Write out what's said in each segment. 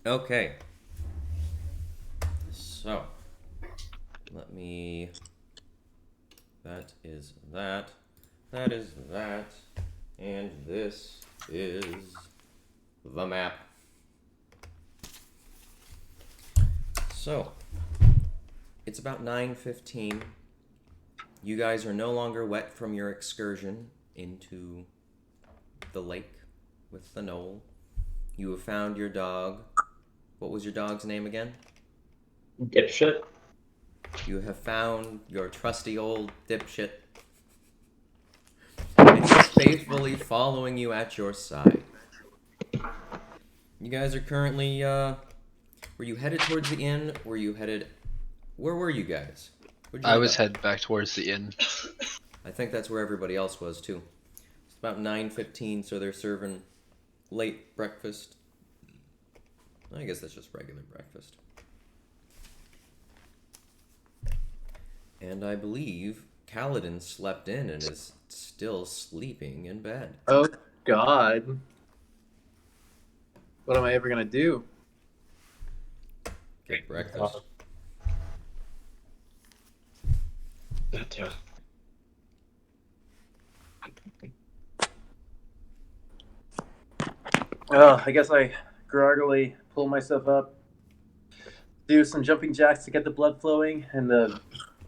Okay. So, let me... That is that. That is that. And this is the map. So, it's about 9:15. You guys are no longer wet from your excursion into the lake with the knoll. You have found your dog. What was your dog's name again? Dipshit. You have found your trusty old dipshit. And he's faithfully following you at your side. You guys are currently, were you headed towards the inn? Were you headed... Where were you guys? Where'd you I end was up? heading back towards the inn. I think that's where everybody else was, too. It's about 9:15, so they're serving late breakfast. I guess that's just regular breakfast. And I believe Kaladin slept in and is still sleeping in bed. Oh, God. What am I ever going to do? Get breakfast. That too. I guess I groggily pull myself up, do some jumping jacks to get the blood flowing, and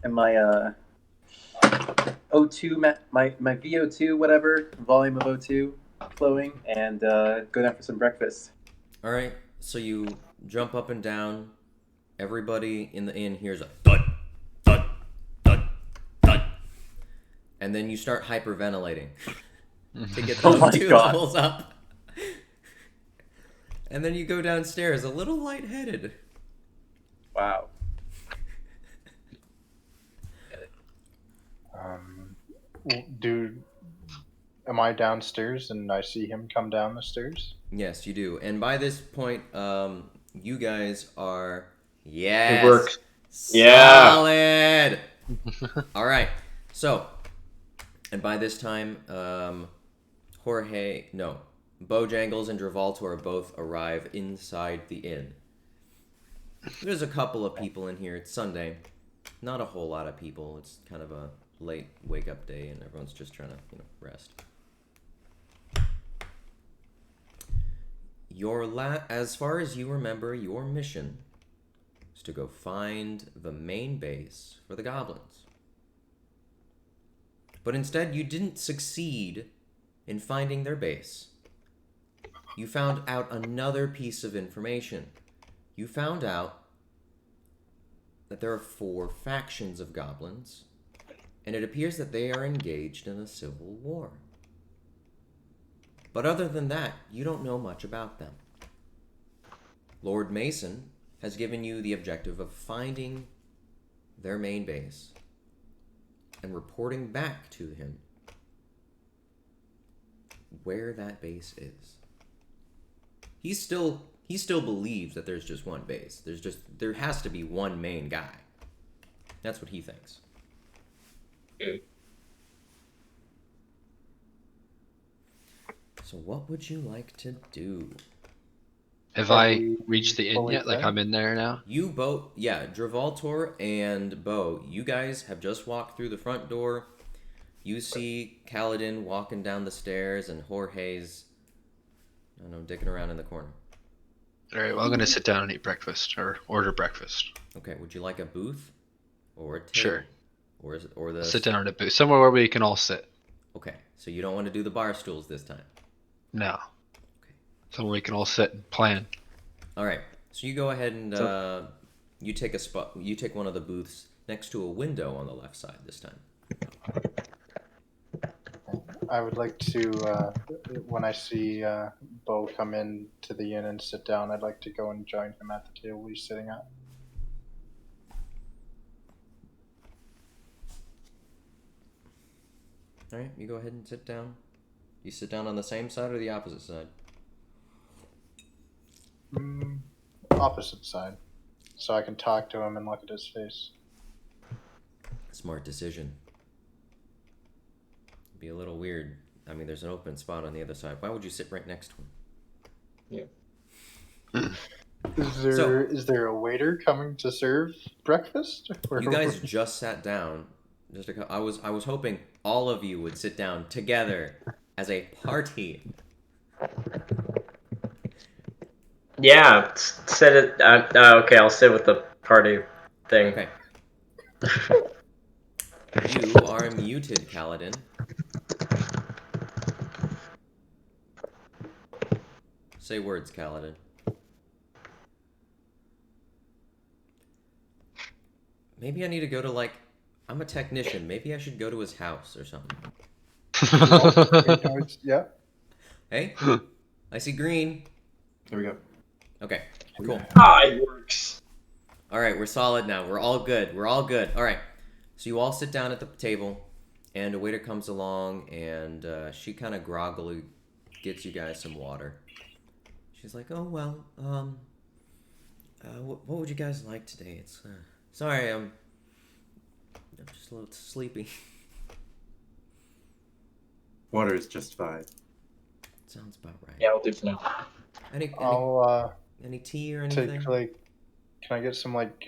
my O2, my VO2, whatever, volume of O2 flowing, and go down for some breakfast. All right, so you jump up and down. Everybody in the inn hears a thud, thud, thud, thud. And then you start hyperventilating to get Oh those my two God. levels up. And then you go downstairs a little lightheaded. Wow. Am I downstairs and I see him come down the stairs? Yes, you do. And by this point, you guys are... Yes. It works. Yeah. Solid. All right. So, and by this time, Bojangles and Dravaltor both arrive inside the inn. There's a couple of people in here. It's Sunday. Not a whole lot of people. It's kind of a late wake-up day, and everyone's just trying to, rest. As far as you remember, your mission is to go find the main base for the goblins. But instead, you didn't succeed in finding their base. You found out another piece of information. You found out that there are 4 factions of goblins, and it appears that they are engaged in a civil war. But other than that, you don't know much about them. Lord Mason has given you the objective of finding their main base and reporting back to him where that base is. He still believes that there's just one base. There has to be one main guy. That's what he thinks. So what would you like to do? Have I reached the inn yet? Like, I'm in there now? You both, yeah, Dravaltor and Bo, you guys have just walked through the front door. You see Kaladin walking down the stairs and Jorge's, I don't know, dicking around in the corner. Alright, well, I'm gonna sit down and eat breakfast, or order breakfast. Okay, would you like a booth? Or a table? Sure. Or the... Sit down at a booth, somewhere where we can all sit. Okay, so you don't want to do the bar stools this time? No. Okay. Somewhere we can all sit and plan. Alright, so you go ahead and you take a spot. You take one of the booths next to a window on the left side this time. I would like to, when I see Bo come in to the inn and sit down, I'd like to go and join him at the table he's sitting at. Alright, you go ahead and sit down. You sit down on the same side or the opposite side? Opposite side. So I can talk to him and look at his face. Smart decision. Be a little weird. I mean, there's an open spot on the other side. Why would you sit right next to him? Yeah. Is there a waiter coming to serve breakfast? Or- You guys just sat down. I was hoping all of you would sit down together as a party. Yeah, sit it. Okay, I'll sit with the party thing. Okay. You are muted, Kaladin. Say words, Kaladin. Maybe I need to go to, like... I'm a technician. Maybe I should go to his house or something. Yeah. Hey? I see green. There we go. Okay, cool. Ah, it works. Alright, we're solid now. We're all good. We're all good. Alright. So you all sit down at the table, and a waiter comes along, and she kind of groggily gets you guys some water. She's like, oh, well, what would you guys like today? It's, sorry, I'm just a little sleepy. Water is just fine. Sounds about right. Yeah, I'll do for now. Any tea or anything? Take like. Can I get some like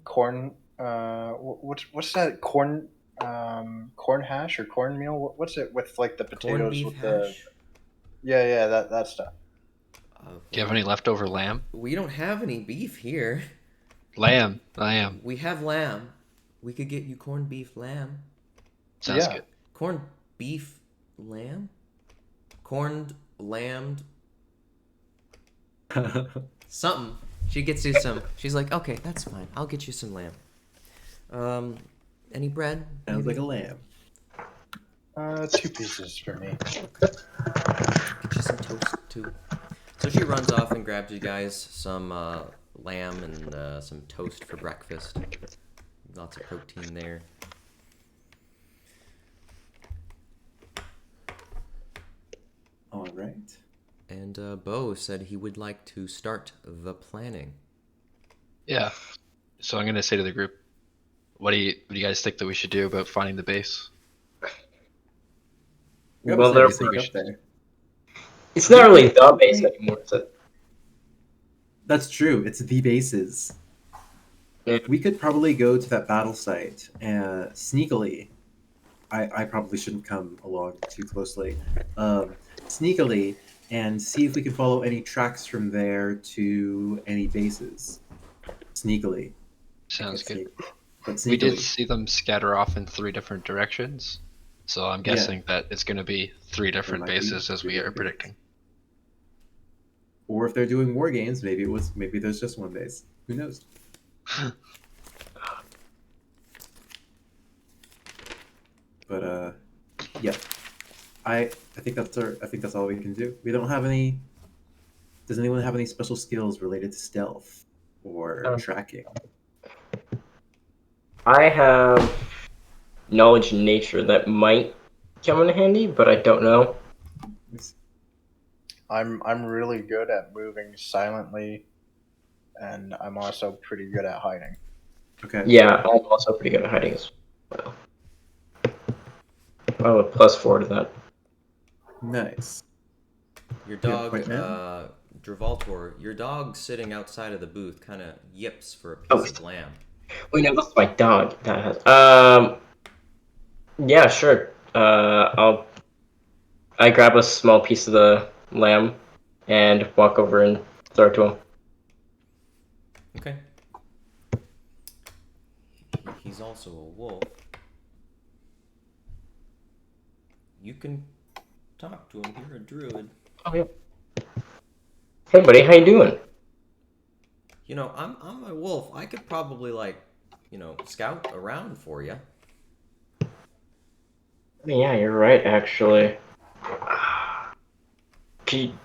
corn? What's that corn? Corn hash or cornmeal? What's it with like the potatoes Corned beef with hash? Yeah, that stuff. Do you have any leftover lamb? We don't have any beef here. Lamb. We have lamb. We could get you corned beef lamb. Sounds Yeah. good. Corned beef lamb? Corned lambed something. She gets you some. She's like, okay, that's fine. I'll get you some lamb. Any bread? Sounds maybe? like a lamb. 2 pieces for me. Get you some toast too. So she runs off and grabs you guys some lamb and some toast for breakfast. Lots of protein there. All right. And Bo said he would like to start the planning. Yeah. So I'm gonna say to the group, what do you guys think that we should do about finding the base? Well, they're Sneak up there. It's not really the base anymore, is it? That's true. It's the bases. Yeah. We could probably go to that battle site sneakily. I probably shouldn't come along too closely. Sneakily, and see if we can follow any tracks from there to any bases. Sneakily. Sounds good. But We did sneakily. see them scatter off in 3 different directions, so I'm guessing that it's going to be 3 different might be bases as 3 we are different predicting. Or if they're doing war games, maybe there's just one base. Who knows? But yeah, I think that's all we can do. We don't have any. Does anyone have any special skills related to stealth or tracking? I have knowledge in nature that might come in handy, but I don't know. I'm really good at moving silently, and I'm also pretty good at hiding. Okay. Yeah, I'm also pretty good at hiding as well. I have a +4 to that. Nice. Your Yeah, dog, quite man. Dravaltor, your dog sitting outside of the booth kind of yips for a piece Oh. of lamb. Wait, no, that's my dog. That has. Yeah, sure. I grab a small piece of the lamb and walk over and throw it to him. Okay. He's also a wolf. You can talk to him. You're a druid. Oh yeah. Hey, buddy, how you doing? You know, I'm a wolf. I could probably scout around for you. Yeah, you're right. Actually, can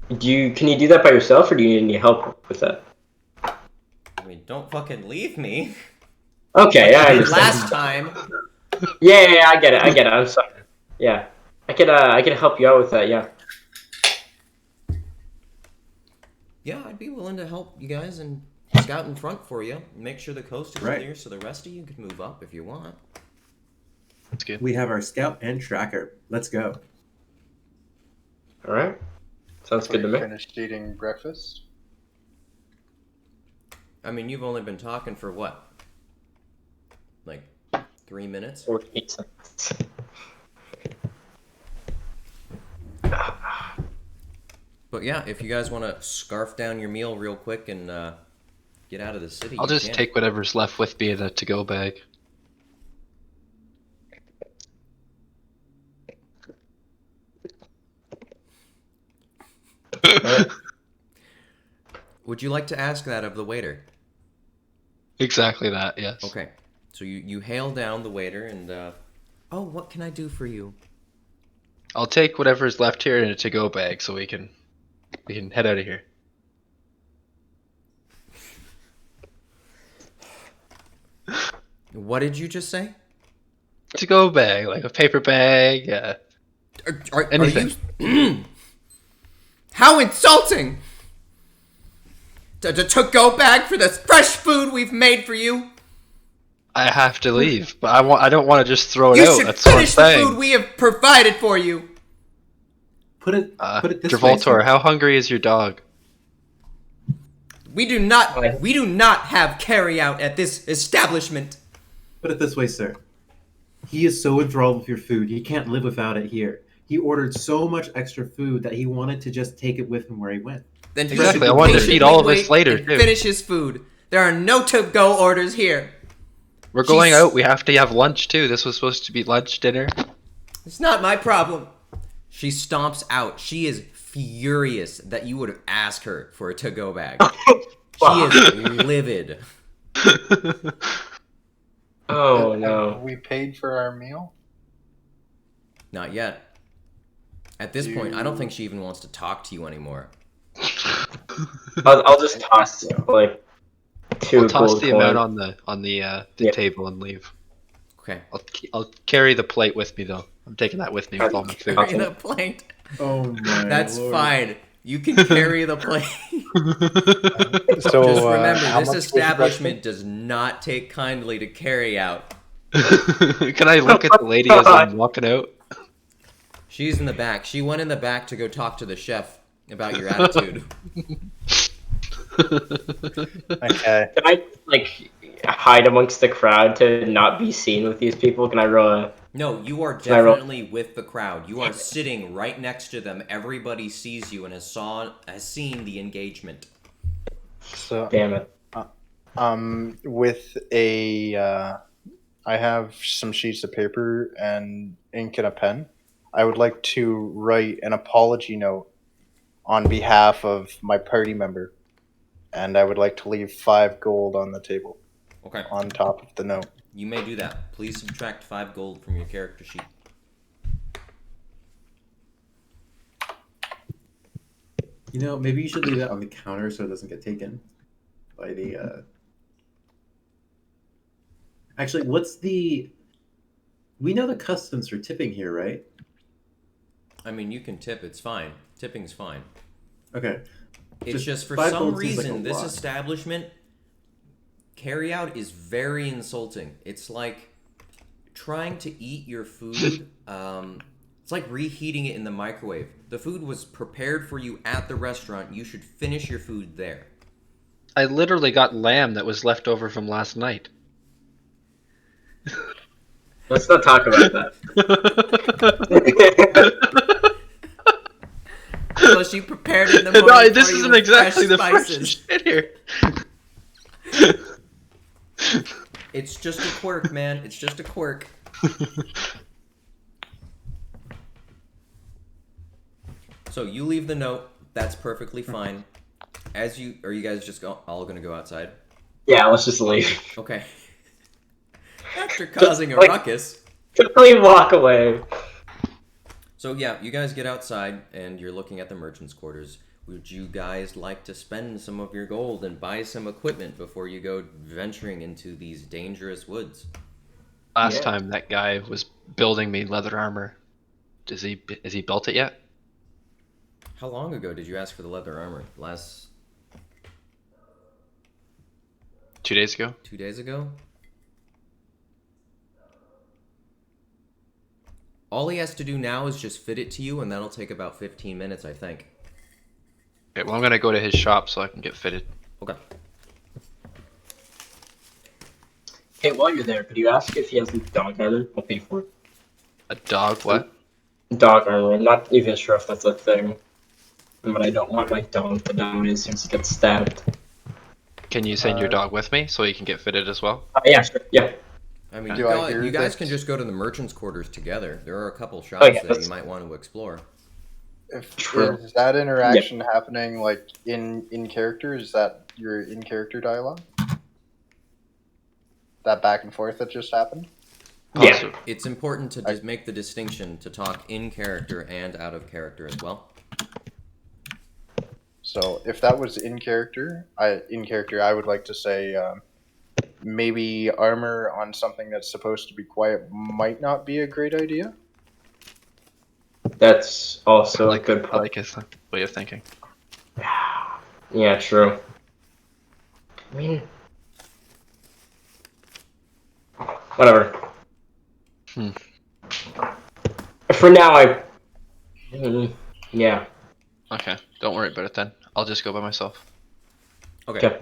you do that by yourself, or do you need any help with that? I mean, don't fucking leave me. Okay, yeah, I Like you did understand. last time. Yeah, I get it. I'm sorry. Yeah, I could help you out with that. Yeah. Yeah, I'd be willing to help you guys and scout in front for you. Make sure the coast is Right. clear so the rest of you can move up if you want. That's good. We have our scout and tracker. Let's go. All right. Sounds good to me. Finished eating breakfast. I mean, you've only been talking for what? Like 3 minutes? 14 seconds. But yeah, if you guys want to scarf down your meal real quick and get out of the city, I'll you just can. take whatever's left with me in a to-go bag. Would you like to ask that of the waiter? Exactly that, yes. Okay. So you hail down the waiter and, oh, what can I do for you? I'll take whatever's left here in a to-go bag so we can head out of here. What did you just say? To-go bag, like a paper bag, Are anything. you... How insulting! The to-go bag for this fresh food we've made for you? I have to leave, but I don't want to just throw it You out. should That's what I'm finish the saying. food we have provided for you! Put it this way, Travoltor, sir. how hungry is your dog? We do not have carry-out at this establishment. Put it this way, sir. He is so enthralled with your food, he can't live without it here. He ordered so much extra food that he wanted to just take it with him where he went. Then he Exactly, should I wanted to patiently feed all of us wait later, and too. finish his food. There are no to-go orders here. We're going Jeez. out. We have to have lunch too. This was supposed to be lunch, dinner. It's not my problem. She stomps out. She is furious that you would have asked her for a to-go bag. She is livid. Oh Have no. we paid for our meal? Not yet. At this point, I don't think she even wants to talk to you anymore. I'll just toss like 2 We'll toss gold the coins. amount on the Yeah. table and leave. Okay. I'll carry the plate with me though. I'm taking that with me with all my food. Carry the plate. Oh my That's lord. fine. You can carry the plate. So Just remember, how this much was the establishment does not take kindly to carry out. Can I look at the lady as I'm walking out? She's in the back. She went in the back to go talk to the chef about your attitude. Okay. Can I like hide amongst the crowd to not be seen with these people? Can I roll a... No, you are I roll- definitely with the crowd. You are sitting right next to them. Everybody sees you and has seen the engagement. So Damn it. with a I have some sheets of paper and ink and a pen. I would like to write an apology note on behalf of my party member, and I would like to leave 5 gold on the table Okay, on top of the note. you may do that. Please subtract 5 gold from your character sheet. You know, maybe you should leave that on the counter so it doesn't get taken by the. Actually, what's the? We know the customs for tipping here, right? I mean, you can tip. It's fine. Tipping's fine. Okay. It's just for 5 some gold seems like reason, a this lot. establishment carryout is very insulting. It's like trying to eat your food. It's like reheating it in the microwave. The food was prepared for you at the restaurant. You should finish your food there. I literally got lamb that was left over from last night. Let's not talk about that. So she prepared it in the morning. No, for this you isn't with exactly the fresh freshest shit here. It's just a quirk, man. It's just a quirk. So you leave the note. That's perfectly fine. Are you guys just all gonna go outside? Yeah, let's just leave. Okay. After causing a like- ruckus. Simply walk away. So yeah, you guys get outside and you're looking at the merchant's quarters. Would you guys like to spend some of your gold and buy some equipment before you go venturing into these dangerous woods? Last Yeah. time that guy was building me leather armor. Has he built it yet? How long ago did you ask for the leather armor? 2 days ago? 2 days ago? All he has to do now is just fit it to you, and that'll take about 15 minutes, I think. Okay, well I'm gonna go to his shop so I can get fitted. Okay. Hey, while you're there, could you ask if he has any dog armor? I'll pay for it. A dog? What? Dog armor. I'm not even sure if that's a thing. But I don't want my dog to die as soon as he gets stabbed. Can you send your Uh, dog with me so he can get fitted as well? Yeah, sure. Yeah. I mean, Do I hear you guys that- can just go to the merchant's quarters together. There are a couple shops yeah, that you that's- might want to explore. True. Is that interaction happening like in character? Is that your in character dialogue? That back and forth that just happened? Yeah. Possible. It's important to just make the distinction to talk in character and out of character as well. So if that was in character, I would like to say maybe armor on something that's supposed to be quiet might not be a great idea. That's also a good I point. like his way of thinking. Yeah, true. I mean, whatever. For now, yeah. Okay, don't worry about it then. I'll just go by myself. Okay. Okay.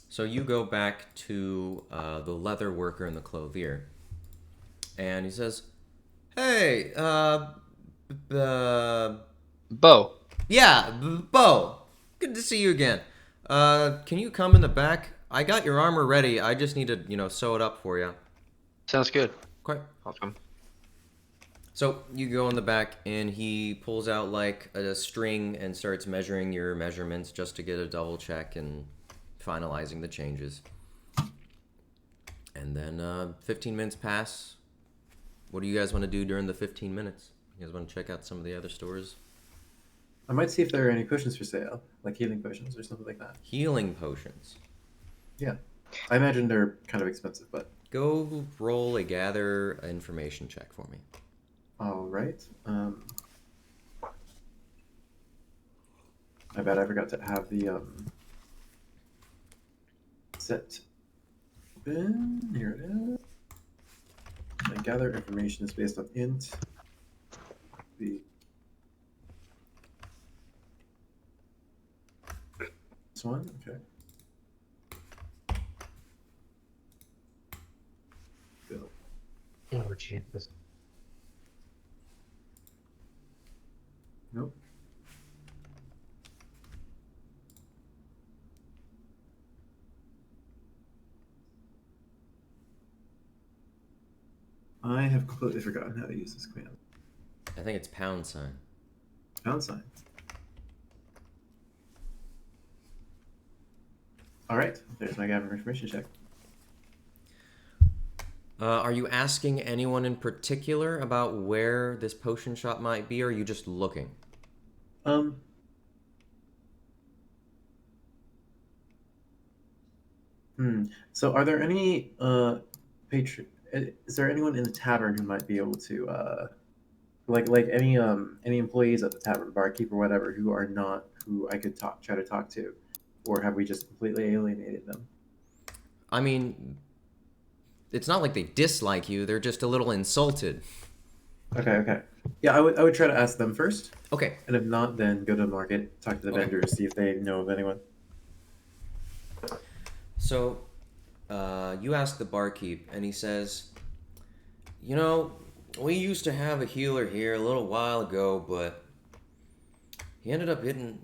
So you go back to the leather worker and the clothier, and he says, "Hey, Bo, yeah, Bo, good to see you again. Can you come in the back? I got your armor ready. I just need to, sew it up for you." sounds good. Okay. Welcome. So you go in the back, and he pulls out like a string and starts measuring your measurements just to get a double check and finalizing the changes. And then 15 minutes pass. What do you guys want to do during the 15 minutes? You guys want to check out some of the other stores? I might see if there are any potions for sale, like healing potions or something like that. Healing potions. Yeah. I imagine they're kind of expensive, but Go roll a gather information check for me. all right. I bet I forgot to have the set open. Here it is. My gather information is based on int. The this one, okay. Go. Oh, Jesus. Nope. I have completely forgotten how to use this command. I think it's pound sign. Pound sign. All right, there's my gather information check. Are you asking anyone in particular about where this potion shop might be, or are you just looking? So are there any is there anyone in the tavern who might be able to like any employees at the tavern, barkeep or whatever, who I could try to talk to, or have we just completely alienated them? I mean, it's not like they dislike you, they're just a little insulted. Okay. Yeah, I would try to ask them first, Okay. and if not, then go to the market, talk to the Okay. vendors, see if they know of anyone. So, you ask the barkeep, and he says, we used to have a healer here a little while ago, but he ended up hitting,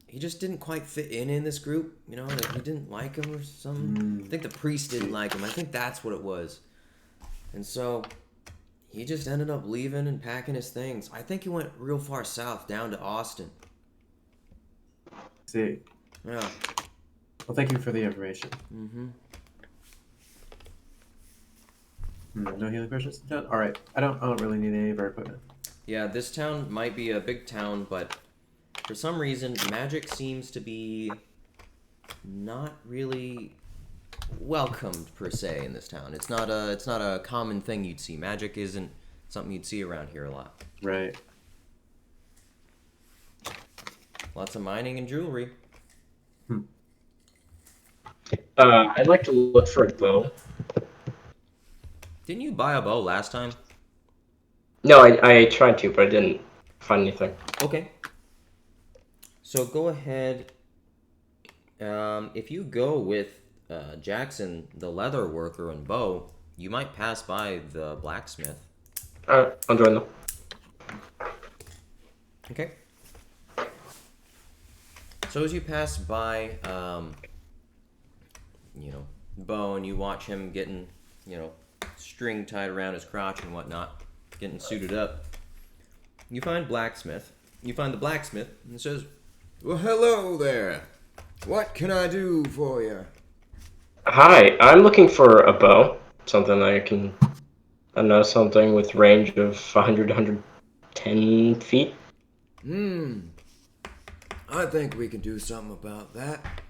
he just didn't quite fit in this group, like he didn't like him or something. I think the priest didn't like him. I think that's what it was. And so, he just ended up leaving and packing his things. I think he went real far south, down to Austin. See. Yeah. Well, thank you for the information. Mm-hmm. No healing potions? No? All right. I don't really need any of our equipment. Yeah, this town might be a big town, but for some reason, magic seems to be not really welcomed per se in this town. It's not a common thing you'd see. Magic isn't something you'd see around here a lot. Right. Lots of mining and jewelry. I'd like to look for a bow. Didn't you buy a bow last time? No, I tried to, but I didn't find anything. Okay. So go ahead. If you go with Jackson, the leather worker, and Bo, you might pass by the blacksmith. Alright, I'll join them. Okay. So as you pass by, Bo, and you watch him getting, string tied around his crotch and whatnot, getting suited up, you find the blacksmith, and it says, "Well, hello there. What can I do for you?" Hi, I'm looking for a bow. Something I can, I don't know, something with range of 100 110 feet. I think we can do something about that.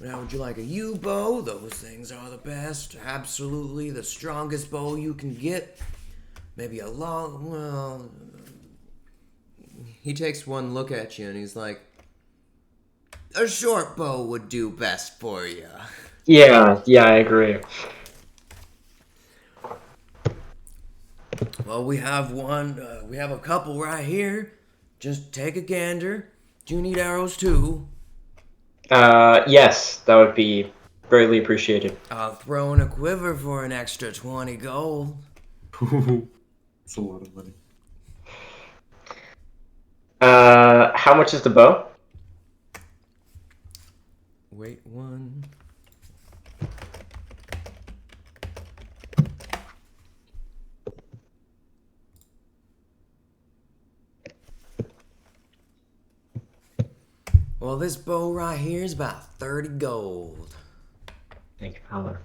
Now, would you like a U bow? Those things are the best. Absolutely the strongest bow you can get. Maybe a long, well... He takes one look at you and he's like, a short bow would do best for you. Yeah, I agree. Well, we have a couple right here. Just take a gander. Do you need arrows too? Yes, that would be greatly appreciated. I'll throw in a quiver for an extra 20 gold. It's a lot of money. How much is the bow? Wait one. Well, this bow right here is about 30 gold. Thank you,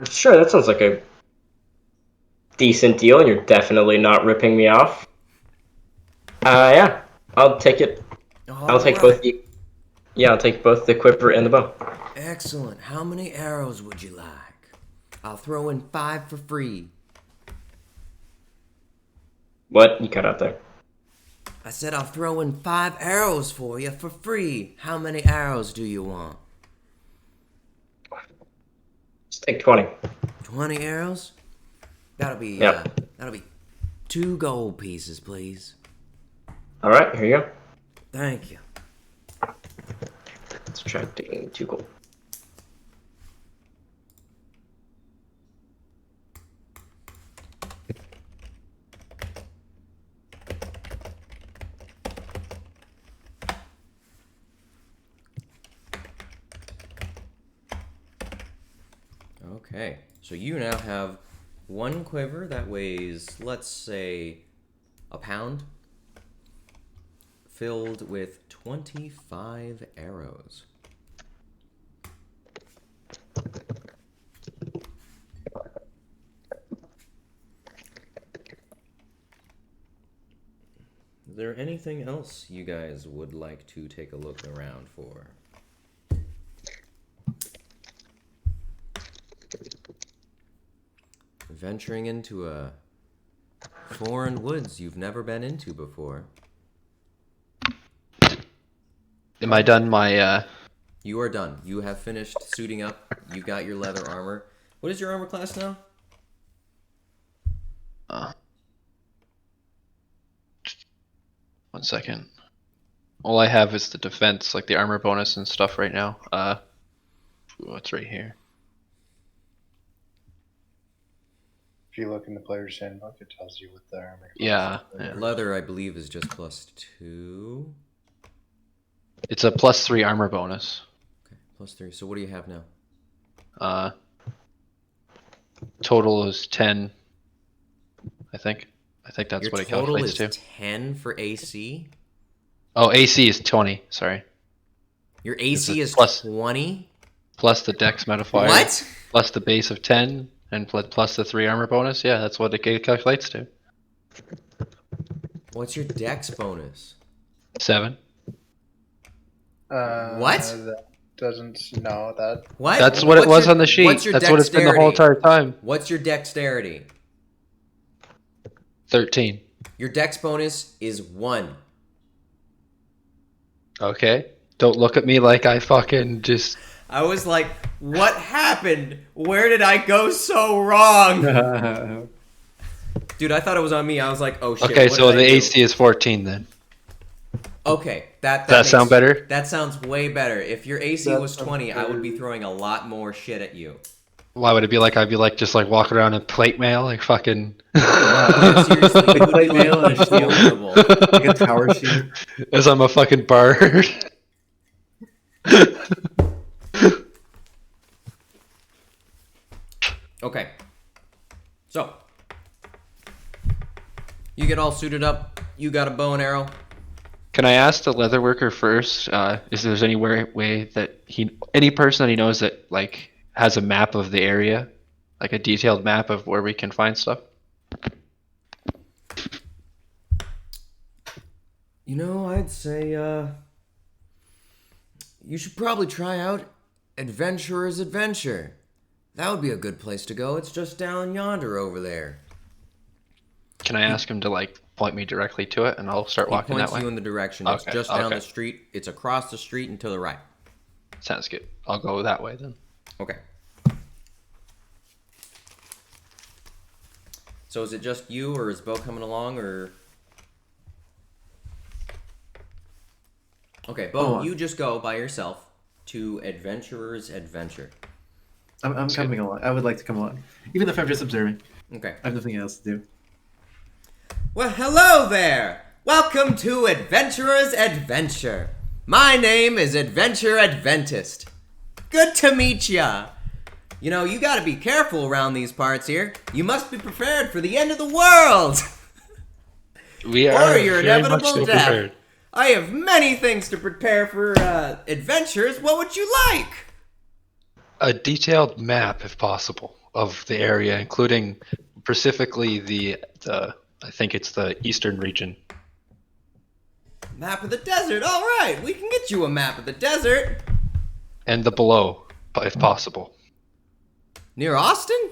sure, that sounds like a decent deal, and you're definitely not ripping me off. Yeah, I'll take it. I'll take both the... Yeah, I'll take both the quiver and the bow. Excellent. How many arrows would you like? I'll throw in 5 for free. What? You cut out there. I said I'll throw in 5 arrows for you for free. How many arrows do you want? Just take 20. 20 arrows? That'll be that'll be 2 gold pieces, please. All right, here you go. Thank you. Subtracting 2 gold. Okay, so you now have 1 quiver that weighs, let's say, a pound, filled with 25 arrows. Is there anything else you guys would like to take a look around for? Venturing into a foreign woods you've never been into before. Am I done my, You are done. You have finished suiting up. You got your leather armor. What is your armor class now? One second. All I have is the defense, like the armor bonus and stuff right now. What's right here? If you look in the player's handbook, it tells you what the armor. Yeah. Leather, I believe, is just +2. It's a +3 armor bonus. Okay, +3. So what do you have now? Total is 10. I think that's Your what it total calculates is to. 10 for AC? Oh, AC is 20. Sorry. Your AC is plus- 20? Plus the dex modifier. What? Plus the base of 10 and plus the 3 armor bonus. Yeah, that's what it calculates to. What's your dex bonus? 7. What? That doesn't. No, that. What? That's what it was on the sheet. What's your That's what it's been the whole dexterity? entire time. What's your dexterity? 13. Your dex bonus is 1. Okay. Don't look at me like I fucking just... I was like, what happened? Where did I go so wrong? Dude, I thought it was on me. I was like, oh shit. Okay, what so did the I do? AC is 14 then. Okay, that Does that sound better? That sounds way better. If your AC That was sounds 20, I would be better. throwing a lot more shit at you. Why would it be like I'd be like just like walking around in plate mail like fucking? Yeah, seriously, you Like would be plate mail and a like shield. vulnerable. Like a tower shield. As I'm a fucking bird. Okay. So, you get all suited up. You got a bow and arrow. Can I ask the leather worker first? Is there any way that any person that he knows that like has a map of the area, like a detailed map of where we can find stuff? You know, I'd say, you should probably try out Adventurer's Adventure. That would be a good place to go. It's just down yonder over there. Can I ask him to like point me directly to it, and I'll start He walking points that way? you in the direction. It's Okay, just down okay. the street. It's across the street and to the right. Sounds good. I'll go that way then. Okay. So is it just you, or is Bo coming along, or... Okay, Hold Bo, on. you just go by yourself to Adventurer's Adventure. I'm coming along. I would like to come along, even if I'm just observing. Okay. I have nothing else to do. Well, hello there! Welcome to Adventurer's Adventure. My name is Adventure Adventist. Good to meet ya! You know, you gotta be careful around these parts here. You must be prepared for the end of the world! We Or are your very much inevitable so death. prepared. I have many things to prepare for adventures. What would you like? A detailed map, if possible, of the area, including specifically the I think it's the eastern region. Map of the desert. All right, we can get you a map of the desert. And the below, if possible. Near Austin?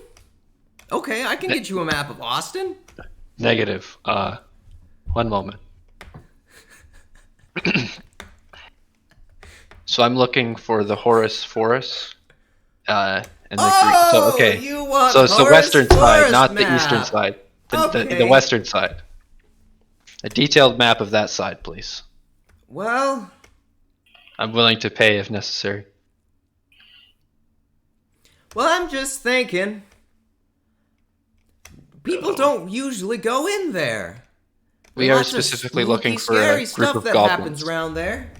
Okay, I can get you a map of Austin. Negative. One moment. So I'm looking for the Horace Forest. And the so okay. You want So it's the Horace western side, Forest not the map. eastern side. The Okay. western side. A detailed map of that side, please. Well, I'm willing to pay if necessary. I'm just thinking. People don't usually go in there. We are Lots of specifically spooky, looking for scary a group stuff of that goblins. happens around there.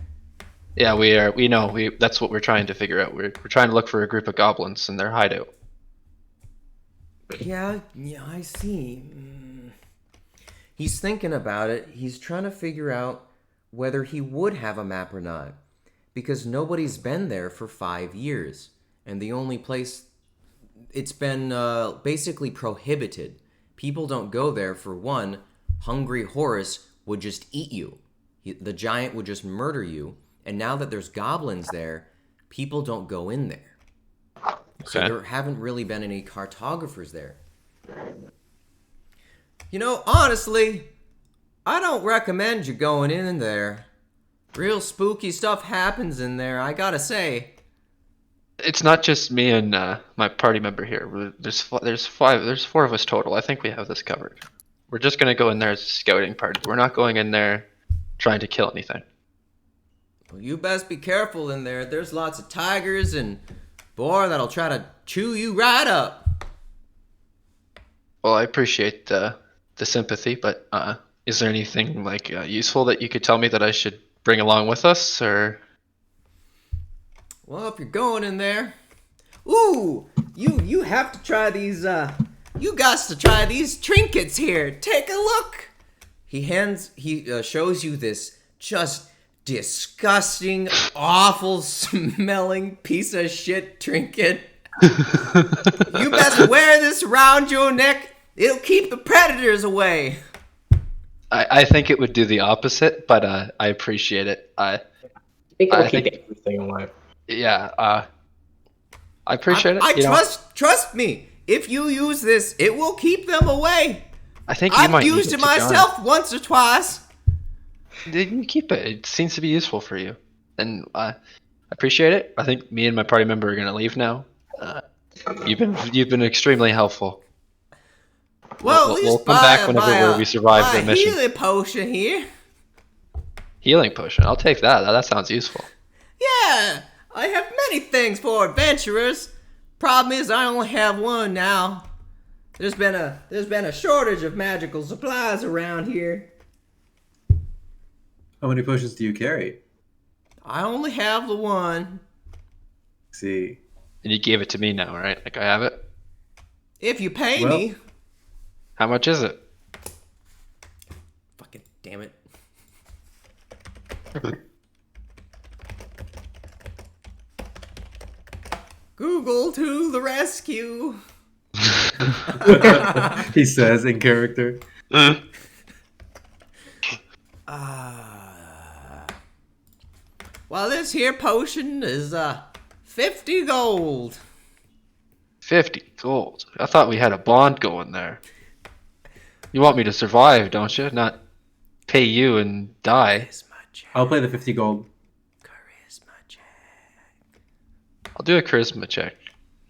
Yeah, we are. We know. That's what we're trying to figure out. We're trying to look for a group of goblins in their hideout. Yeah, I see. He's thinking about it. He's trying to figure out whether he would have a map or not. Because nobody's been there for 5 years. And the only place... It's been basically prohibited. People don't go there. For one, Hungry Horace would just eat you. The giant would just murder you. And now that there's goblins there, people don't go in there. So Okay. there haven't really been any cartographers there. You know, honestly, I don't recommend you going in there. Real spooky stuff happens in there, I gotta say. It's not just me and my party member here. There's four of us total. I think we have this covered. We're just gonna go in there as a scouting party. We're not going in there trying to kill anything. Well, you best be careful in there. There's lots of tigers and boar that'll try to chew you right up. Well, I appreciate the sympathy, but is there anything like useful that you could tell me that I should bring along with us, or? Well, if you're going in there, ooh, you have to try these. You got to try these trinkets here. Take a look. He shows you this just disgusting, awful smelling piece of shit trinket. You best wear this around your neck. It'll keep the predators away. I think it would do the opposite, but I appreciate it. I think it'll I keep think- everything alive. Yeah, I appreciate it. I You know, trust me. If you use this, it will keep them away. I think you I've might used use it to be honest. myself once or twice. You keep it. It seems to be useful for you, and I appreciate it. I think me and my party member are gonna leave now. You've been extremely helpful. Well, We'll at least come back whenever we survive the mission. healing potion here. Healing potion. I'll take that. That sounds useful. Yeah, I have many things for adventurers. Problem is, I only have one now. There's been a shortage of magical supplies around here. How many potions do you carry? I only have the one. See. And you gave it to me now, right? Like I have it. If you pay Well- me. How much is it? Fucking damn it. Google to the rescue. He says in character. Well, this here potion is 50 gold. 50 gold. I thought we had a bond going there. You want me to survive, don't you? Not pay you and die. Charisma check. I'll play the 50 gold. Charisma check. I'll do a charisma check.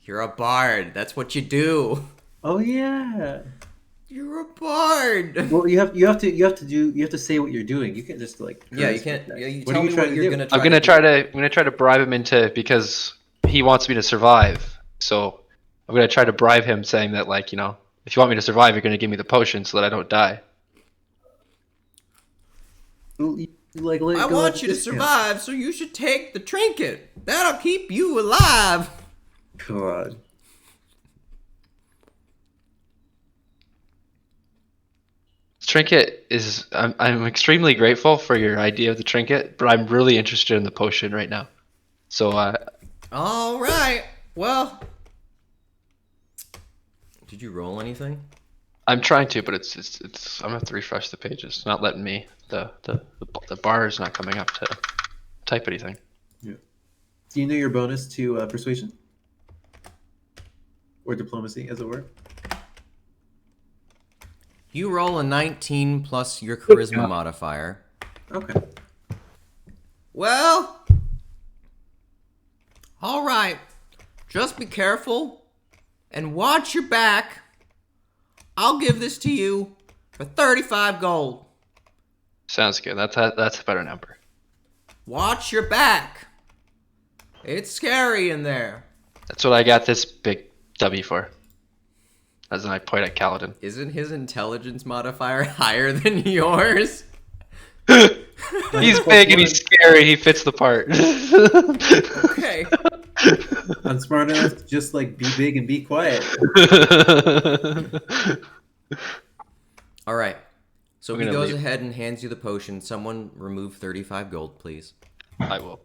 You're a bard. That's what you do. Oh yeah. You're a bard. Well, you have to say what you're doing. You can't just like. Yeah, you charisma can't. check. Yeah, you What tell are you me trying what to you're do? gonna try. I'm gonna to try to bribe him into because he wants me to survive. So I'm gonna try to bribe him, saying that like if you want me to survive, you're gonna give me the potion so that I don't die. Like, do. I want you to survive, so you should take the trinket. That'll keep you alive. God. Trinket is I'm extremely grateful for your idea of the trinket, but I'm really interested in the potion right now. So All right. Well, did you roll anything? I'm trying to, but it's I'm gonna have to refresh the pages. It's not letting me. The bar is not coming up to type anything. Do you know your bonus to persuasion or diplomacy, as it were? You roll a 19 plus your charisma modifier. Okay. Well, all right. Just be careful and watch your back. I'll give this to you for 35 gold. Sounds good. That's a better number. Watch your back. It's scary in there. That's what I got this big W for. As in I point at Kaladin. Isn't his intelligence modifier higher than yours? He's big and he's scary. He fits the part. Okay. I'm smart enough to just like be big and be quiet. All right. So I'm he gonna goes leave. ahead and hands you the potion. Someone remove 35 gold, please. I will.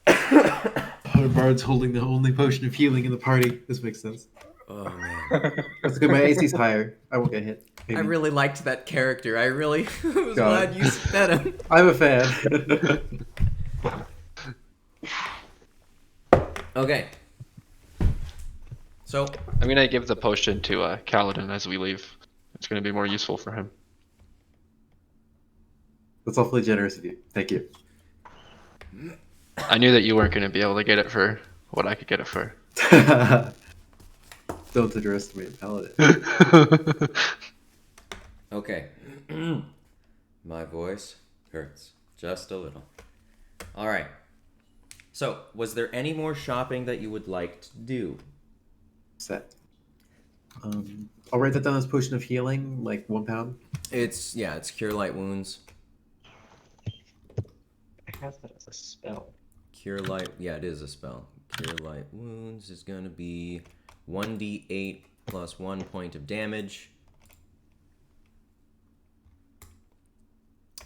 Our bard's holding the only potion of healing in the party. This makes sense. Oh man. That's good. My AC's higher. I won't get hit. I Maybe. really liked that character. I really was God. glad you said him. I'm a fan. Okay. So, I'm gonna give the potion to Kaladin as we leave. It's gonna be more useful for him. That's awfully generous of you. Thank you. I knew that you weren't gonna be able to get it for what I could get it for. Don't underestimate Paladin. okay. My voice hurts just a little. All right. So, was there any more shopping that you would like to do? Set. I'll write that down as potion of healing, like 1 pound. It's cure light wounds. I have that as a spell. Cure light, yeah, it is a spell. Cure light wounds is going to be 1d8 plus 1 point of damage.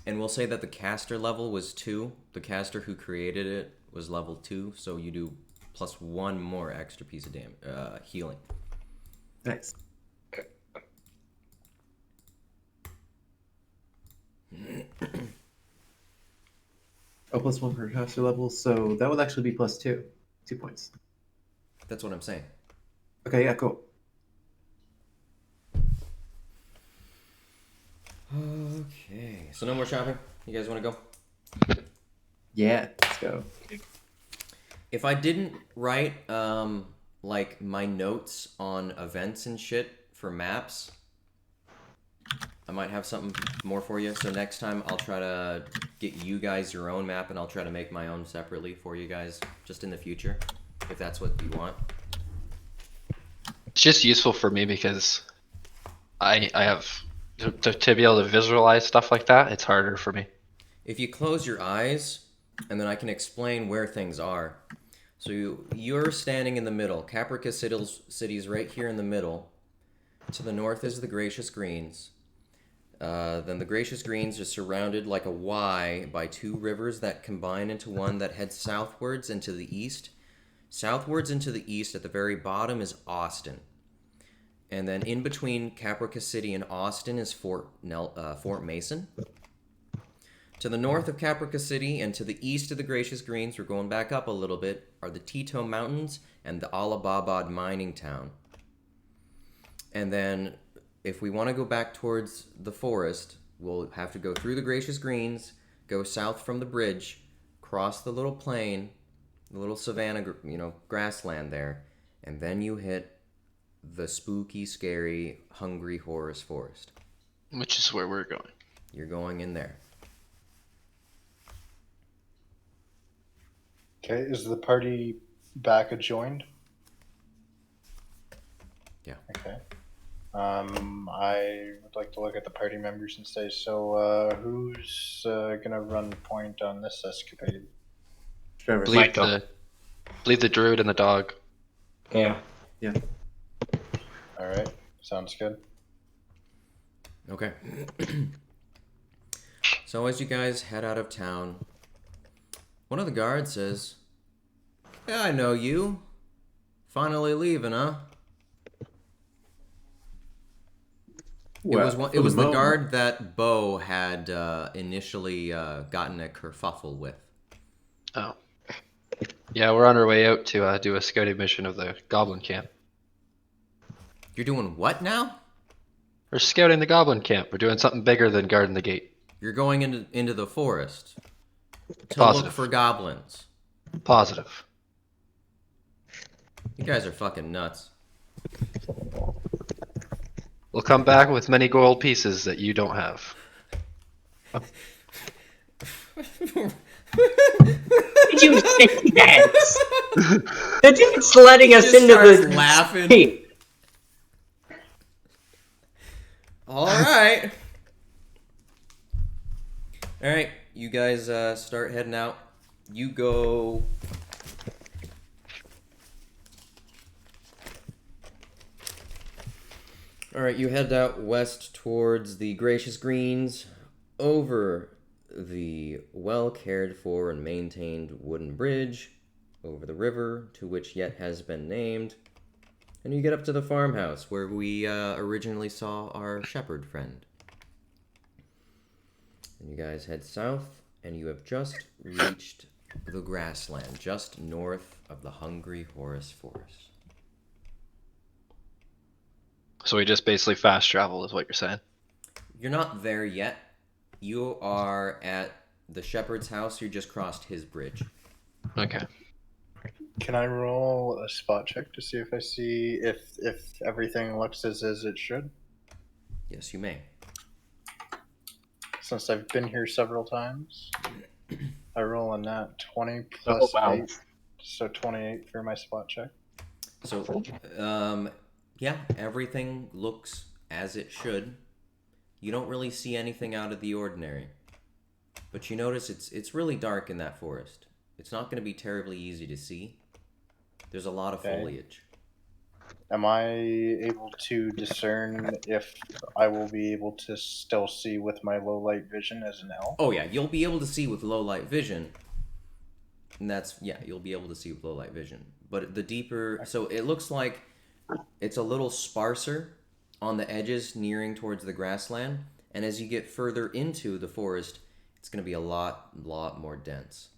And we'll say that the caster level was 2. The caster who created it was level 2, so you do plus 1 more extra piece of healing. Nice. Oh, plus 1 per caster level, so that would actually be plus 2. 2 points. That's what I'm saying. Okay, yeah, cool. Okay, so no more shopping? You guys want to go? Yeah, let's go. If I didn't write like my notes on events and shit for maps, I might have something more for you. So next time I'll try to get you guys your own map, and I'll try to make my own separately for you guys, just in the future, if that's what you want. It's just useful for me because I have to be able to visualize stuff like that. It's harder for me. If you close your eyes, and then I can explain where things are. So you're standing in the middle. Caprica City's right here in the middle. To the north is the Gracious Greens. Then the Gracious Greens are surrounded like a Y by two rivers that combine into one that heads southwards into the east. Southwards into the east at the very bottom is Austin. And then in between Caprica City and Austin is Fort Mason. To the north of Caprica City and to the east of the Gracious Greens, we're going back up a little bit, are the Tito Mountains and the Alababad mining town. And then if we want to go back towards the forest, we'll have to go through the Gracious Greens, go south from the bridge, cross the little plain, the little savanna, grassland there, and then you hit the spooky, scary, Hungry Horace Forest. Which is where we're going. You're going in there. Okay, is the party back adjoined? Yeah. Okay. I would like to look at the party members and say, so who's gonna run point on this escapade? Trevor. Bleed the druid and the dog. Yeah. Yeah. All right, sounds good. Okay. So as you guys head out of town, one of the guards says, "Yeah, I know you. Finally leaving, huh?" It was the guard that Bo had initially gotten a kerfuffle with. Oh. Yeah, we're on our way out to do a scouting mission of the goblin camp. You're doing what now? We're scouting the goblin camp. We're doing something bigger than guarding the gate. You're going into the forest to Positive. look for goblins. Positive. You guys are fucking nuts. We'll come back with many gold pieces that you don't have. Did you say that? The dude's letting us Just into starts the laughing. Hey, All right. All right, you guys start heading out. You go. All right, you head out west towards the Gracious Greens, over the well cared for and maintained wooden bridge, over the river to which yet has been named, and you get up to the farmhouse where we originally saw our shepherd friend. And you guys head south, and you have just reached the grassland, just north of the Hungry Horace Forest. So we just basically fast travel is what you're saying. You're not there yet. You are at the shepherd's house. You just crossed his bridge. Okay. Can I roll a spot check to see if I see if everything looks as it should? Yes, you may. Since I've been here several times, I roll a nat 20 plus 8, so 28 for my spot check. So, yeah, everything looks as it should. You don't really see anything out of the ordinary. But you notice it's really dark in that forest. It's not going to be terribly easy to see. There's a lot of foliage. Am I able to discern if I will be able to still see with my low light vision as an elf? Oh yeah, you'll be able to see with low light vision. And you'll be able to see with low light vision. But the deeper, so it looks like it's a little sparser on the edges nearing towards the grassland, and as you get further into the forest, it's going to be a lot more dense.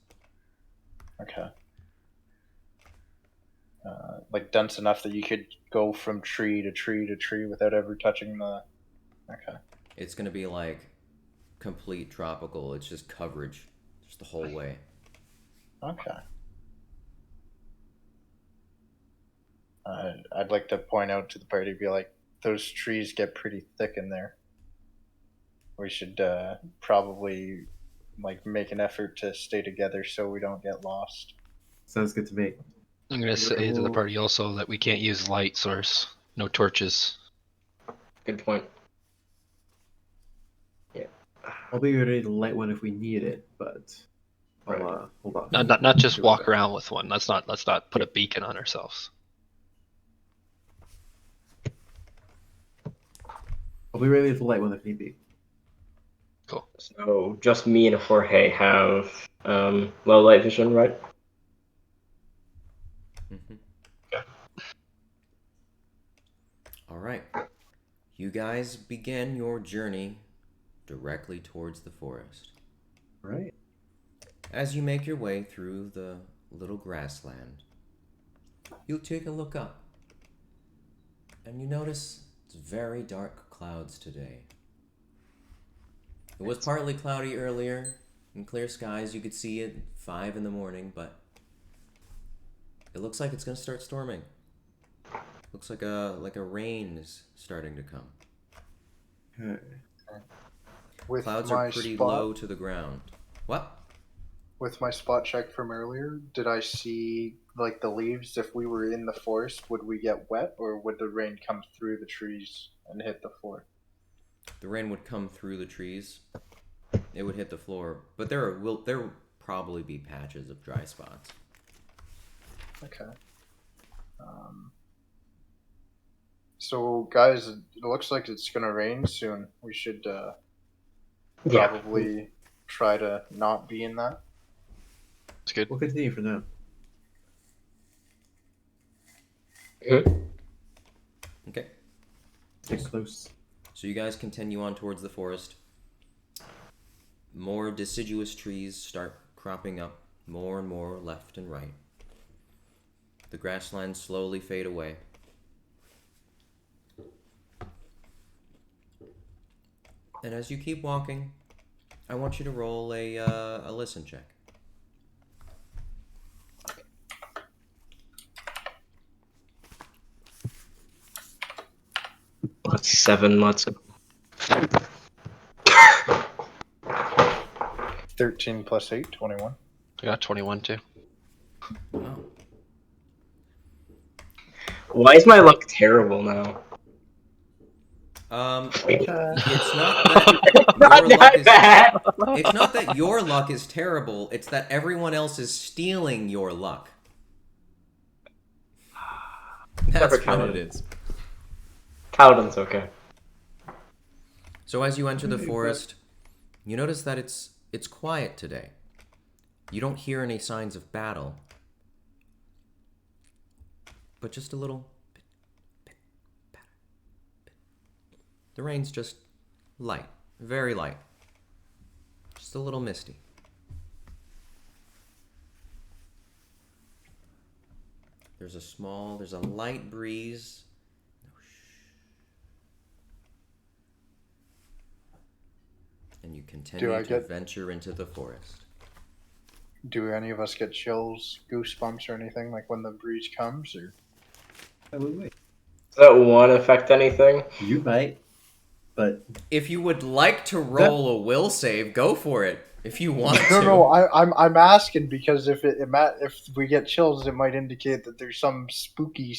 Okay. Like dense enough that you could go from tree to tree to tree without ever touching the... Okay. It's going to be like complete tropical. It's just coverage just the whole way. Okay. I'd like to point out to the party, be like, those trees get pretty thick in there. we should probably like make an effort to stay together so we don't get lost. Sounds good to me. I'm gonna say to the party also that we can't use light source, no torches. Good point. I'll be ready to light one if we need it, but I'll Right. hold on. Not just Do walk that. around with one. Let's not put a beacon on ourselves. I'll be ready to light one if need be. Cool. So just me and Jorge have low light vision, right? All right. You guys begin your journey directly towards the forest. Right. As you make your way through the little grassland, you take a look up, and you notice it's very dark clouds today. It was partly cloudy earlier. In clear skies, you could see it 5 in the morning, but it looks like it's gonna start storming. Looks like a rain is starting to come. Okay. With Clouds my are pretty spot, low to the ground. What? With my spot check from earlier, did I see like the leaves? If we were in the forest, would we get wet, or would the rain come through the trees and hit the floor? The rain would come through the trees. It would hit the floor, but there will probably be patches of dry spots. Okay. So, guys, it looks like it's gonna rain soon. We should probably try to not be in that. It's good. We'll continue for now. Okay. Stay close. So you guys continue on towards the forest. More deciduous trees start cropping up, more and more left and right. The grasslands slowly fade away. And as you keep walking, I want you to roll a listen check. That's 7 months ago. 13 plus 8, 21. I got 21 too. Wow. Why is my luck terrible now? It's not that Not your luck that is bad. It's not that your luck is terrible, it's that everyone else is stealing your luck. That's what Paladin. it is. Paladin's okay. So as you enter the forest, you notice that it's quiet today. You don't hear any signs of battle, but just a little bit, patter, bit. The rain's just light, very light, just a little misty. There's a light breeze. And you continue to venture into the forest. Do any of us get chills, goosebumps, or anything like when the breeze comes? Or Wait. Does that one affect anything? You might, but If you would like to roll a will save, go for it. If you want to. no, I'm asking because if we get chills, it might indicate that there's some spooky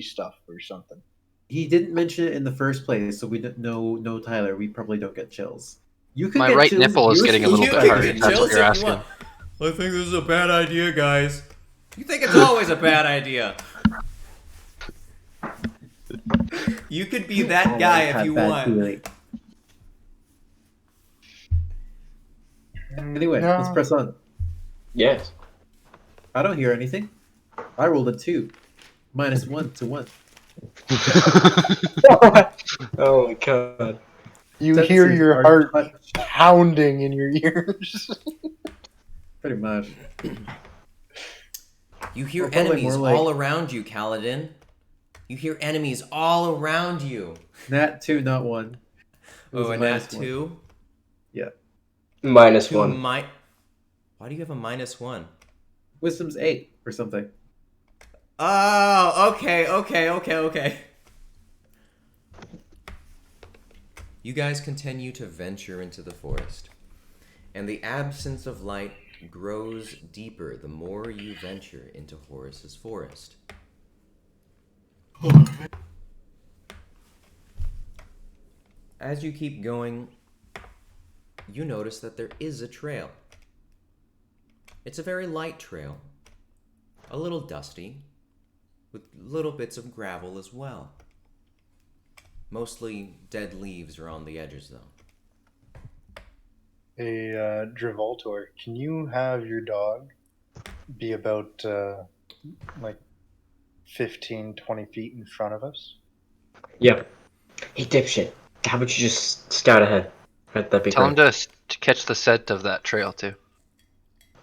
stuff or something. he didn't mention it in the first place, so we don't know Tyler. We probably don't get chills. You could My get right chills nipple if is you getting a little You bit can hard. get That's what chills you're if you asking. want. I think this is a bad idea, guys. You think it's always a bad idea. You could be that guy if you want. Anyway, No. let's press on. Yes. I don't hear anything. I rolled a 2. -1 to 1. Oh my god. You Senses hear your are heart touched. pounding in your ears. Pretty much. You hear Or probably enemies more like- all around you, Kaladin. You hear enemies all around you. Nat 2, not 1. It was Oh, a and that -1. 2? Yeah. -1. Why do you have a -1? Wisdom's 8 or something. Oh, okay. You guys continue to venture into the forest, and the absence of light grows deeper the more you venture into Horace's forest. As you keep going, you notice that there is a trail. It's a very light trail, a little dusty, with little bits of gravel as well. Mostly dead leaves are on the edges, though. Hey, Drivoltor, can you have your dog be about, like, 15, 20 feet in front of us? Yeah. Hey, dipshit. How about you just scout ahead? That'd be Tell him great. to catch the scent of that trail too.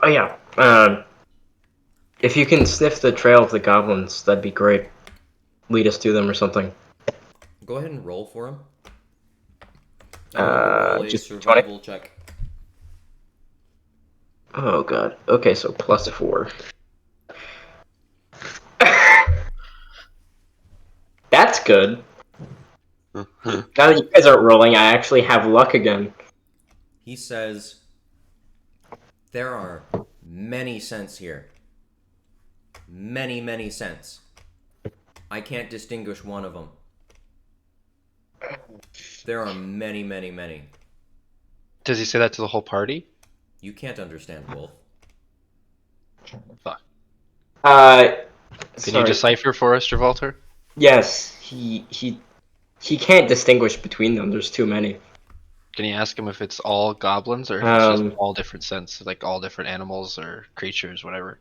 Oh, yeah. If you can sniff the trail of the goblins, that'd be great. Lead us to them or something. Go ahead and roll for him. Everyone roll a Just 20? survival check. Oh, God. Okay, so +4. That's good. Now that you guys aren't rolling, I actually have luck again. He says, there are many scents here. Many, many scents. I can't distinguish one of them. There are many, many, many. Does he say that to the whole party? You can't understand Wolf. Fuck. Can Can you decipher for us, Travolta? Yes, he can't distinguish between them. There's too many. Can you ask him if it's all goblins or if it's just Um, all different scents, like all different animals or creatures, whatever?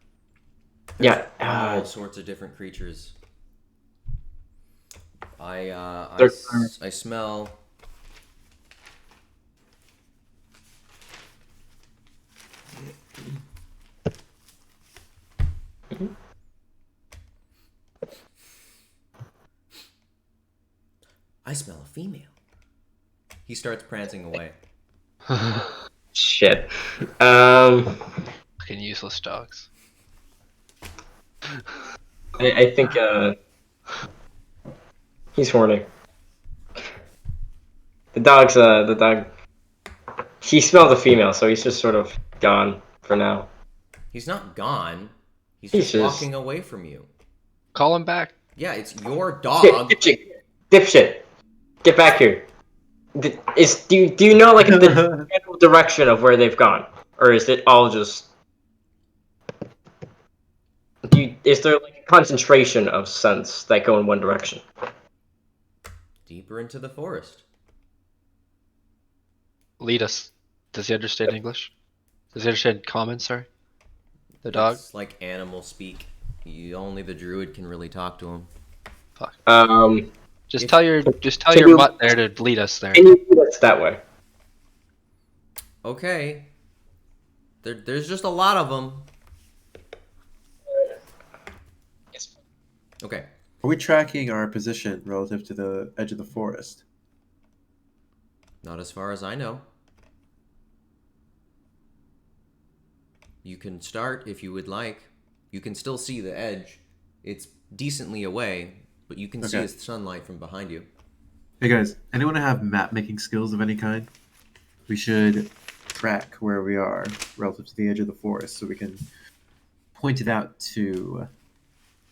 Yeah. All sorts of different creatures. I smell. I smell a female. He starts prancing away. Shit. Fucking useless dogs. I think he's horny. The dog. He smelled a female, so he's just sort of gone for now. He's not gone. He's He's just just- walking away from you. Call him back. Yeah, it's your dog. Dipshit, get back here. Do you know like the general direction of where they've gone, or is it all just? Is there like a concentration of scents that go in one direction? Deeper into the forest. Lead us. Does he understand English? Does he understand common, sorry? The dog? It's like animal speak. Only the druid can really talk to him. Fuck. Just If- tell your can your you- mutt there to lead us there. Can you do it that way? Okay. There's just a lot of them. Okay. Are we tracking our position relative to the edge of the forest? Not as far as I know. You can start if you would like. You can still see the edge. It's decently away, but you can see Okay. the sunlight from behind you. Hey guys, anyone have map making skills of any kind? We should track where we are relative to the edge of the forest so we can point it out to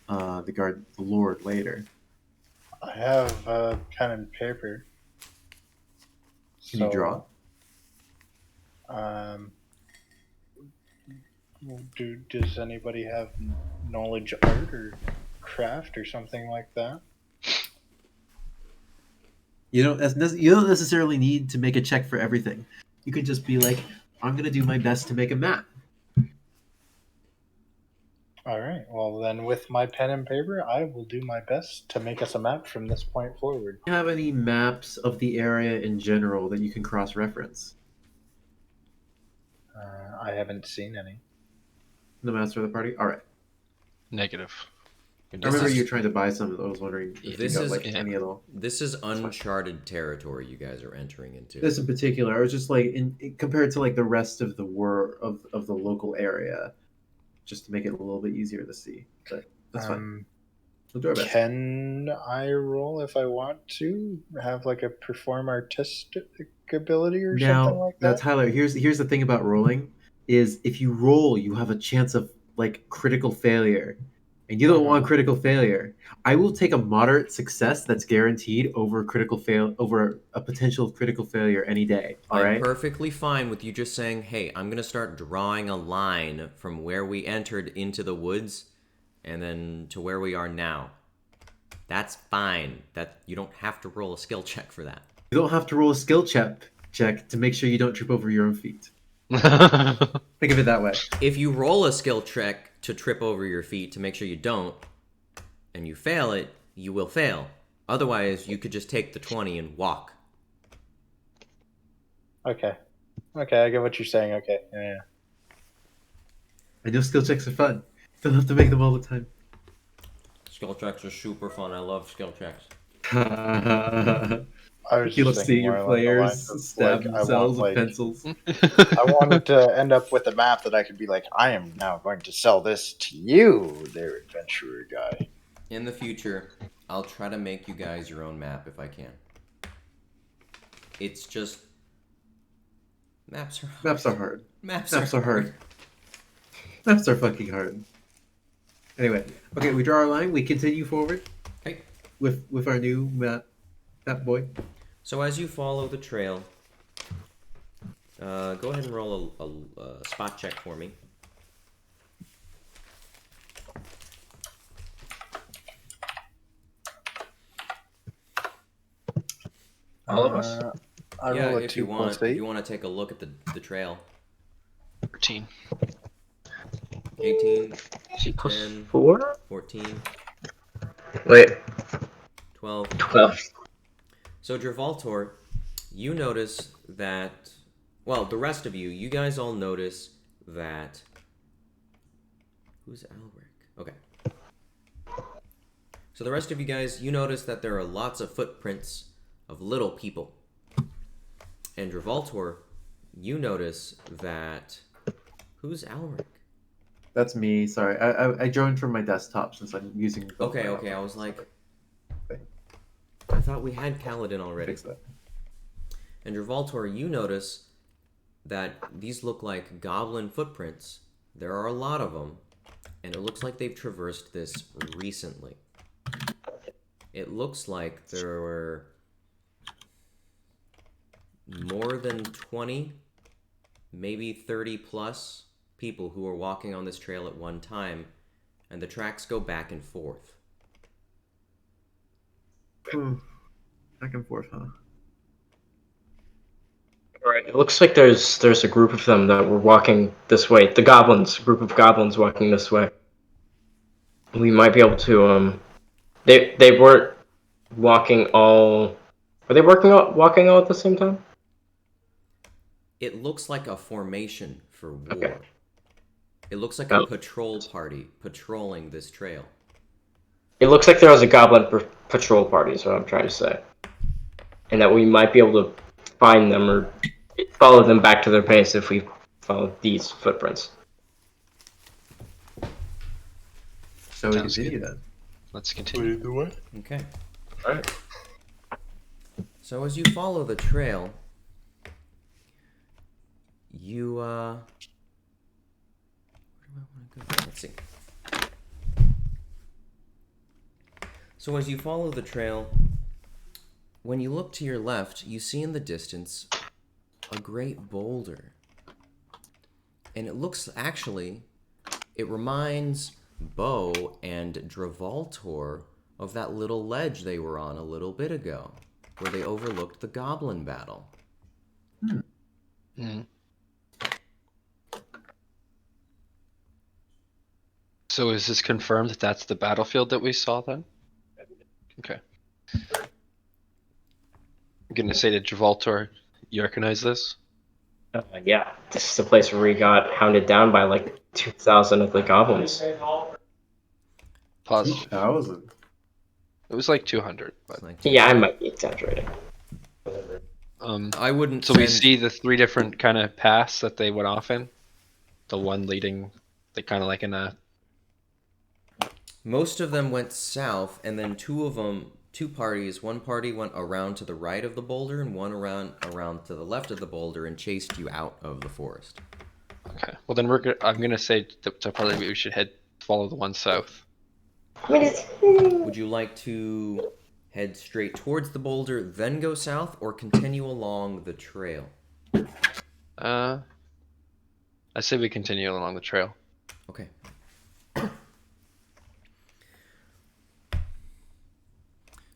the Lord later. I have pen and paper. Can you draw? Does anybody have knowledge art or craft or something like that? You don't necessarily need to make a check for everything. You could just be like, I'm gonna do my best to make a map. All right. Well, then, with my pen and paper, I will do my best to make us a map from this point forward. Do you have any maps of the area in general that you can cross-reference? I haven't seen any. The master of the party? Alright. Negative. I remember you trying to buy some. I was wondering if This you got is- like any at all. This is uncharted territory you guys are entering into. This in particular, I was just like compared to like the rest of the of the local area, just to make it a little bit easier to see. But that's fine. We'll do our best. Can I roll if I want to have like a perform artistic ability or something Now, like now, that? Tyler, here's the thing about rolling is if you roll, you have a chance of like critical failure, and you don't want critical failure. I will take a moderate success that's guaranteed over a potential critical failure any day. All I'm right. perfectly fine with you just saying, hey, I'm going to start drawing a line from where we entered into the woods and then to where we are now. That's fine. That you don't have to roll a skill check for that. You don't have to roll a skill check to make sure you don't trip over your own feet. Think of it that way. If you roll a skill check to trip over your feet to make sure you don't, and you fail it, you will fail. Otherwise, you could just take the 20 and walk. Okay. Okay, I get what you're saying. Okay. Yeah. I know skill checks are fun. You don't have to make them all the time. Skill checks are super fun. I love skill checks. I was You just love to see thinking your more along the players lines of, stab like, themselves with pencils. I wanted to end up with a map that I could be like, I am now going to sell this to you, there, adventurer guy. In the future, I'll try to make you guys your own map if I can. It's just... Maps are hard. Maps are hard. Maps are hard. Maps are fucking hard. Anyway, okay, we draw our line. We continue forward. Okay. With our new map boy. So as you follow the trail, go ahead and roll a spot check for me. All of us. I Yeah, roll a if 2 you want, plus 8. if you want to take a look at the trail. 13. 18, 10, 10, 4? 14, Wait, 12. 12. So Dravaltor, you notice that, well, the rest of you guys all notice that, who's Alric? Okay. So the rest of you guys, you notice that there are lots of footprints of little people. And Dravaltor, you notice that, who's Alric? That's me. Sorry, I joined from my desktop since I'm using. Okay, I was like, I thought we had Kaladin already. Fix that. And Dravaltor, you notice that these look like goblin footprints. There are a lot of them, and it looks like they've traversed this recently. It looks like there were more than 20, maybe 30 plus people who were walking on this trail at one time, and the tracks go back and forth. Back and forth, huh? Alright, it looks like there's a group of them that were walking this way. The group of goblins walking this way. We might be able to they weren't walking all. Were they walking all at the same time? It looks like a formation for war. Okay. It looks like a patrol party patrolling this trail. It looks like there was a goblin patrol party, is what I'm trying to say. And that we might be able to find them or follow them back to their base if we follow these footprints. So we Sounds continue good. then. Let's continue. Okay. Alright. So as you follow the trail, you where do I want to go? Let's see. So as you follow the trail, when you look to your left, you see in the distance a great boulder. And it looks, actually, it reminds Bo and Dravaltor of that little ledge they were on a little bit ago, where they overlooked the goblin battle. Mhm. So is this confirmed that that's the battlefield that we saw then? Okay. I'm gonna say to Gibraltar, you recognize this? Yeah, this is the place where we got hounded down by like 2,000 of the goblins. Positive. 2,000. It was like 200, but It's like, Yeah, I might be exaggerating. I wouldn't so we send- see the three different kind of paths that they went off in. The one leading, they kind of like in a Most of them went south, and then two parties, one party went around to the right of the boulder, and one around to the left of the boulder, and chased you out of the forest. Okay. Well, then I'm gonna say to probably we should follow the one south. Would you like to head straight towards the boulder, then go south, or continue along the trail? I say we continue along the trail. Okay.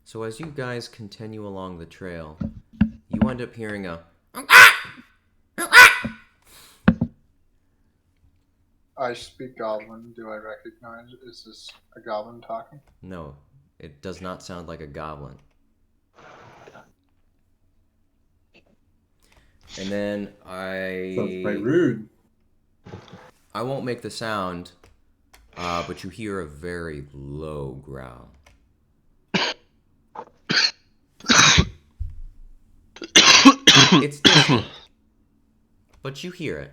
So as you guys continue along the trail, you end up hearing a... I speak goblin. Do I recognize? Is this a goblin talking? No, it does not sound like a goblin. And then Sounds quite rude. I won't make the sound, but you hear a very low growl. It's distant, but you hear it.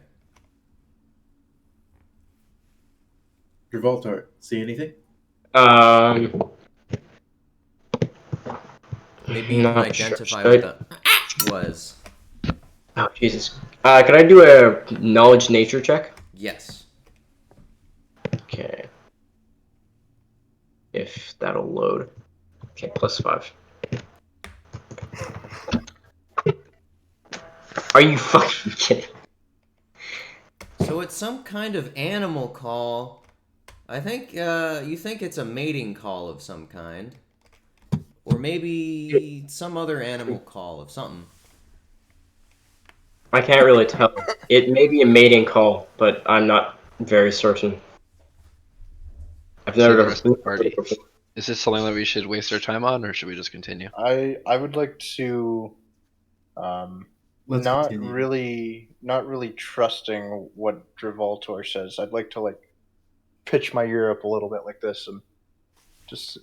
Revoltar, see anything? Maybe you can Not identify sure. what the was. Oh, Jesus. Can I do a knowledge nature check? Yes. Okay. If that'll load. Okay, +5. Are you fucking kidding? So it's some kind of animal call. I think you think it's a mating call of some kind. Or maybe some other animal call of something. I can't really tell. It may be a mating call, but I'm not very certain. I've Say the never rest of the party. Is this something that we should waste our time on, or should we just continue? I would like to, Let's not continue. really trusting what Drivoltor says. I'd like to pitch my ear up a little bit like this and just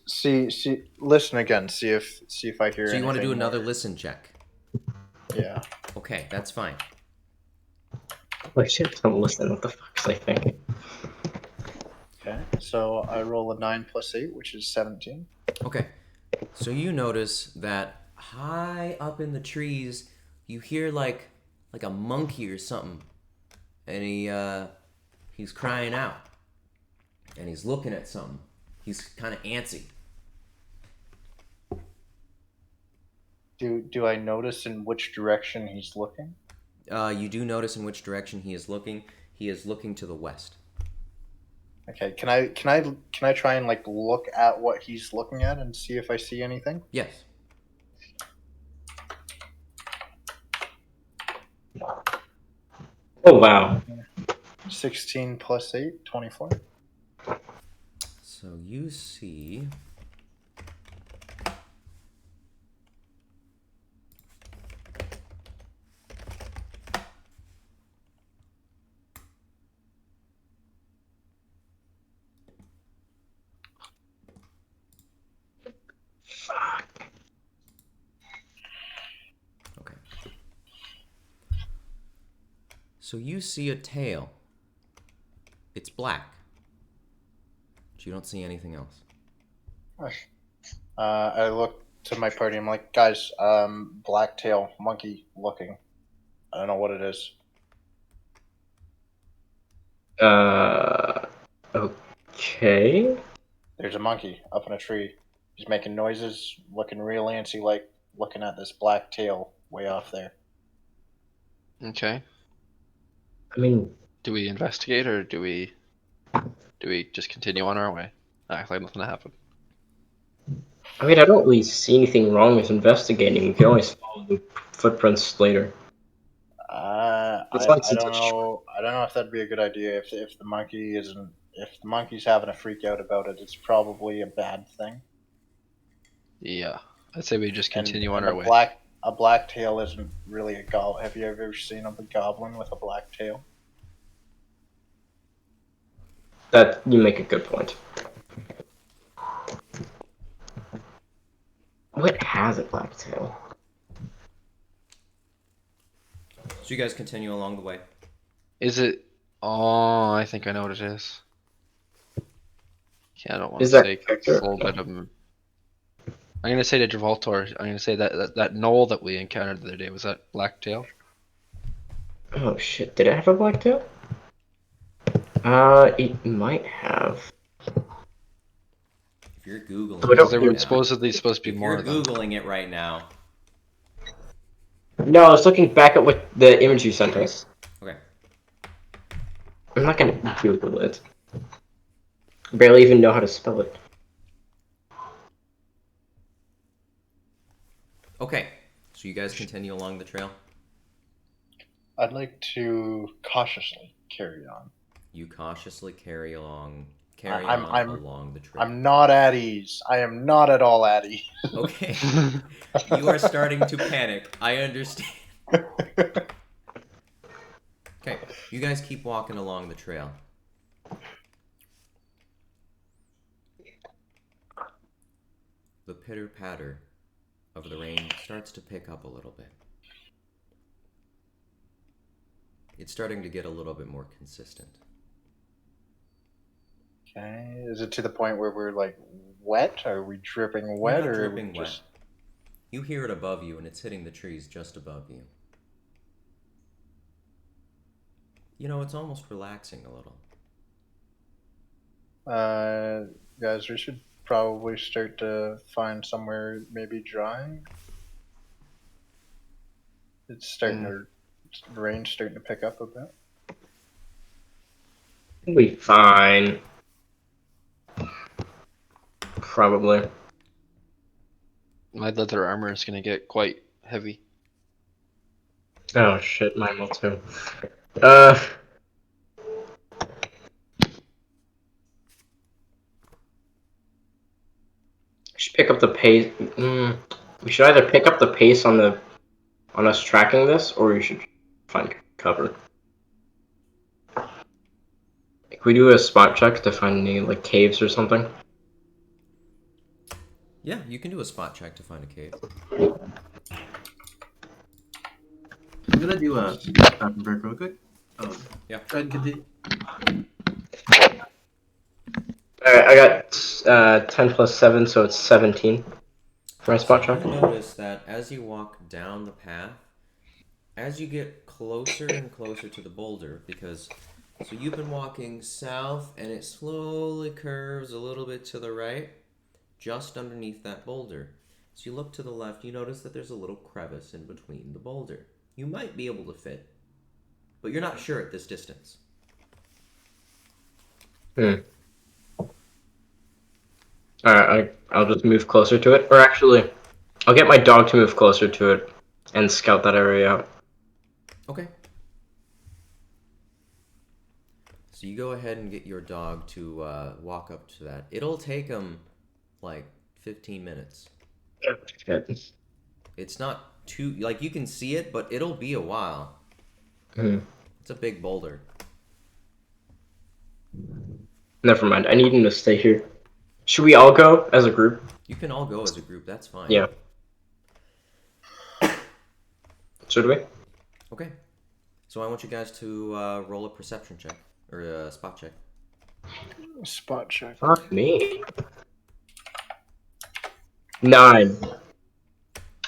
listen again. See if I hear. So you want to do anything another more. listen check? Yeah. Okay, that's fine. Like, shit, don't listen. What the fuck is I thinking? Okay. So I roll a 9 + 8, which is 17. Okay. So you notice that high up in the trees, you hear like a monkey or something, and he's crying out, and he's looking at something. He's kind of antsy. Do I notice in which direction he's looking? You do notice in which direction he is looking. He is looking to the west. Okay. Can I try and look at what he's looking at and see if I see anything? Yes. Oh, wow. 16 + 8, 24. So you see. Okay. So you see a tail. It's black. But you don't see anything else. I look to my party. I'm like, guys, black tail monkey looking. I don't know what it is. Okay. There's a monkey up in a tree. He's making noises, looking real antsy, looking at this black tail way off there. Okay. I mean, Do we investigate, or do we just continue on our way? Act like nothing happened. I don't really see anything wrong with investigating. We can always follow the footprints later. It's I like don't since it's know. I don't know if that'd be a good idea. If the monkey's having a freak out about it, it's probably a bad thing. Yeah, I'd say we just continue on and our a way. black tail isn't really a goblin. Have you ever seen a goblin with a black tail? That you make a good point. What has a black tail? So you guys continue along the way. Is it? Oh, I think I know what it is. Yeah, I don't want Is to that say character? full bit of. I'm gonna say to Gibraltar. I'm gonna say that knoll that we encountered the other day was that Blacktail. Oh shit! Did it have a blacktail? It might have. If you're googling But it Because there right were now, supposed to be if more you're of them. googling it right now, No, I was looking back at what the image you sent us. okay. I'm not gonna Google it. Barely even know how to spell it. Okay, so you guys continue along the trail. I'd like to cautiously carry on. You cautiously carry along I'm along the trail. I'm not at ease. I am not at all at ease. Okay, you are starting to panic. I understand. Okay, you guys keep walking along the trail. The pitter-patter of the rain starts to pick up a little bit. It's starting to get a little bit more consistent. Okay, is it to the point where we're like wet? Are we dripping wet, You're not or dripping wet. You hear it above you, and it's hitting the trees just above you. You know, it's almost relaxing a little. Guys, we should probably start to find somewhere maybe dry. It's starting to the rain's starting to pick up a bit. We'll be fine. Probably. My leather armor is gonna get quite heavy. Oh shit, mine will too. Uh. We should pick up the pace. We should either pick up the pace on us tracking this, or we should find cover. Like, we do a spot check to find any like caves or something. Yeah, you can do a spot check to find a cave. I'm gonna do a bathroom break real quick. Yeah. Go ahead and continue. Alright, I got 10 plus 7, so it's 17 for my spot So check. you notice that as you walk down the path, as you get closer and closer to the boulder, because so you've been walking south and it slowly curves a little bit to the right, just underneath that boulder. So you look to the left, you notice that there's a little crevice in between the boulder. You might be able to fit, but you're not sure at this distance. Alright, I'll just move closer to it. Or actually, I'll get my dog to move closer to it and scout that area out. Okay. So you go ahead and get your dog to walk up to that. It'll take him like 15 minutes. Shit. It's not too, like, you can see it, but it'll be a while. It's a big boulder. Never mind, I need him to stay here. Should we all go as a group? You can all go as a group, that's fine. Yeah. Should we? Okay. So I want you guys to roll a perception check, or a spot check. Spot check. Fuck me. 9.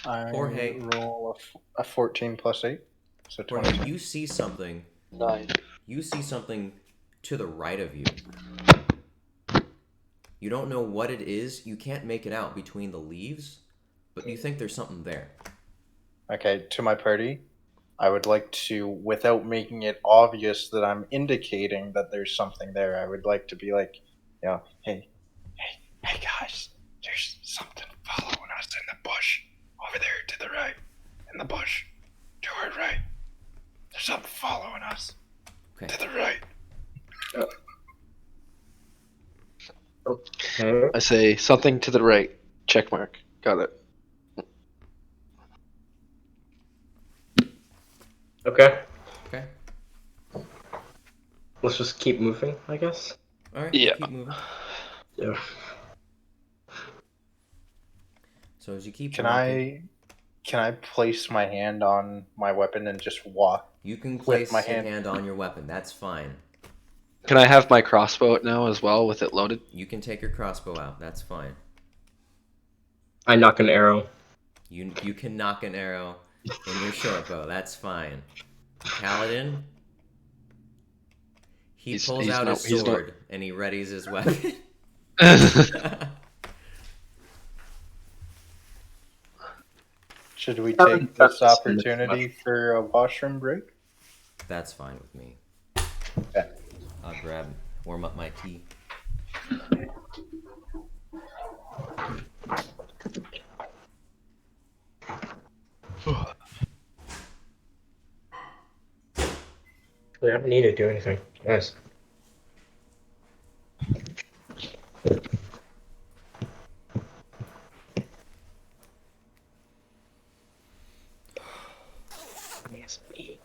I Jorge. roll a 14 plus 8, so 20. Jorge, you see something. 9. You see something to the right of you. You don't know what it is. You can't make it out between the leaves, but you think there's something there. Okay, to my party, I would like to, without making it obvious that I'm indicating that there's something there, I would like to be like, you know, hey guys, there's something following us in the bush over there to the right, in the bush to our right. There's something following us Okay. to the right. Okay. I say something to the right. Check mark. Got it. Okay. Okay. Let's just keep moving, I guess. All right. Yeah. Keep moving. Yeah. So as you keep Can walking, I place my hand on my weapon and just walk? you can with place my your hand? hand on your weapon. That's fine. Can I have my crossbow out now as well with it loaded? You can take your crossbow out. That's fine. I knock an arrow. You can knock an arrow in your short bow. That's fine. Paladin, he pulls out his sword and he readies his weapon. Should we take this opportunity for a washroom break? That's fine with me. Okay. I'll warm up my tea. We don't need to do anything. Yes. Yes, me.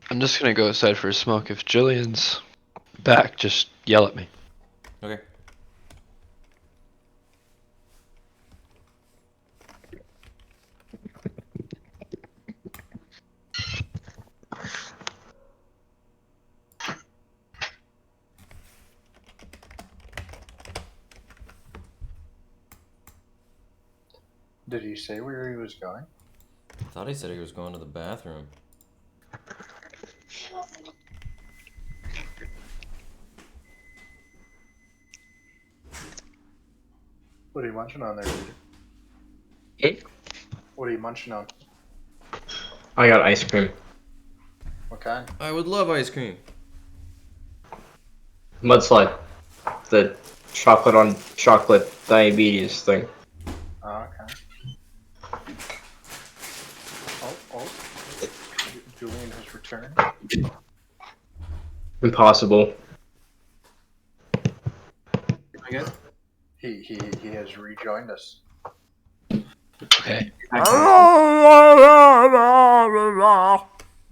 I'm just gonna go outside for a smoke. If Jillian's back, just yell at me. Okay. Did he say where he was going? I thought he said he was going to the bathroom. What are you munching on there, Peter? Hey, What are you munching on? I got ice cream. What kind? I would love ice cream. Mudslide. The chocolate on chocolate diabetes thing. Oh, okay. Oh. Julian has returned. Impossible. I guess. He has rejoined us. Okay.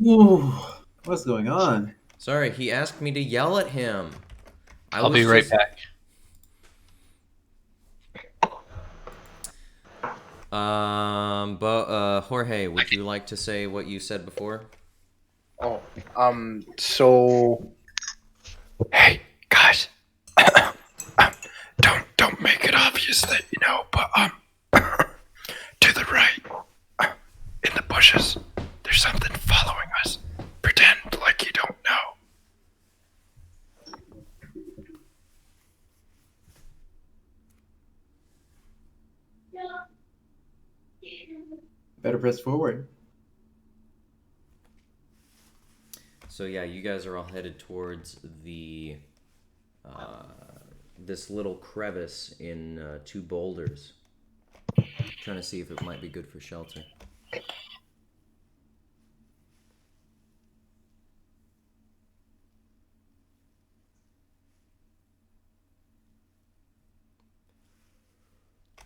Ooh, what's going on? Sorry, he asked me to yell at him. I'll be right back. Jorge, would you like to say what you said before? Oh, so. Hey, guys. Don't make it obvious that you know, but to the right, in the bushes, there's something following us. Pretend like you don't know. Better press forward. So yeah, you guys are all headed towards the this little crevice in two boulders. Trying to see if it might be good for shelter.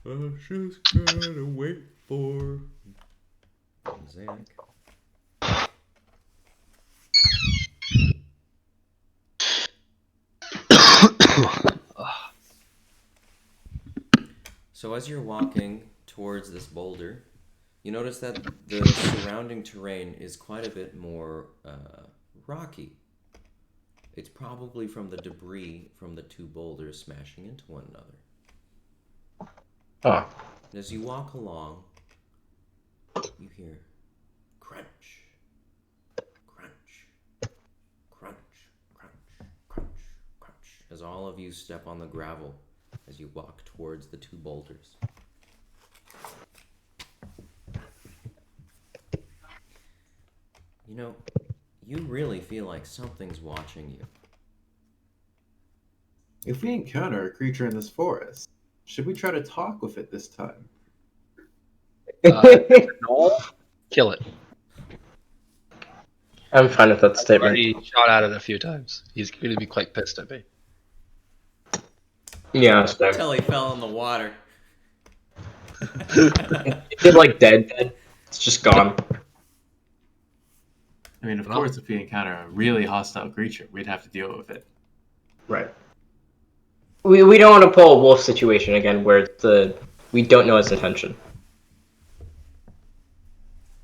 I just gotta wait for Zach. So as you're walking towards this boulder, you notice that the surrounding terrain is quite a bit more rocky. It's probably from the debris from the two boulders smashing into one another. Oh. And as you walk along, you hear crunch, crunch, crunch, crunch, crunch, crunch, as all of you step on the gravel as you walk towards the two boulders. You know, you really feel like something's watching you. If we encounter a creature in this forest, should we try to talk with it this time? No, kill it. I'm fine with that I've statement. already shot at it a few times. He's going to be quite pissed at me. Yeah, that's fair. Until he fell in the water. It's like dead. It's just gone. I mean, of Well- course, if we encounter a really hostile creature, we'd have to deal with it. Right. We don't want to pull a wolf situation again where we don't know its intention.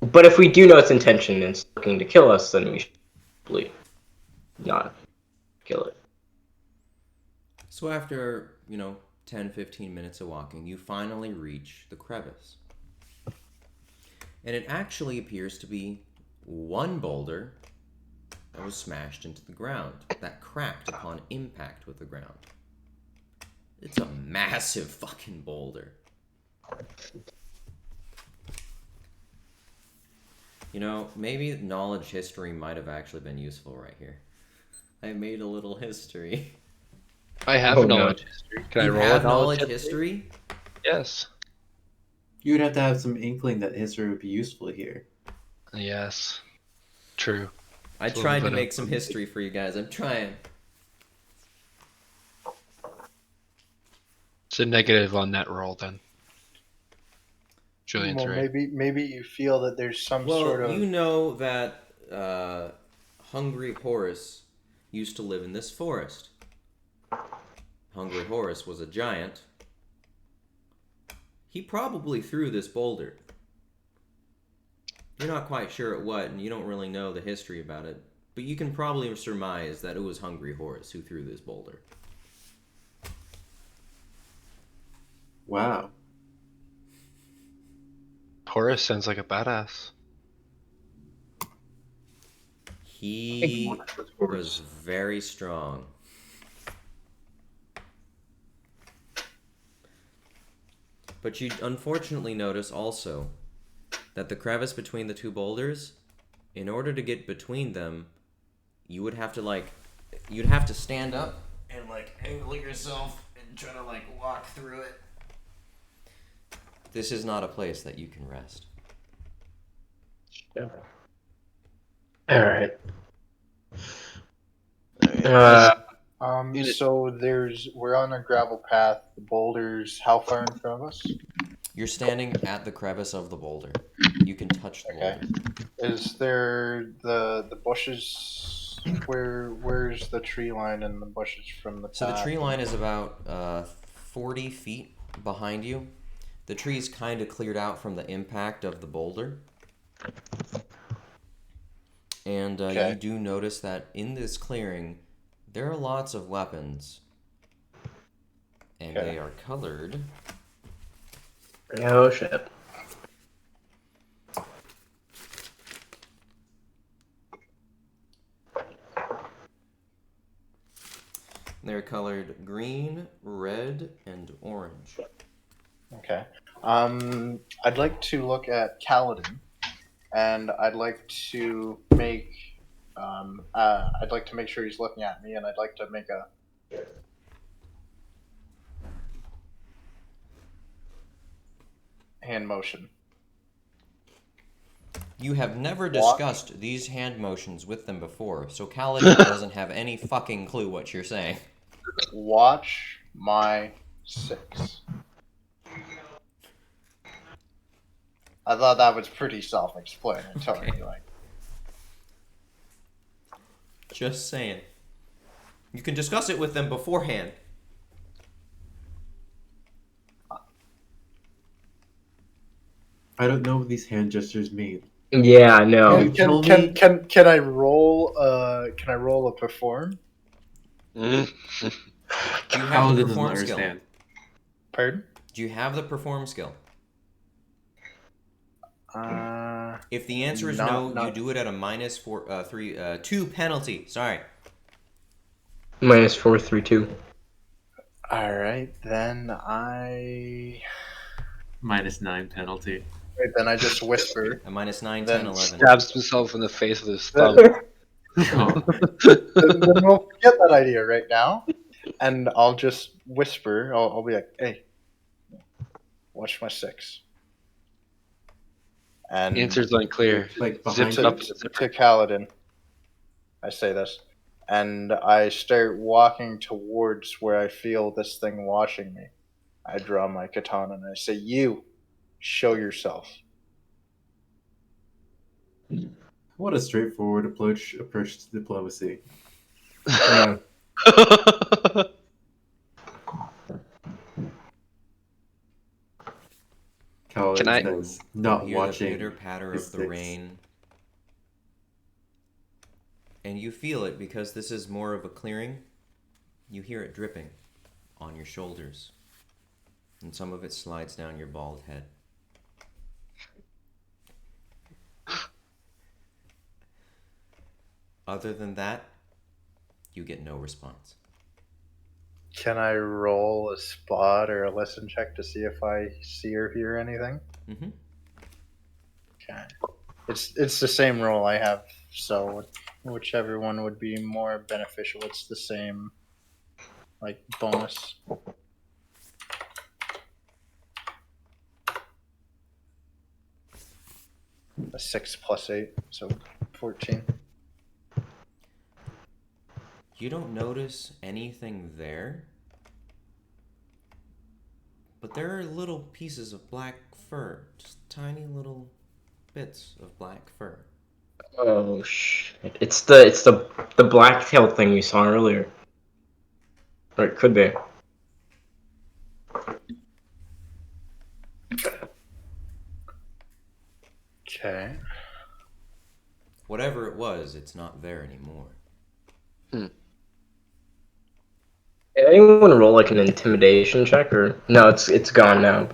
But if we do know its intention and it's looking to kill us, then we should probably not kill it. So after, 10, 15 minutes of walking, you finally reach the crevice. And it actually appears to be one boulder that was smashed into the ground, that cracked upon impact with the ground. It's a massive fucking boulder. Maybe knowledge history might have actually been useful right here. I made a little history. I have Oh, no. knowledge history. Can I You roll have a knowledge history? history? Yes. You would have to have some inkling that history would be useful here. Yes. True. I It's a tried little to bit of- make some history for you guys. I'm trying. It's a negative on that roll then. Julian's Well, right. maybe you feel that there's some sort Well, of. you know that Hungry Horace used to live in this forest. Hungry Horace was a giant. He probably threw this boulder. You're not quite sure at what, and you don't really know the history about it, but you can probably surmise that it was Hungry Horace who threw this boulder. Wow. Horace sounds like a badass. He was very strong. But you unfortunately notice also that the crevice between the two boulders, in order to get between them, you would have to you'd have to stand up and angle yourself and try to walk through it. This is not a place that you can rest. Yeah. Alright. So we're on a gravel path. The boulders, how far in front of us? You're standing at the crevice of the boulder. You can touch the Okay. boulder. Is there the bushes? Where's the tree line and the bushes from the path? So the tree line is about 40 feet behind you. The tree's kind of cleared out from the impact of the boulder. And Okay. you do notice that in this clearing, there are lots of weapons. And Okay. they are colored. Oh shit. They're colored green, red, and orange. Okay. I'd like to look at Kaladin, and I'd like to make sure he's looking at me, and I'd like to make a hand motion. You have never Walk. discussed these hand motions with them before, so Kaladin doesn't have any fucking clue what you're saying. Watch my 6. I thought that was pretty self-explanatory. Okay. Just saying. You can discuss it with them beforehand. I don't know what these hand gestures mean. Yeah, no. Can I roll? Can I roll a perform? Do you have Paladin the doesn't perform skill? understand. Pardon? Do you have the perform skill? If the answer is no, you do it at a -2 penalty. Sorry. -432. All right, then I. -9 penalty. Wait, then I just whisper. A -9, Then 10, 11. Stabs himself in the face with his thumb. No. Then we'll forget that idea right now, and I'll just whisper. I'll be like, "Hey, watch my 6." And Answer's unclear. Like Zip behind it you. up with a zipper. to Kaladin, I say this, and I start walking towards where I feel this thing watching me. I draw my katana and I say, "You, show yourself." What a straightforward approach to diplomacy. Yeah. Kaladin Can I- says, You not hear watching. the pitter-patter his of the sticks. rain. And you feel it because this is more of a clearing. You hear it dripping on your shoulders. And some of it slides down your bald head. Other than that, you get no response. Can I roll a spot or a listen check to see if I see or hear anything? Mm-hmm. Okay. It's the same roll I have, so whichever one would be more beneficial. It's the same, like, bonus. A 6 plus 8, so 14. You don't notice anything there, but there are little pieces of black fur, just tiny little bits of black fur. Oh shit! It's the black-tailed thing we saw earlier. Or it could be. Okay. Whatever it was, it's not there anymore. Anyone roll like an intimidation check or no? It's gone now.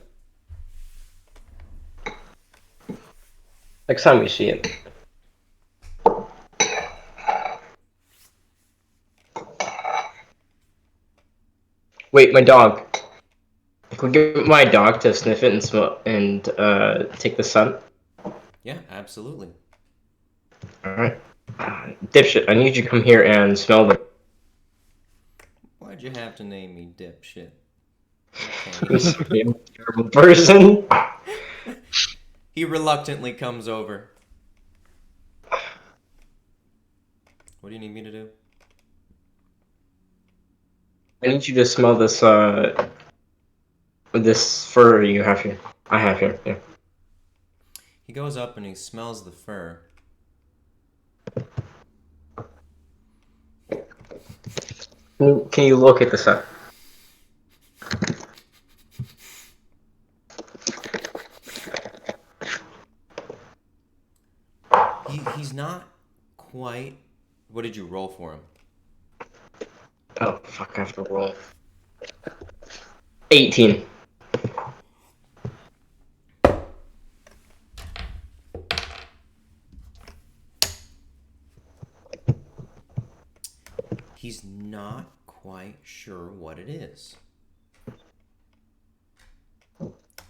Next time we see it. Wait, my dog. Can we get my dog to sniff it and smell and take the scent? Yeah, absolutely. All right. Dipshit, I need you to come here and smell them. Why'd you have to name me dipshit? I'm sorry, I'm a terrible person. He reluctantly comes over. What do you need me to do? I need you to smell this fur you have here. I have here. Yeah. He goes up and he smells the fur. Can you look at the scent? He's not quite. What did you roll for him? Oh fuck! I have to roll. 18. He's not quite sure what it is.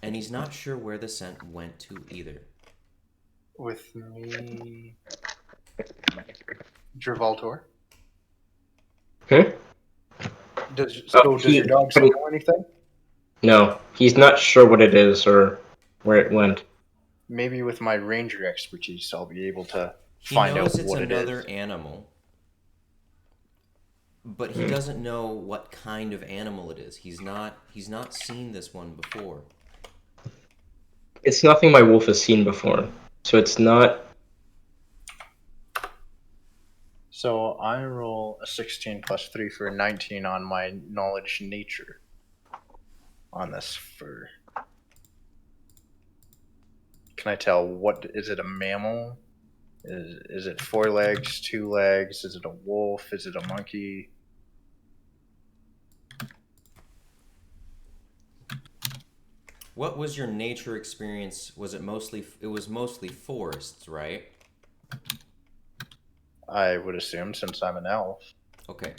And he's not sure where the scent went to either. With me, Dravaltor. Hmm? Does Oh, your dog know anything? No, he's not sure what it is or where it went. Maybe with my ranger expertise, I'll be able to He find knows out it's what it another is. animal, but he doesn't know what kind of animal it is. He's not seen this one before. It's nothing my wolf has seen before, so it's not. So I roll a 16 plus 3 for a 19 on my knowledge nature on this fur. Can I tell what is it? A mammal? Is it 4 legs, 2 legs? Is it a wolf? Is it a monkey? What was your nature experience? Was it mostly? It was mostly forests, right? I would assume, since I'm an elf. Okay.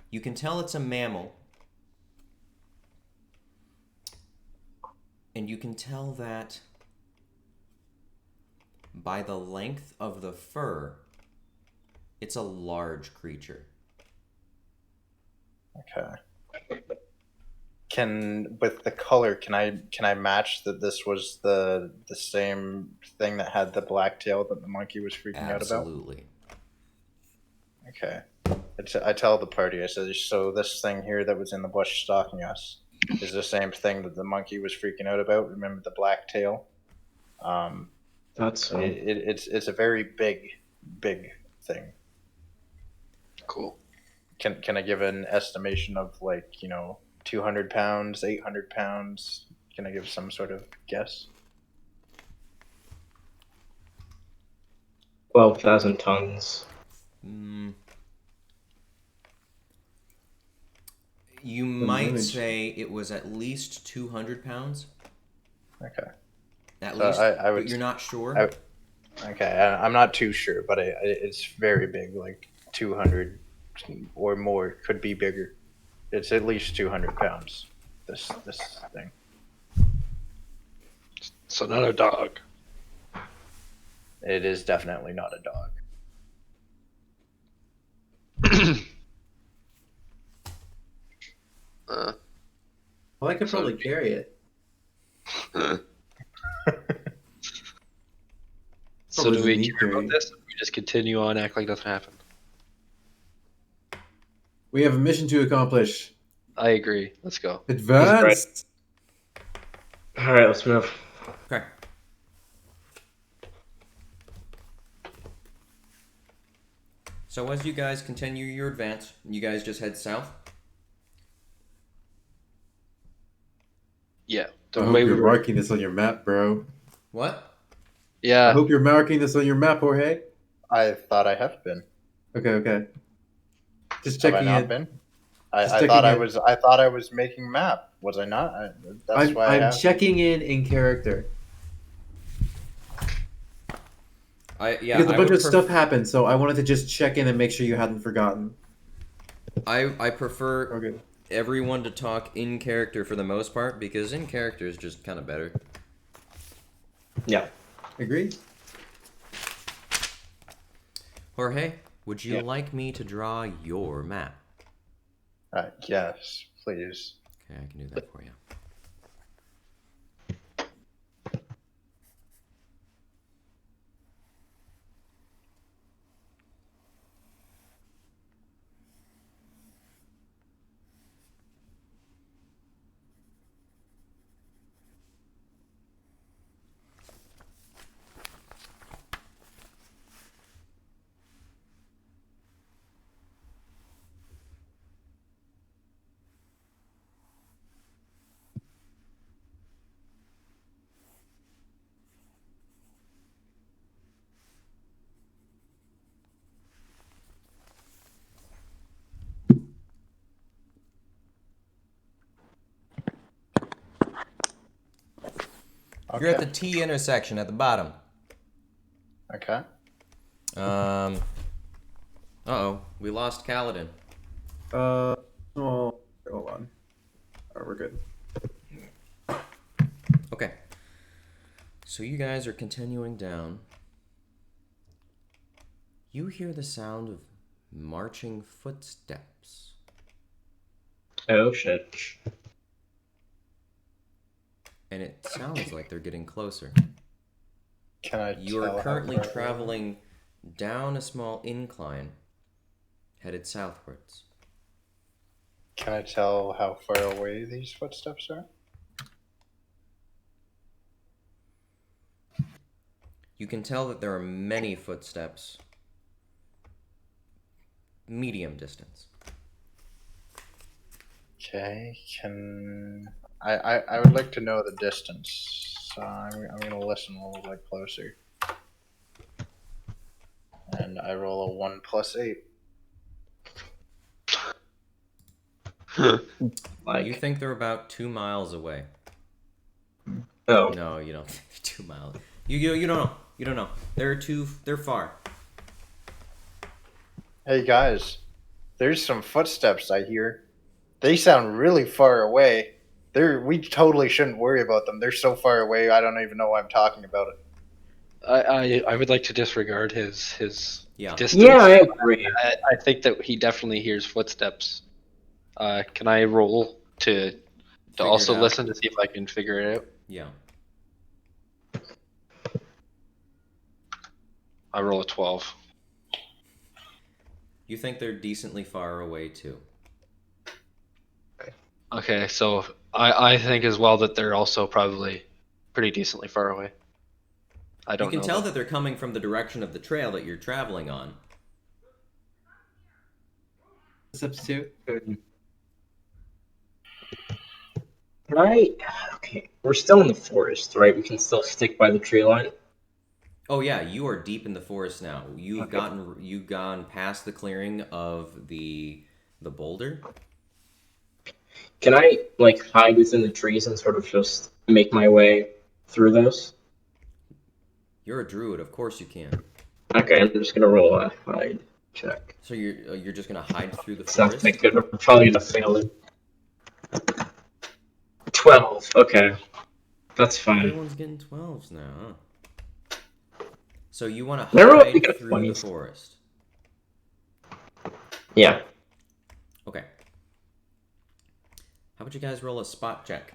You can tell it's a mammal. And you can tell that By the length of the fur, it's a large creature. Okay. With the color, can I match that this was the same thing that had the black tail that the monkey was freaking out about? Absolutely. Okay. I tell the party, I said, so this thing here that was in the bush stalking us is the same thing that the monkey was freaking out about. Remember the black tail? That's It's a very big thing. Cool. Can I give an estimation of 200 pounds, 800 pounds? Can I give some sort of guess? 12,000 tons. You might say it was at least 200 pounds. Okay. At So least, I would, but you're not sure? okay, I'm not too sure, but it's very big, like 200 or more, could be bigger. It's at least 200 pounds, this thing. So not a dog. It is definitely not a dog. Well, I could probably carry it. So Probably do we need care about carry. this? Or we just continue on, act like nothing happened. We have a mission to accomplish. I agree. Let's go. Advance. All right, let's move. Okay. So as you guys continue your advance, you guys just head south? Yeah. I The hope way you're we were. marking this on your map, bro. What? I Yeah. hope you're marking this on your map, Jorge. I thought I have been. Okay. Just Have I checking not in. been? Just I checking thought I in. was. I thought I was making map. Was I not? That's why I I'm have. checking in character. Because a I bunch would of stuff happened, so I wanted to just check in and make sure you hadn't forgotten. I prefer Okay. everyone to talk in character for the most part, because in character is just kind of better. Yeah. Agreed? Jorge, would you Yeah. like me to draw your map? Yes, please. Okay, I can do that for you. You're at the T intersection at the bottom. Okay. Uh-oh, we lost Kaladin. Oh, hold on. Alright, we're good. Okay. So you guys are continuing down. You hear the sound of marching footsteps. Oh shit. And it sounds like they're getting closer. Can I? You tell are how currently far- traveling down a small incline, headed southwards. Can I tell how far away these footsteps are? You can tell that there are many footsteps. Medium distance. Okay. I would like to know the distance. So I'm gonna listen a little bit closer. And I roll a 1 + 8. Like, You think they're about 2 miles away. oh, No, you don't think they're 2 miles. You don't know. You don't know. They're far. Hey guys, there's some footsteps I hear. They sound really far away. We totally shouldn't worry about them. They're so far away. I don't even know why I'm talking about it. I would like to disregard his Yeah. distance. Yeah, I agree. I think that he definitely hears footsteps. Can I roll to Figure also it out. listen to see if I can figure it out? Yeah. I roll a 12. You think they're decently far away too. Okay, so I think as well that they're also probably pretty decently far away. I You don't can know. tell though. that they're coming from the direction of the trail that you're traveling on. Substitute. Can I? Okay, we're still in the forest, right? We can still stick by the tree line. Oh yeah, you are deep in the forest now. You've Okay. gone past the clearing of the boulder. Can I like hide within the trees and sort of just make my way through those? You're a druid, of course you can. Okay, I'm just gonna roll a hide check. So you're just gonna hide through the It's not that forest. good. I'm probably gonna fail it. 12. Okay, that's fine. Everyone's getting 12s now. Huh? So you want to Never really hide get through the 20s. forest. Yeah. Okay. How about you guys roll a spot check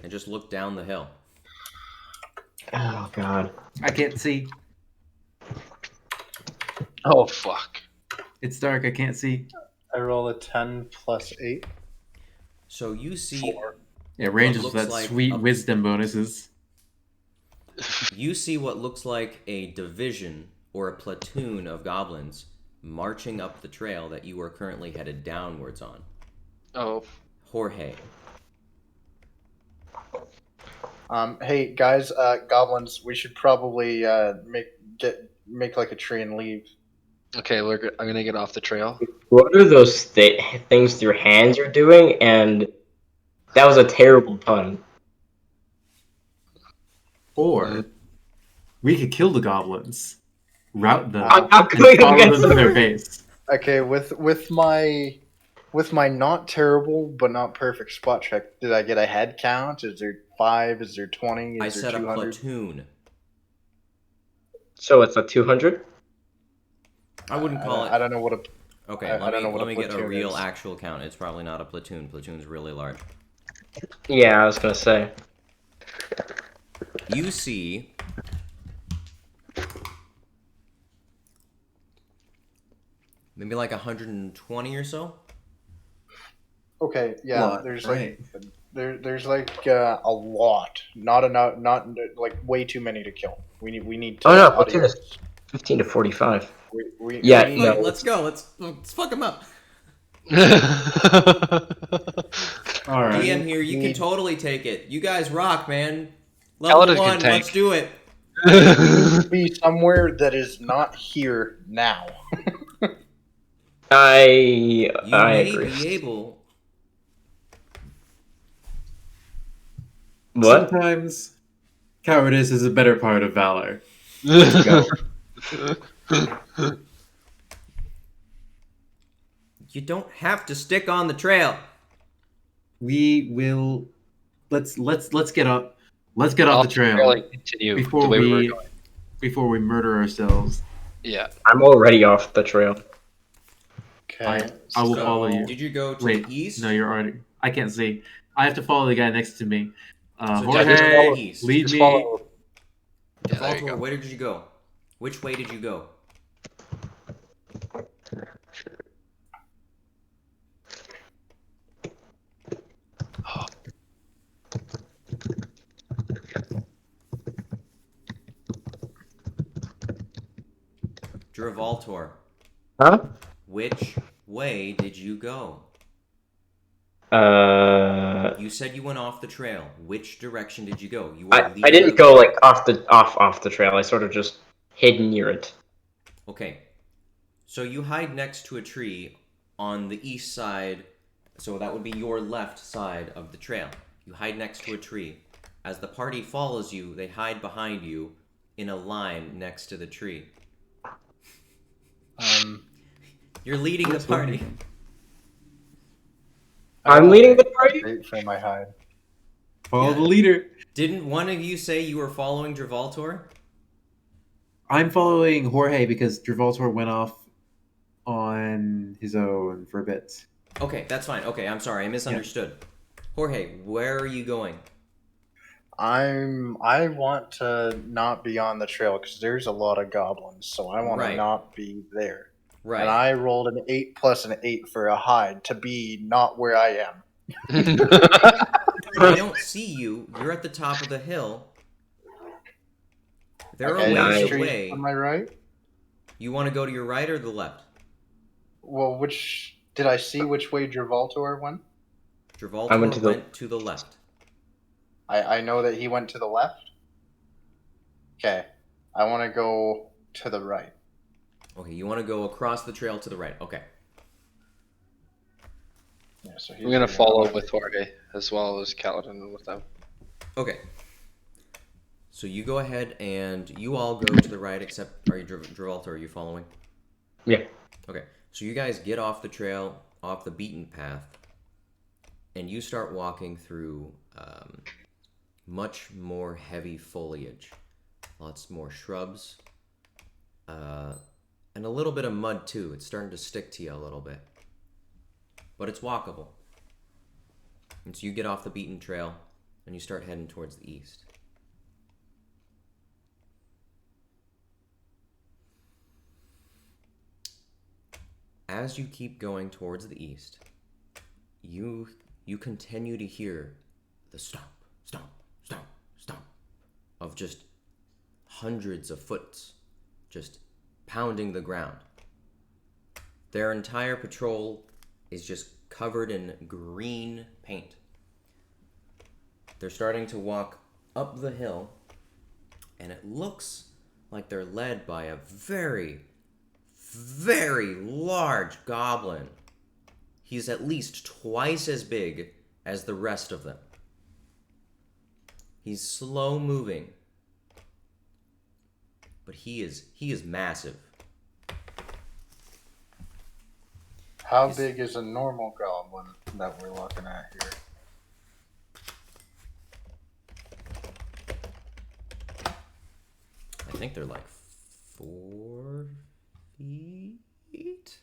and just look down the hill? Oh god. I can't see. Oh fuck. It's dark. I can't see. I roll a 10 plus 8. So you see 4. Yeah, Rangers looks with that like sweet a- wisdom bonuses. you see what looks like a division or a platoon of goblins marching up the trail that you are currently headed downwards on. Oh. Jorge. Hey guys, goblins, we should probably make like a tree and leave. Okay, I'm gonna get off the trail. What are those things your hands are doing? And that was a terrible pun. Or we could kill the goblins, rout them, I'm not and going follow against them to their them. base. Okay, with my not terrible but not perfect spot check, did I get a head count? Is there 5? Is there 20? I Is there said a 200? platoon. So it's a 200? I wouldn't call I it. don't know what a Okay, I don't know what let a me get a platoon real is. actual count. It's probably not a platoon. Platoon's really large. Yeah, I was gonna say. You see maybe like 120 or so. Okay, yeah. Lot, There's right. like there's like a lot, not enough, not like way too many to kill. We need to. Oh no, audio- platoon is 15 to 45. we Yeah, we- no. Let's go. Let's fuck them up. All right. DM here, you can need- totally take it. You guys rock, man. Paladin Level can 1, tank. let's do it. be somewhere that is not here now. I You may agree. be able. What? Sometimes cowardice is a better part of valor. Let's go. You don't have to stick on the trail. We will. Let's get up. Let's get I'll off the trail really continue before the way we were we going. before we murder ourselves. Yeah. I'm already off the trail. Okay. I will So, follow you. Did you go to Wait, the east? no, you're already. I can't see. I have to follow the guy next to me. So Jorge, just follow east. lead Just me. follow. Yeah, there you Valtor, go. where did you go? Which way did you go? Dravaltor, Huh? which way did you go? You said you went off the trail. Which direction did you go? You were I leading didn't the- go like off the trail. I sort of just hid near it. Okay. So you hide next to a tree on the east side. So that would be your left side of the trail. You hide next to a tree. As the party follows you, they hide behind you in a line next to the tree. You're leading the party. I'm leading the party? Great for my hide. Follow Yeah. the leader. Didn't one of you say you were following Dravaltor? I'm following Jorge because Drivaltor went off on his own for a bit. Okay, that's fine. Okay, I'm sorry, I misunderstood. Jorge, where are you going? I want to not be on the trail because there's a lot of goblins, so I want Right. to not be there. Right. And I rolled an 8 plus an 8 for a hide to be not where I am. They don't see you. You're at the top of the hill. They're Okay, a nice. ways street away. on my right. You want to go to your right or the left? Well, did I see which way Drivaltor went? Travolta I went to the- went to the left. I know that he went to the left. Okay, I want to go to the right. Okay, you want to go across the trail to the right. Okay. Yeah, so I'm gonna follow with Jorge as well as Kaladin with them. Okay. So you go ahead and you all go to the right, except, are you Travolta, are you following? Yeah. Okay. So you guys get off the trail, off the beaten path, and you start walking through much more heavy foliage. Lots more shrubs. And a little bit of mud too. It's starting to stick to you a little bit. But it's walkable. And so you get off the beaten trail and you start heading towards the east. As you keep going towards the east, you continue to hear the stomp, stomp, stomp, stomp of just hundreds of foots just pounding the ground. Their entire patrol is just covered in green paint. They're starting to walk up the hill, and it looks like they're led by a very, very large goblin. He's at least twice as big as the rest of them. He's slow moving, but he is massive. How big is a normal goblin that we're looking at here? I think they're like 4 feet.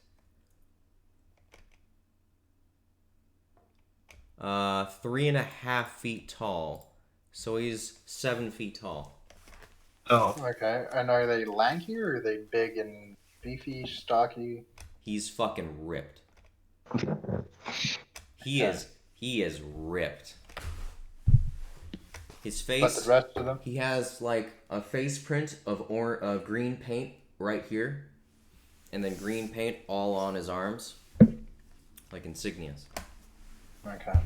3.5 feet tall. So he's 7 feet tall. Oh. Okay, and are they lanky or are they big and beefy, stocky? He's fucking ripped. He is ripped. His face. But the rest of them? He has like a face print of green paint right here, and then green paint all on his arms, like insignias. Okay.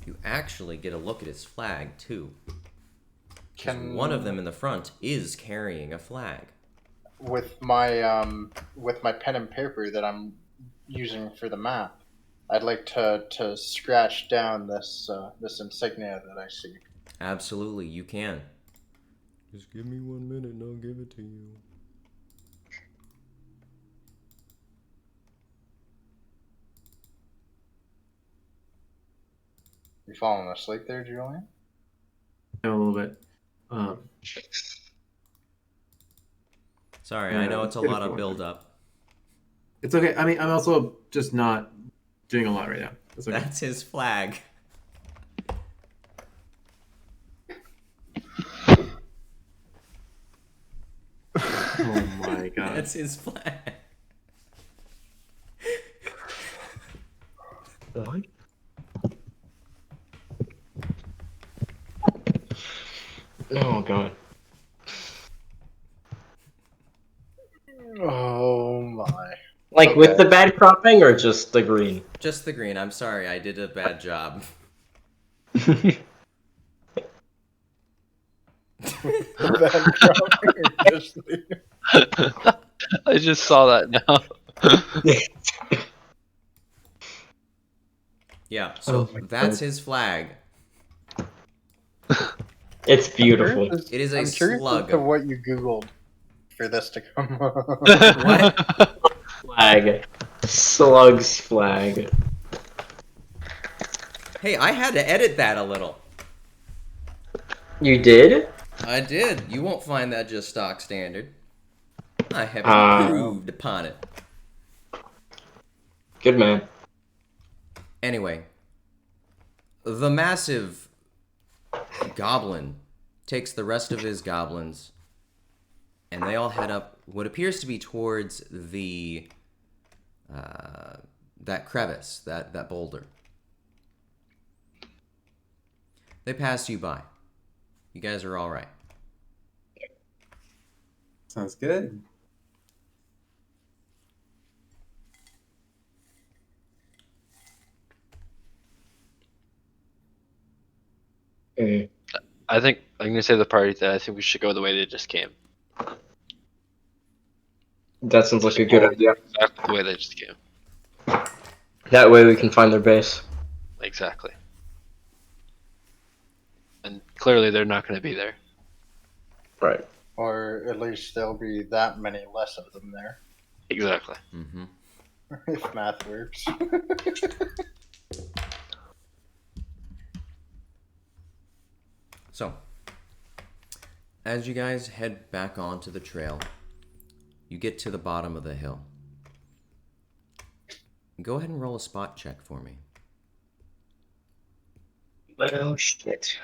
You actually get a look at his flag too. 'Cause Can one of them in the front is carrying a flag. with my pen and paper that I'm using for the map, I'd like to scratch down this insignia that I see. Absolutely, you can. Just give me 1 minute and I'll give it to you. You falling asleep there, Julian? A little bit. Sorry, I know it's a lot of beautiful. build up. It's okay. I mean, I'm also just not doing a lot right now. That's okay. That's his flag. Oh my god. That's his flag. What? Oh god. Oh my. Like with Okay. the bad cropping or just the green? Just the green. I'm sorry, I did a bad job. I just saw that now. Yeah, so Oh my that's God. his flag. It's beautiful. It is a I'm curious slug. as to what you Googled for this to come up. What? Flag. Slug's flag. Hey, I had to edit that a little. You did? I did. You won't find that just stock standard. I have Ah. improved upon it. Good man. Anyway, the massive goblin takes the rest of his goblins, and they all head up what appears to be towards the that crevice, that boulder. They pass you by. You guys are all right. Sounds good. Mm. I think I'm gonna say the party that I think we should go the way they just came. That sounds like a good idea. Exactly the way they just came. That way we can find their base. Exactly. And clearly they're not gonna be there. Right. Or at least there'll be that many less of them there. Exactly. Mm-hmm. If math works. So, as you guys head back onto the trail, you get to the bottom of the hill. Go ahead and roll a spot check for me. Oh shit.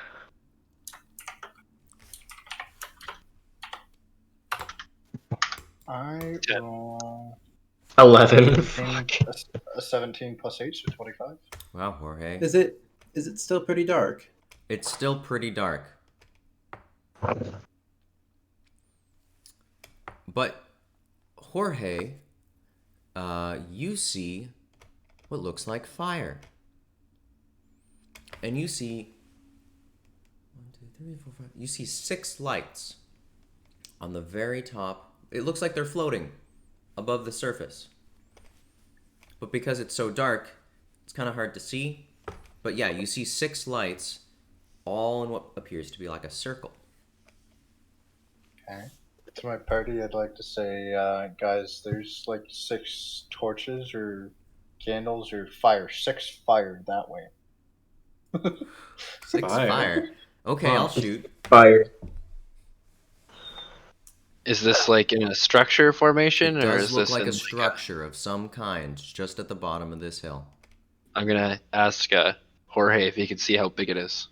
I Yeah. roll 11. a 17 plus 8, so 25. Wow, Jorge. Is it still pretty dark? It's still pretty dark. But, Jorge, you see what looks like fire. And you see 1, 2, 3, 4, 5. You see 6 lights on the very top. It looks like they're floating above the surface. But because it's so dark, it's kind of hard to see. But yeah, you see 6 lights all in what appears to be like a circle. Okay. To my party, I'd like to say, guys, there's like 6 torches or candles or fire. 6 fire that way. 6 fire. Okay, Huh. I'll shoot. Fire. Is this like in a structure formation, It or does is look this like in a structure of some kind just at the bottom of this hill. I'm gonna ask Jorge if he can see how big it is.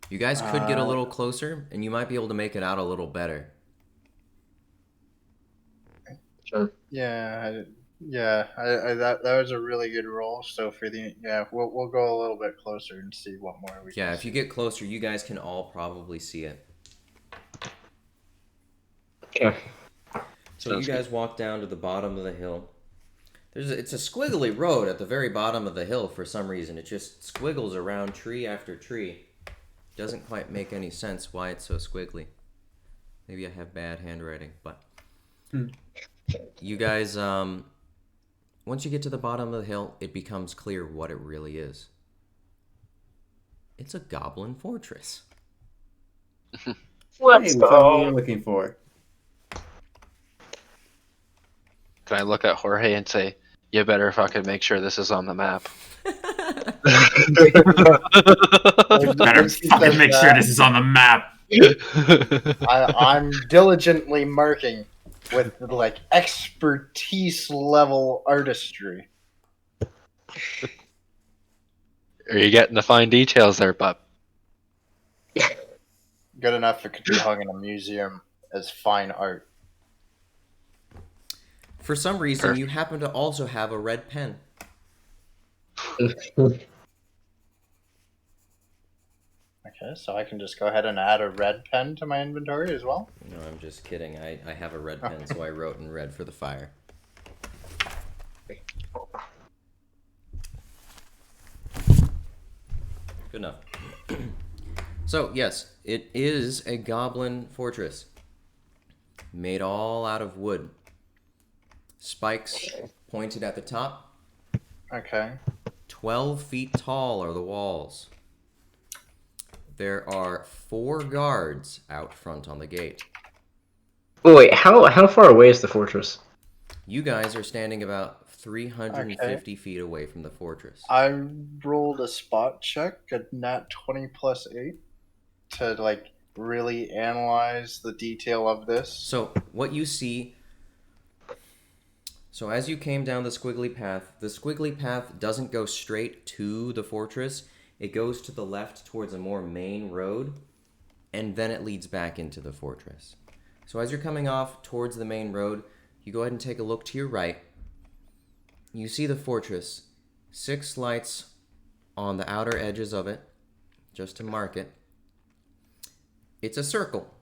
You guys could get a little closer, and you might be able to make it out a little better. Sure. Yeah, that was a really good roll. So for the we'll go a little bit closer and see what more we Yeah, can if you see. get closer, you guys can all probably see it. Yeah. So Sounds you guys walk down to the bottom of the hill. It's a squiggly road at the very bottom of the hill for some reason. It just squiggles around tree after tree. Doesn't quite make any sense why it's so squiggly. Maybe I have bad handwriting, but you guys, once you get to the bottom of the hill, it becomes clear what it really is. It's a goblin fortress. Hey, we found what we were looking for. Can I look at Jorge and say, "You better fucking make sure this is on the map"? Better fucking make sure this is on the map. I'm diligently marking with like expertise level artistry. Are you getting the fine details there, bub? Good enough it could be hung in a museum as fine art. For some reason, you happen to also have a red pen. Okay, so I can just go ahead and add a red pen to my inventory as well. No, I'm just kidding. I have a red pen, so I wrote in red for the fire. Good enough. So, yes, it is a goblin fortress. Made all out of wood. Spikes pointed at the top. Okay. 12 feet tall are the walls. There are 4 guards out front on the gate. Oh, wait, how far away is the fortress? You guys are standing about 350 feet away from the fortress. I rolled a spot check, a nat 20 plus 8. to like really analyze the detail of this? So what you see. So as you came down the squiggly path doesn't go straight to the fortress. It goes to the left towards a more main road, and then it leads back into the fortress. So as you're coming off towards the main road, you go ahead and take a look to your right. You see the fortress. 6 lights on the outer edges of it, just to mark it. It's a circle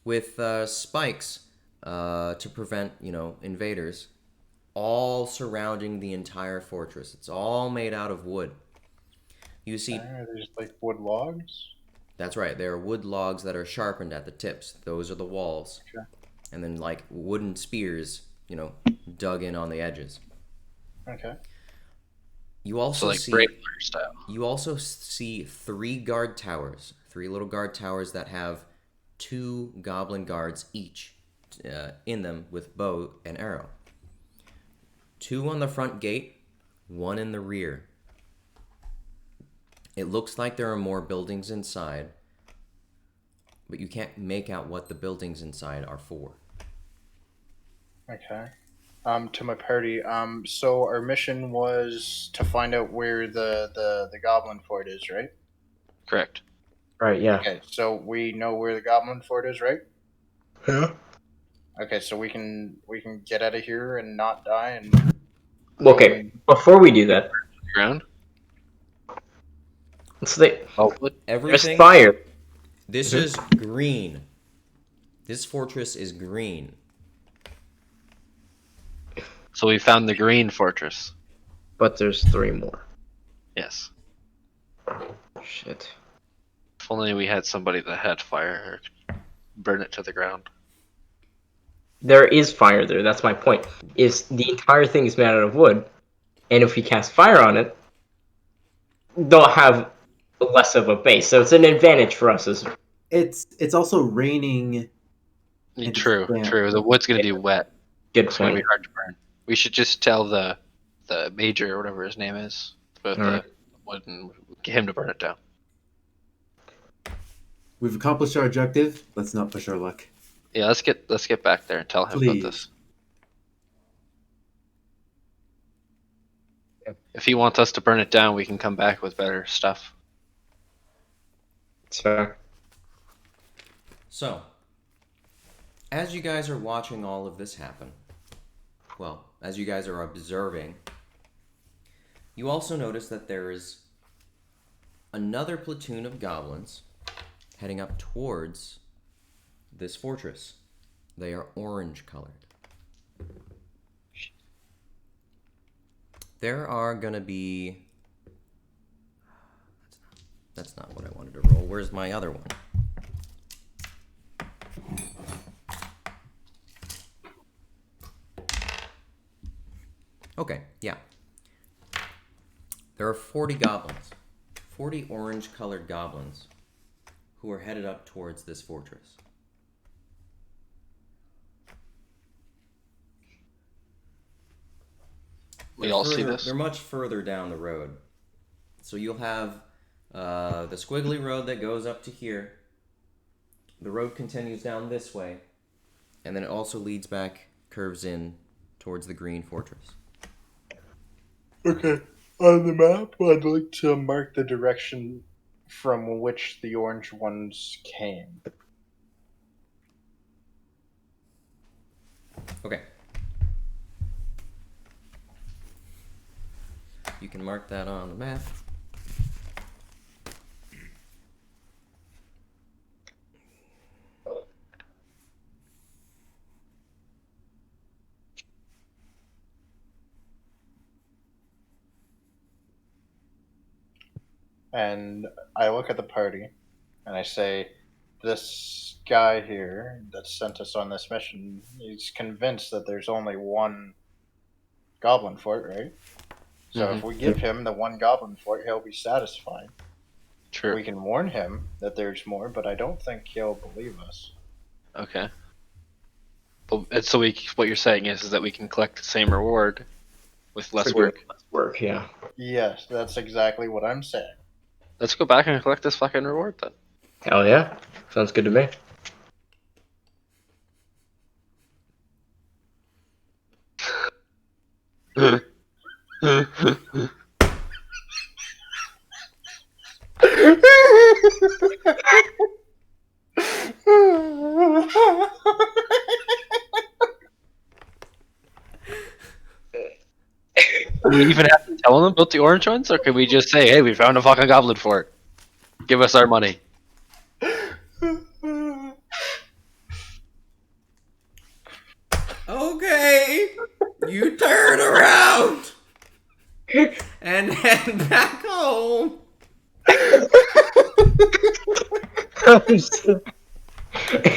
with spikes to prevent, invaders, all surrounding the entire fortress. It's all made out of wood. You see, There's like wood logs. that's right. There are wood logs that are sharpened at the tips. Those are the walls. Okay. And then like wooden spears, dug in on the edges. Okay. You also So like see Brave style. You also see 3 guard towers, 3 little guard towers that have 2 goblin guards each in them with bow and arrow. 2 on the front gate, 1 in the rear. It looks like there are more buildings inside, but you can't make out what the buildings inside are for. Okay. To my party. So our mission was to find out where the goblin fort is, right? Correct. Right, yeah. Okay, so we know where the goblin fort is, right? Yeah. Okay, so we can get out of here and not die and Okay, before we do that, The ground. let's think. Oh, There's Everything. fire. This is green. This fortress is green. so we found the green fortress. But there's 3 more. Yes. Shit. If only we had somebody that had fire or could burn it to the ground. There is fire there, that's my point. Is the entire thing is made out of wood, and if we cast fire on it, they'll have less of a base. So it's an advantage for us as It's also raining. It's True, damp. true. The wood's gonna be wet. good It's gonna be point. hard to burn. We should just tell the major or whatever his name is about Alright. the wood and get him to burn it down. We've accomplished our objective. Let's not push our luck. Yeah, let's get back there and tell him Please. about this. If he wants us to burn it down, we can come back with better stuff. So, So, as you guys are watching all of this happen, well, as you guys are observing, you also notice that there is another platoon of goblins heading up towards this fortress. They are orange colored. There are gonna be... That's not what I wanted to roll. Where's my other one? Okay, yeah. There are 40 goblins. 40 orange-colored goblins who are headed up towards this fortress. We all see this? They're much further down the road. So you'll have the squiggly road that goes up to here. The road continues down this way. And then it also leads back, curves in towards the green fortress. Okay. On the map, I'd like to mark the direction from which the orange ones came. Okay. You can mark that on the map. And I look at the party and I say, this guy here that sent us on this mission, he's convinced that there's only one goblin fort, right? So if we give him the one goblin fort, he'll be satisfied. True. We can warn him that there's more, but I don't think he'll believe us. Okay. And so what you're saying is that we can collect the same reward with less work. Less work, yeah. Yes, that's exactly what I'm saying. Let's go back and collect this fucking reward then. Hell yeah. Sounds good to me. Do we even have to tell them about the orange ones, or can we just say, "Hey, we found a fucking goblin fort. Give us our money." Okay, you turn around and head back home.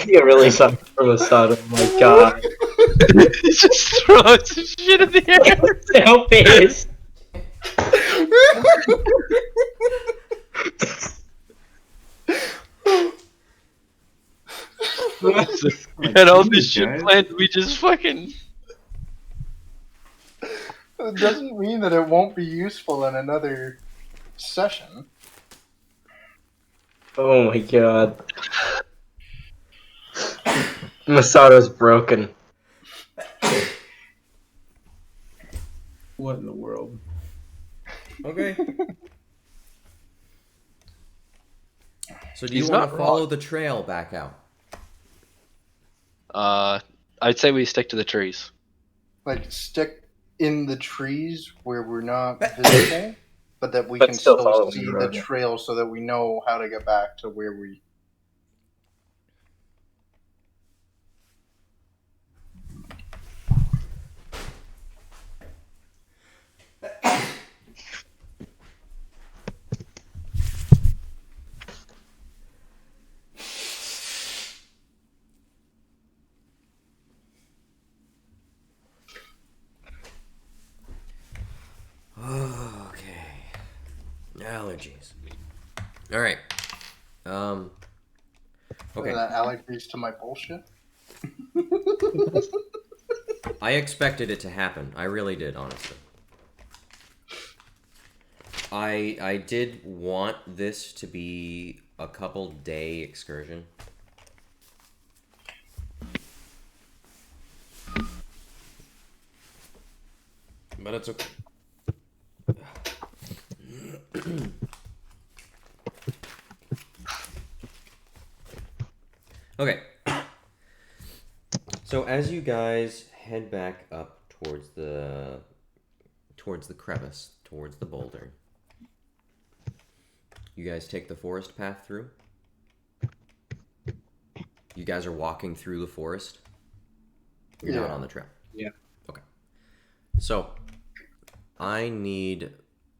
You really suffer from Asada. Oh my god. Just throw some shit in the air. So pissed. We had all this Jesus, shit guys. planned. We just fucking. It doesn't mean that it won't be useful in another session. Oh my god. Masato's broken. What in the world? Okay. So do you He's want not to follow the trail back out? I'd say we stick to the trees. Like, stick in the trees where we're not visible, but that we But can still still following see the the road, yeah. trail so that we know how to get back to where we. Okay. Allergies. All right. Okay. Allergies to my bullshit. I expected it to happen. I really did, honestly. I did want this to be a couple day excursion. But it's okay. Okay. So as you guys head back up towards the crevice, towards the boulder, you guys take the forest path through. You guys are walking through the forest. You're not Yeah. on the trail. Yeah. Okay. So I need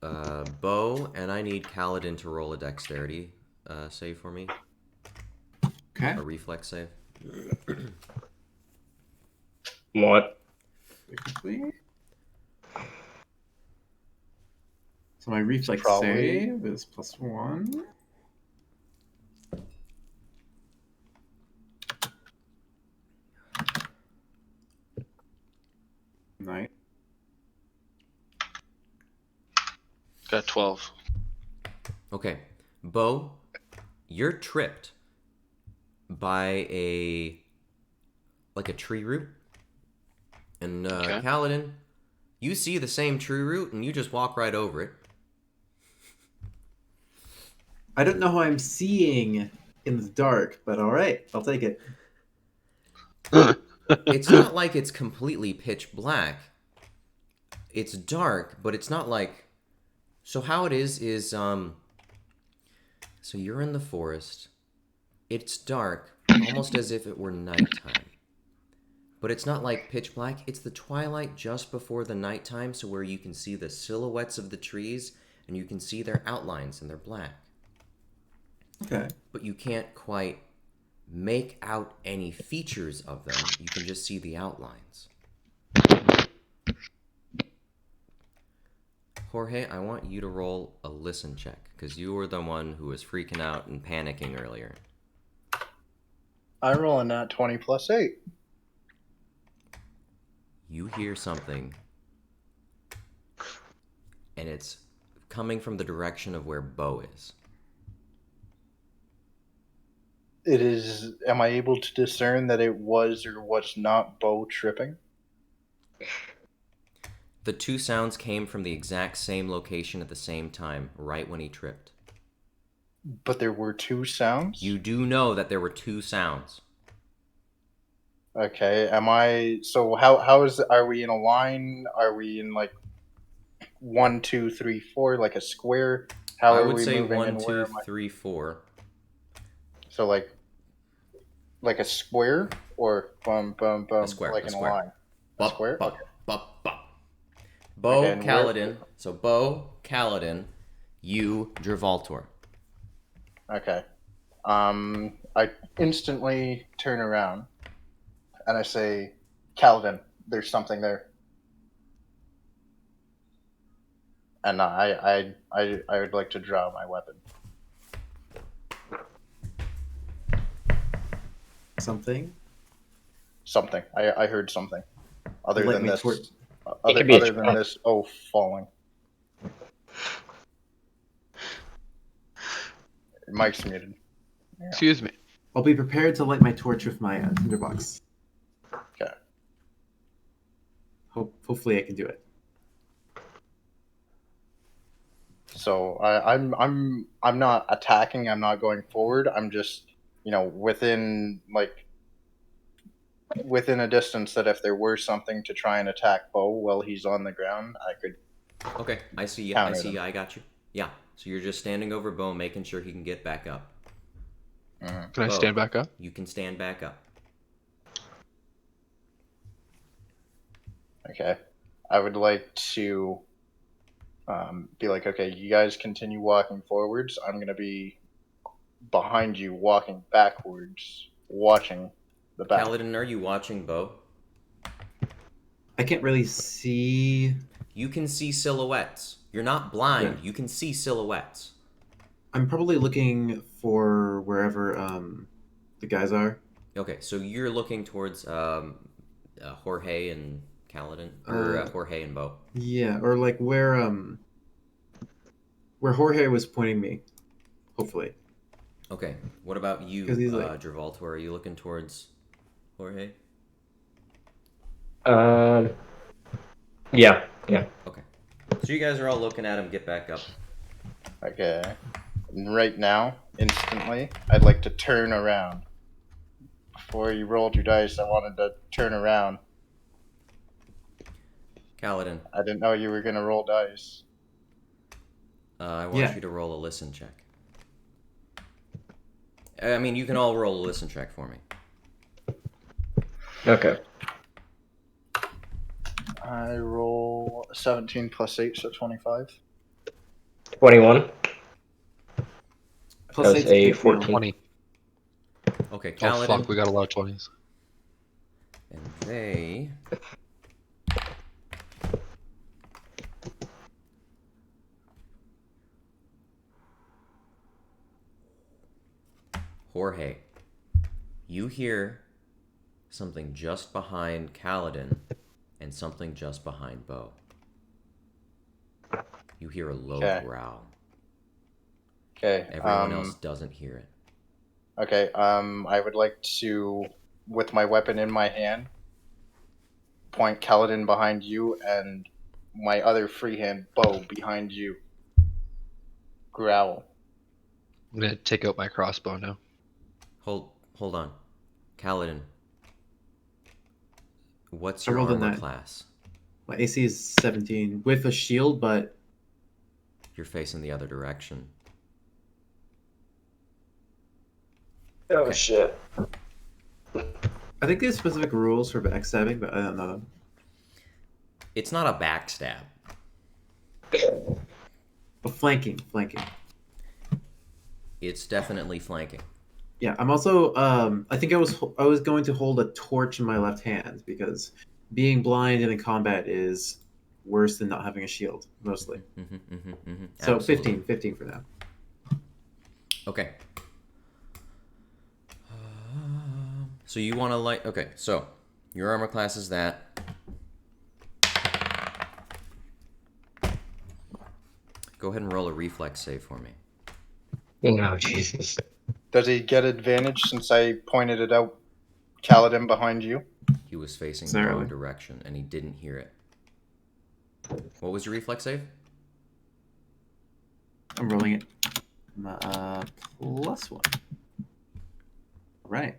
Bo and I need Kaladin to roll a dexterity save for me. Okay. A reflex save. What? Technically. So my reflex Probably. save is +1. Nice. Got 12. Okay. Bo, you're tripped by a tree root. And Okay. Kaladin, you see the same tree root and you just walk right over it. I don't know how I'm seeing in the dark, but all right, I'll take it. It's not like it's completely pitch black. It's dark, but it's not like... So how it is so you're in the forest. It's dark, almost as if it were nighttime. But it's not like pitch black. It's the twilight just before the nighttime, so where you can see the silhouettes of the trees and you can see their outlines and they're black. Okay. But you can't quite make out any features of them. You can just see the outlines. Jorge, I want you to roll a listen check, because you were the one who was freaking out and panicking earlier. I roll a nat 20 plus 8. You hear something, and it's coming from the direction of where Bo is. it is. Am I able to discern that it was or was not Bo tripping? The two sounds came from the exact same location at the same time, right when he tripped. But there were two sounds? You do know that there were two sounds. Okay, am I... So how is... Are we in a line? Are we in, like, 1, 2, 3, 4, like a square? How I are would we say moving 1, and where 2, am I... 3, 4. So, like a square? Or bum, bum, bum, A square. like A in a square. line? A Bup, square? bup, Okay. bup, bup. Okay, Bo, and where... Kaladin. So Bo, Kaladin, you, Drivaltor. Okay. I instantly turn around and I say, Kaladin, there's something there. And I would like to draw my weapon. Something. Something. I heard something. Other Let than me this. tor- It could be a Other than trap. this, falling. Mike's muted. Excuse me. I'll be prepared to light my torch with my tinderbox. Okay. Hopefully I can do it. So I'm not attacking. I'm not going forward. I'm just within a distance that if there were something to try and attack Bo while he's on the ground, I could. Okay, I see you. Counter them. I got you. Yeah, so you're just standing over Bo, making sure he can get back up. Mhm. Can I Bo, stand back up? You can stand back up. Okay. I would like to be like, okay, you guys continue walking forwards. I'm going to be behind you, walking backwards, watching the back. Kaladin, are you watching Bo? I can't really see. You can see silhouettes. You're not blind. Yeah. You can see silhouettes. I'm probably looking for wherever the guys are. Okay, so you're looking towards Jorge and Kaladin, or Jorge and Bo. Yeah, or like where Jorge was pointing me. Hopefully. Okay, what about you, 'Cause he's like- Drivaltor? Are you looking towards Jorge? Yeah. Okay. So you guys are all looking at him get back up. Okay. And right now, instantly, I'd like to turn around. Before you rolled your dice, I wanted to turn around. Kaladin, I didn't know you were going to roll dice. I want Yeah. you to roll a listen check. I mean, you can all roll a listen check for me. Okay. I roll 17 plus 8, so 25. 21. Plus That was eight's a big deal. 14. 20. Okay, Oh, Kaladin. fuck, we got a lot of 20s. And they... Jorge, you hear something just behind Kaladin and something just behind Bo. You hear a low Okay. growl. Okay. Everyone else doesn't hear it. Okay. I would like to, with my weapon in my hand, point Kaladin behind you and my other free hand, Bo, behind you. Growl. I'm gonna take out my crossbow now. Hold on. Kaladin, what's I your rolled a armor 9. class? My AC is 17 with a shield, but You're facing the other direction. Oh, Okay. shit. I think there's specific rules for backstabbing, but I don't know them. It's not a backstab. But flanking. It's definitely flanking. Yeah, I'm also. I think I was going to hold a torch in my left hand because being blind in combat is worse than not having a shield, mostly. So Absolutely. 15 for now. Okay. So you want to light... Okay, so your armor class is that. Go ahead and roll a reflex save for me. Oh, Jesus. Does he get advantage since I pointed it out, Kaladin, behind you? He was facing the Certainly. wrong direction, and he didn't hear it. What was your reflex save? I'm rolling it. +1. Right.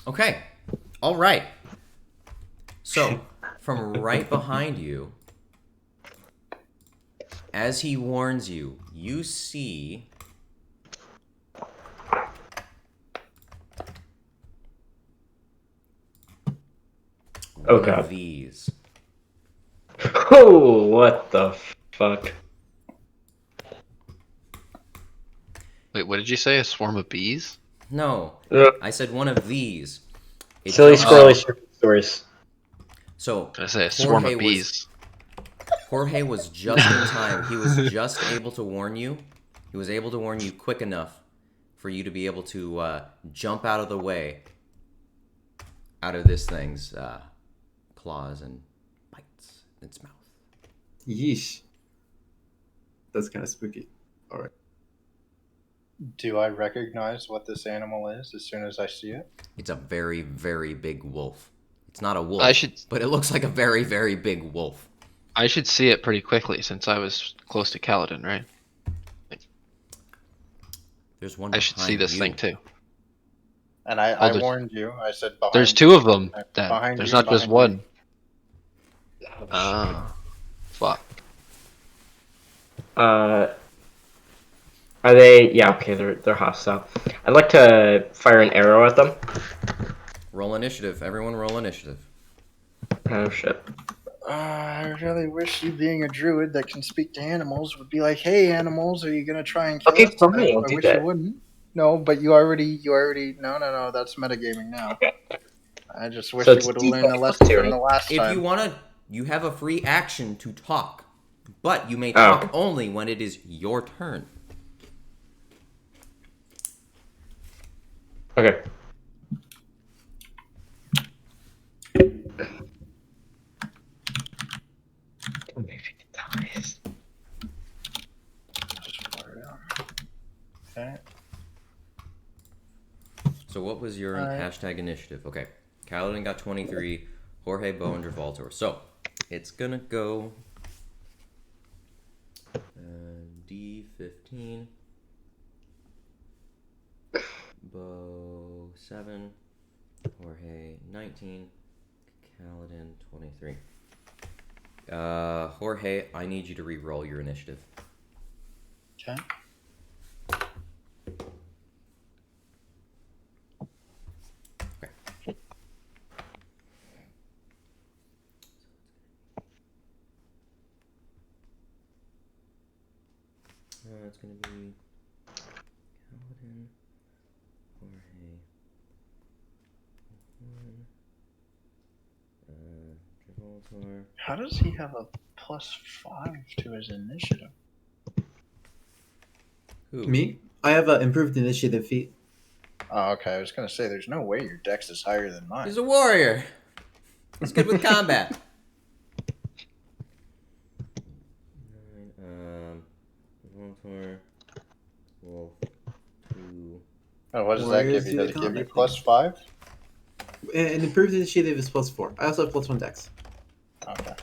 Okay. All right. So, from right behind you, as he warns you, you see Oh, one God. of these. Oh, what the fuck? Wait, what did you say? A swarm of bees? No, Ugh. I said one of these. It Silly jumps squirrely out. stupid stories. So Did I say a swarm Jorge of bees? Jorge was just in time. He was just able to warn you. He was able to warn you quick enough for you to be able to jump out of the way, out of this thing's claws and bites in its mouth. Yeesh. That's kind of spooky. All right. Do I recognize what this animal is as soon as I see it? It's a very, very big wolf. It's not a wolf, I should but it looks like a very, very big wolf. see it pretty quickly since I was close to Kaladin, right? There's one I should see behind this you. thing too. And I there's- warned you. I said behind There's you. two of them. Then Behind there's you, not just behind you. one. Ah, fuck. Are they? Yeah, okay, they're hostile. I'd like to fire an arrow at them. Roll initiative. Everyone roll initiative. Oh shit. I really wish you, being a druid that can speak to animals, would be like, "Hey, animals, are you gonna try and kill Okay, us?" fine, I'll I do wish that. you wouldn't. No, but you already. No. That's metagaming now. Okay. I just wish So you it's would have learned the D10 lesson plus from two, the last If time. you want to, you have a free action to talk, but you may Oh. talk only when it is your turn. Okay. Okay. So what was your Alright. hashtag initiative? Okay, Kaladin got 23, Jorge, Bo, and Dravaltor. So it's gonna go D15, Bo 7, Jorge 19, Kaladin 23. Jorge, I need you to re-roll your initiative. Okay. It's gonna be Kaladin, Jorge, Dravaltor. How does he have a +5 to his initiative? Who? Me? I have an improved initiative feat. Oh, okay. I was gonna say, there's no way your dex is higher than mine. He's a warrior. He's good with combat. Dravaltor, Wolf, 2. Oh, what does that Warriors give you? do Does the it give you combat +5? And improved initiative is +4. I also have +1 dex. Okay.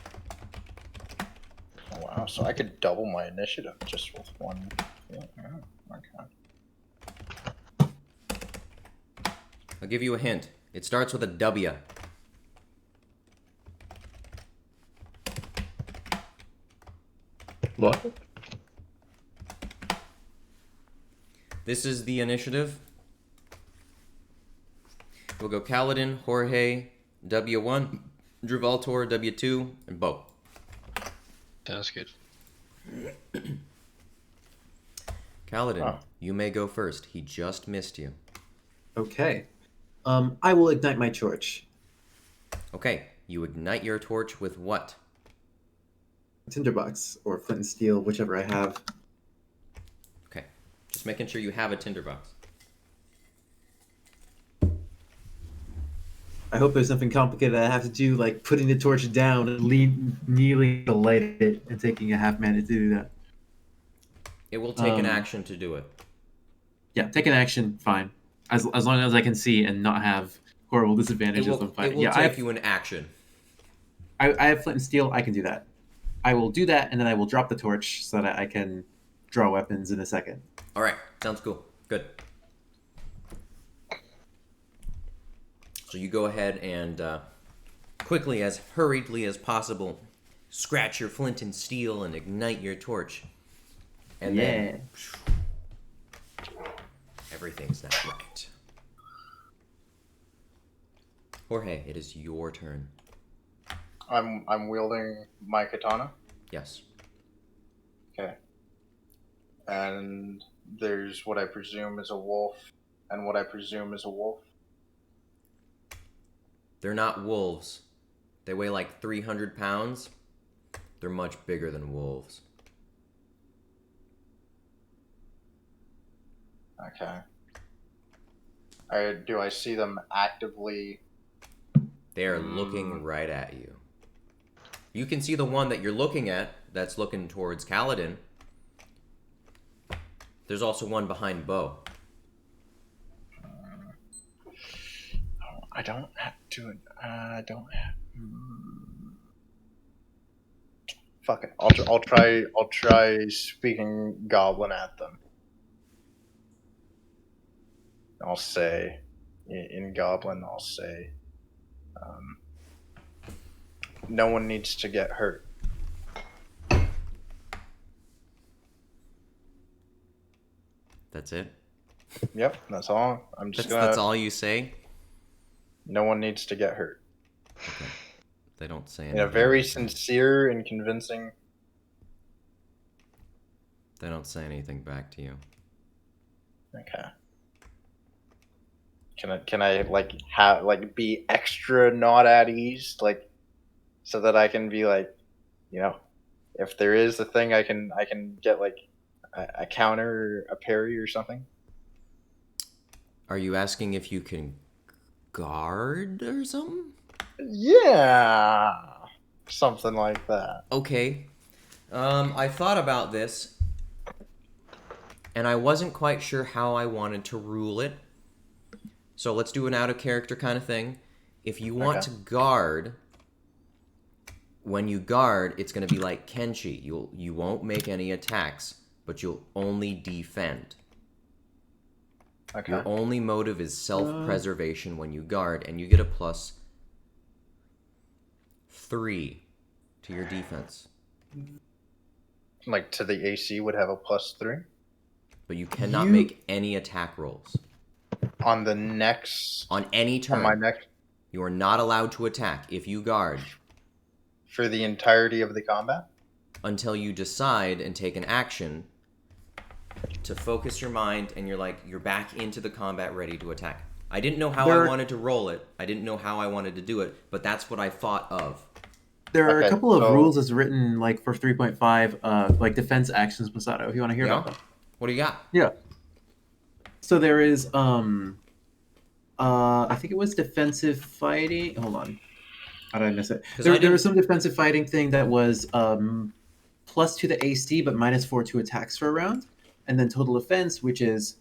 Oh, wow, so I could double my initiative just with one. Yeah, okay. I'll give you a hint. It starts with a W. What? This is the initiative. We'll go Kaladin, Jorge, W1, Dravaltor, W2, and Bo. Sounds good. Kaladin, Oh. you may go first. He just missed you. Okay. I will ignite my torch. Okay, you ignite your torch with what? Tinderbox or flint and steel, whichever I have. Okay, just making sure you have a tinderbox. I hope there's nothing complicated I have to do, like putting the torch down and kneeling to light it and taking a half minute to do that. It will take an action to do it. Yeah, take an action, fine. As long as I can see and not have horrible disadvantages, I'm fine. It will take you an action. I have flint and steel. I can do that. I will do that, and then I will drop the torch so that I can draw weapons in a second. All right, sounds cool. Good. So you go ahead and quickly, as hurriedly as possible, scratch your flint and steel and ignite your torch. And then everything's not right. Jorge, it is your turn. I'm wielding my katana. Yes. Okay. And there's what I presume is a wolf, and what I presume is a wolf. They're not wolves. They weigh like 300 pounds. They're much bigger than wolves. Okay. Do I see them actively? They are looking right at you. You can see the one that you're looking at that's looking towards Kaladin. There's also one behind Bo. I don't have to. I don't have. Fuck it. I'll try. I'll try speaking Goblin at them. I'll say, in Goblin, I'll say, no one needs to get hurt. That's it? Yep, that's all. I'm just gonna. That's all you say? No one needs to get hurt. Okay. They don't say In anything. a very sincere and convincing. They don't say anything back to you. Okay. Can I like have like be extra not at ease, like, so that I can be like, you know, if there is a thing I can get like a counter, a parry or something. Are you asking if you can guard or something? Yeah, something like that. Okay. I thought about this, and I wasn't quite sure how I wanted to rule it. So let's do an out of character kind of thing. If you want to guard, when you guard, it's going to be like Kenshi. You won't make any attacks, but you'll only defend. Okay. Your only motive is self-preservation when you guard, and you get a +3 to your defense. Like to the AC would have a +3 But you cannot make any attack rolls. on the next. On any turn. On my next. You are not allowed to attack if you guard. For the entirety of the combat? Until you decide and take an action to focus your mind and you're back into the combat ready to attack. I didn't know how I wanted to roll it. I didn't know how I wanted to do it, but that's what I thought of. There are a couple of rules as written, like for 3.5, like defense actions, Masato, if you want to hear about them. What do you got? Yeah. So there is, I think it was defensive fighting. Hold on. How did I miss it? There was some defensive fighting thing that was +2 to AC, but -4 to attacks for a round. And then total defense, which is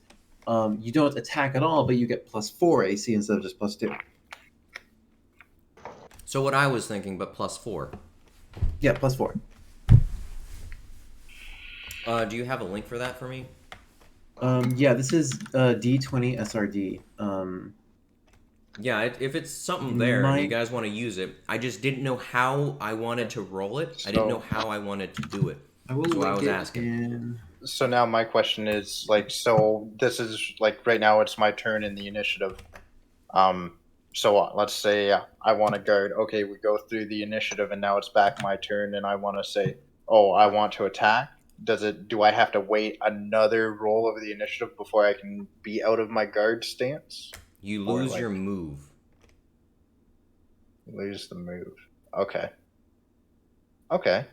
you don't attack at all, but you get +4 AC instead of just +2. So what I was thinking, but +4. Yeah, +4. Do you have a link for that for me? Yeah, this is D20 SRD. Yeah, if it's something there and you guys want to use it, I just didn't know how I wanted to roll it. I didn't know how I wanted to do it. So I was asking. So now my question is, like, so this is, like, right now it's my turn in the initiative. So let's say I want to guard. Okay, we go through the initiative, and now it's back my turn, and I want to say, oh, I want to attack. Do I have to wait another roll of the initiative before I can be out of my guard stance? You lose your move. Lose the move. Okay. Okay.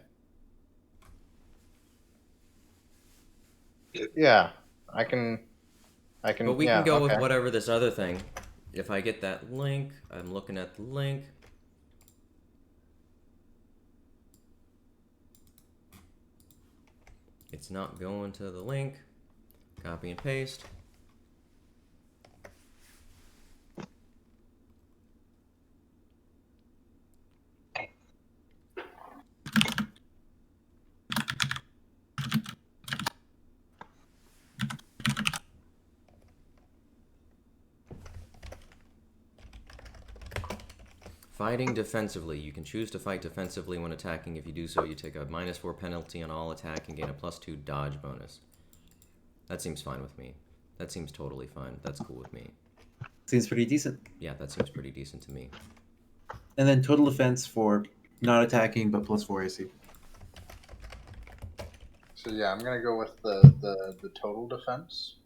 Yeah, I can. But we can go with whatever this other thing. If I get that link, I'm looking at the link. It's not going to the link. Copy and paste. Fighting defensively. You can choose to fight defensively when attacking. If you do so, you take a -4 penalty on all attack and gain a +2 dodge bonus. That seems fine with me. That seems totally fine. That's cool with me. Seems pretty decent. Yeah, that seems pretty decent to me. And then total defense for not attacking, but +4 AC. So yeah, I'm gonna go with the total defense.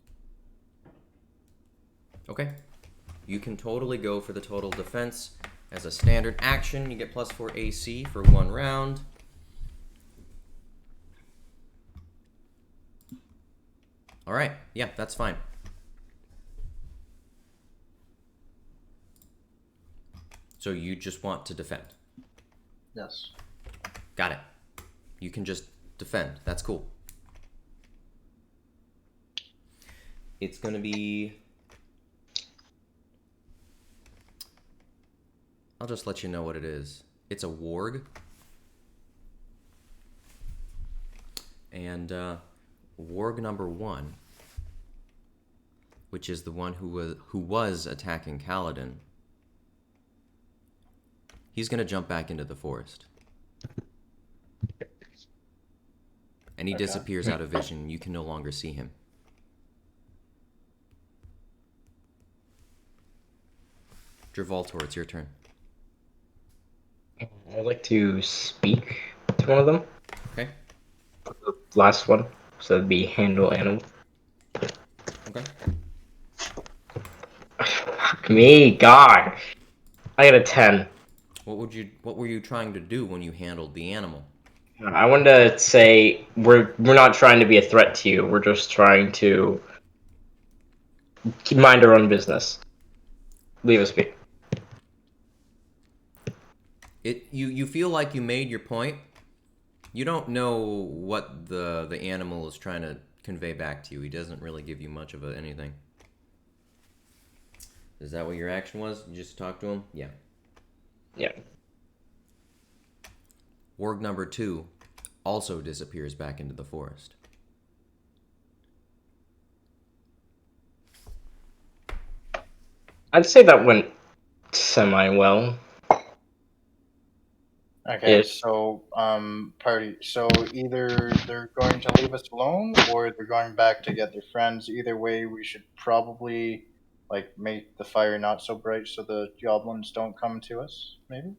Okay. You can totally go for the total defense. As a standard action, you get +4 AC for 1 round. Alright, yeah, that's fine. So you just want to defend. Yes. Got it. You can just defend. That's cool. It's going to be... I'll just let you know what it is. It's a warg. And warg number 1, which is the one who was attacking Kaladin, he's going to jump back into the forest. And he disappears out of vision. You can no longer see him. Dravoltor, it's your turn. I'd like to speak to one of them. Okay. The last one. So it'd be handle animal. Okay. Fuck me, God. I got a 10. What were you trying to do when you handled the animal? I wanted to say we're not trying to be a threat to you. We're just trying to mind our own business. Leave us be. You feel like you made your point. You don't know what the animal is trying to convey back to you. He doesn't really give you much of anything. Is that what your action was? You just talked to him? Yeah. Yeah. Warg number 2 also disappears back into the forest. I'd say that went semi-well. Okay, It- so party. So either they're going to leave us alone, or they're going back to get their friends. Either way, we should probably like make the fire not so bright so the goblins don't come to us. Maybe.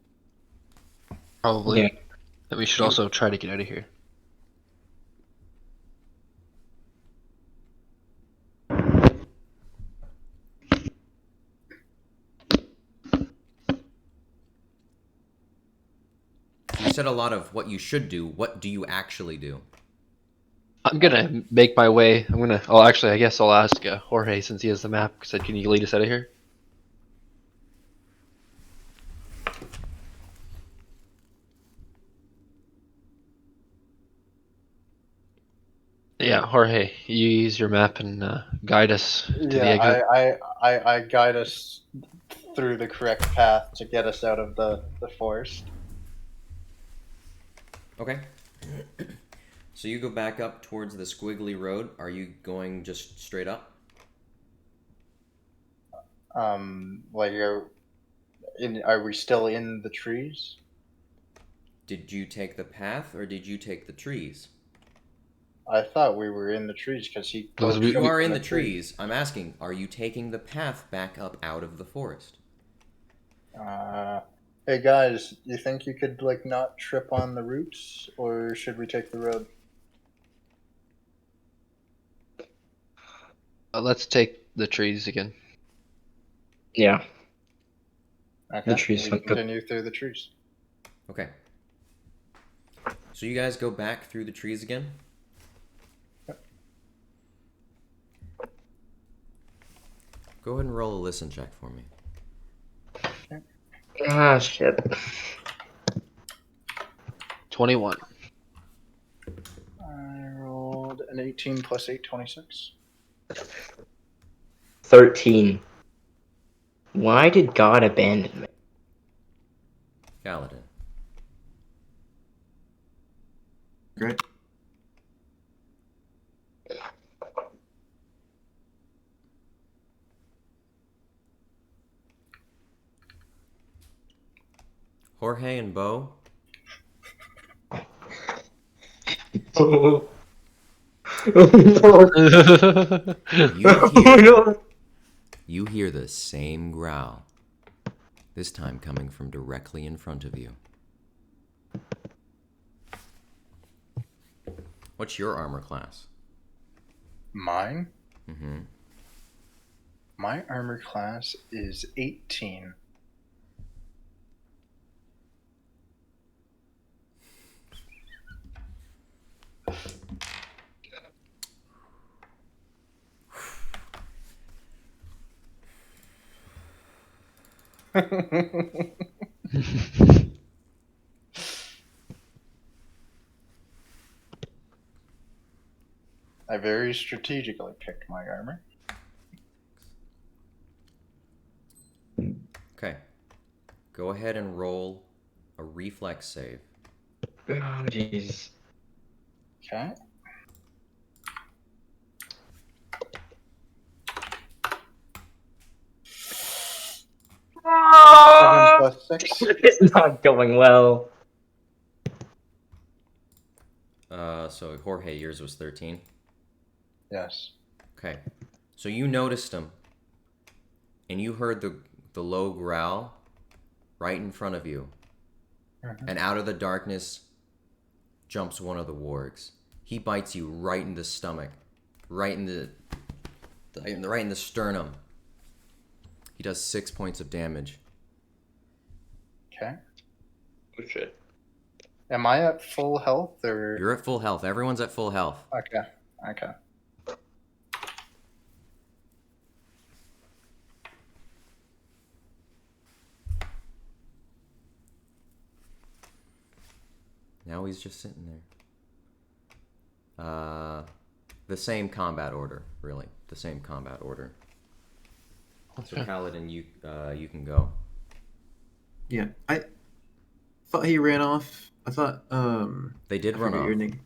Probably. Yeah. And we should also try to get out of here. You said a lot of what you should do. What do you actually do? I'm gonna make my way. Oh, actually, I guess I'll ask Jorge since he has the map. Said, can you lead us out of here? Yeah, Jorge, you use your map and guide us to the exit. I guide us through the correct path to get us out of the forest. Okay. So you go back up towards the squiggly road. Are you going just straight up? Like, are we still in the trees? Did you take the path or did you take the trees? I thought we were in the trees because he. Because glowed we- You from are in the trees. I'm asking, are you taking the path back up out of the forest? Hey guys, you think you could like not trip on the roots, or should we take the road? Let's take the trees again. Yeah. Okay, The trees we sound good. continue through the trees. Okay. So you guys go back through the trees again? Go ahead and roll a listen check for me. Ah, shit. 21. I rolled An 18 plus 8, 26. 13. Why did God abandon me? Kaladin. Great. Jorge and Bo, Oh, you hear the same growl. This time coming from directly in front of you. What's your armor class? Mine? Mm-hmm. My armor class is 18. I very strategically picked my armor. Okay. Go ahead and roll a reflex save. Oh, jeez. Okay. Ah! 7 plus 6. It's not going well. So Jorge, yours was 13. Yes. Okay. So you noticed him, and you heard the low growl right in front of you. Mhm. And out of the darkness jumps one of the wargs. He bites you right in the stomach, right in the sternum. He does 6 points of damage. Okay. Oh, shit. Am I at full health or? You're at full health. Everyone's at full health. Okay. Okay. Now he's just sitting there. The same combat order, really. The same combat order. So Paladin, you can go. Yeah, I thought he ran off. I thought They did I run forget off. your name.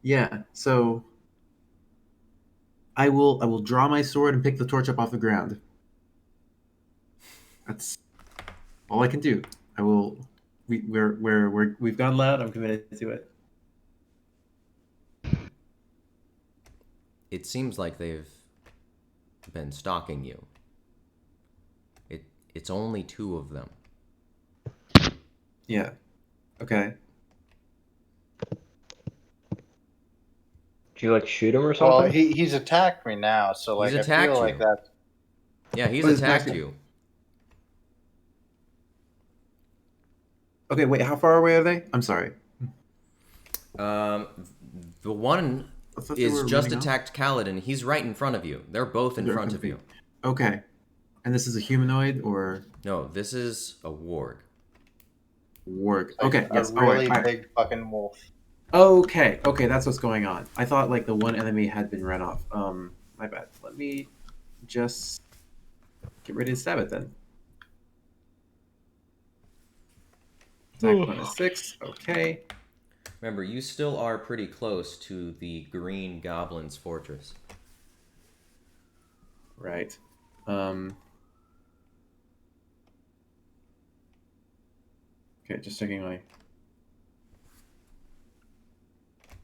Yeah, so I will draw my sword and pick the torch up off the ground. That's all I can do. I will. We've gone loud. I'm committed to it. It seems like they've been stalking you. It's only 2 of them. Yeah. Okay. Do you like shoot him or Well, something? he's attacked me now, so like He's I attacked feel like you. that. Yeah, he's Oh, he's attacked back. you. Okay. Wait. How far away are they? I'm sorry. The one I thought they is were just running off. attacked Kaladin. He's right in front of you. They're both in They're front in of front you. of Okay. And this is a humanoid or No, this is a warg. warg? Like Okay. a Yes. really all right. big fucking wolf. Okay. Okay. That's what's going on. I thought like the one enemy had been run off. My bad. Let me just get ready to stab it then. Attack bonus 6. Okay. Remember, you still are pretty close to the Green Goblin's fortress. Right. Okay, just checking my. I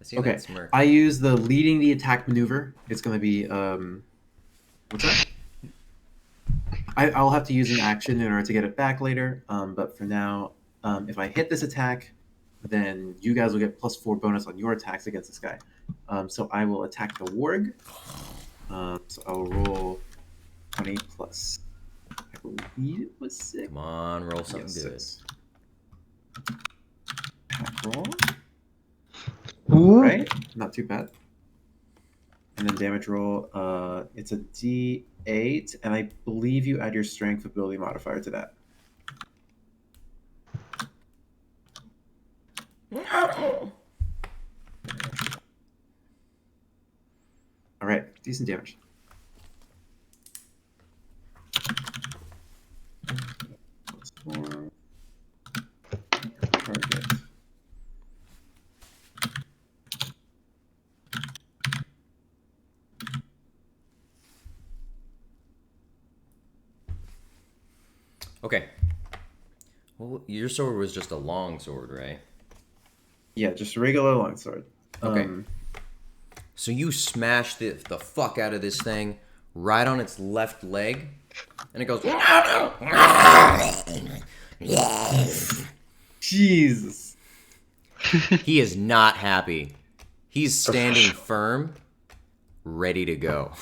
see Okay, that smirk. I use the leading the attack maneuver. It's gonna be what's that? I'll have to use an action in order to get it back later. But for now, if I hit this attack, then you guys will get +4 bonus on your attacks against this guy. So I will attack the warg. So I will roll 20 plus. I believe it was 6. Come on, roll something Yes, good. 6. Attack roll. Ooh. Right? Not too bad. And then damage roll, it's a D8, and I believe you add your strength ability modifier to that. Decent damage. +4. Target. Okay. Well, your sword was just a long sword, right? Yeah, just a regular longsword. Okay. So you smash the fuck out of this thing right on its left leg, and it goes. Jesus. He is not happy. He's standing firm, ready to go.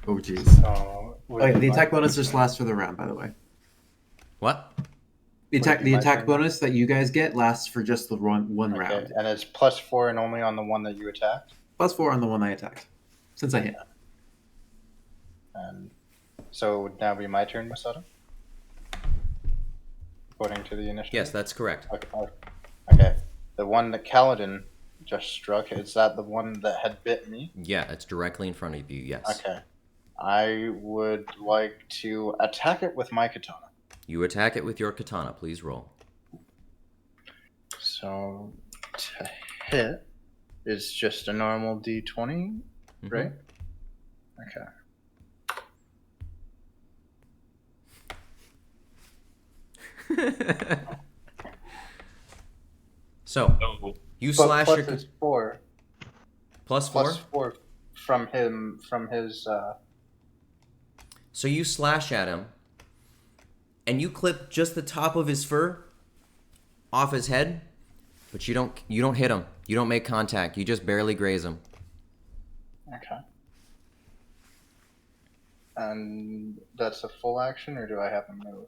Oh, jeez. So, Okay, the attack bonus just lasts for the round, by the way. What? The Would it attack be my turn now? bonus that you guys get lasts for just the one Okay, round. and it's +4 and only on the one that you attacked. +4 on the one I attacked. Since I hit. And so it would now be my turn, Masada? According to the initiative? Yes, that's correct. Okay. The one that Kaladin just struck, is that the one that had bit me? Yeah, it's directly in front of you, yes. Okay. I would like to attack it with my katana. You attack it with your katana. Please roll. So, to hit is just a normal d20, right? Okay. So, you slash plus your... is 4. Plus 4? Plus 4 from him, from his... So you slash at him, and you clip just the top of his fur off his head, but you don't hit him. You don't make contact. You just barely graze him. Okay. And that's a full action, or do I have a move?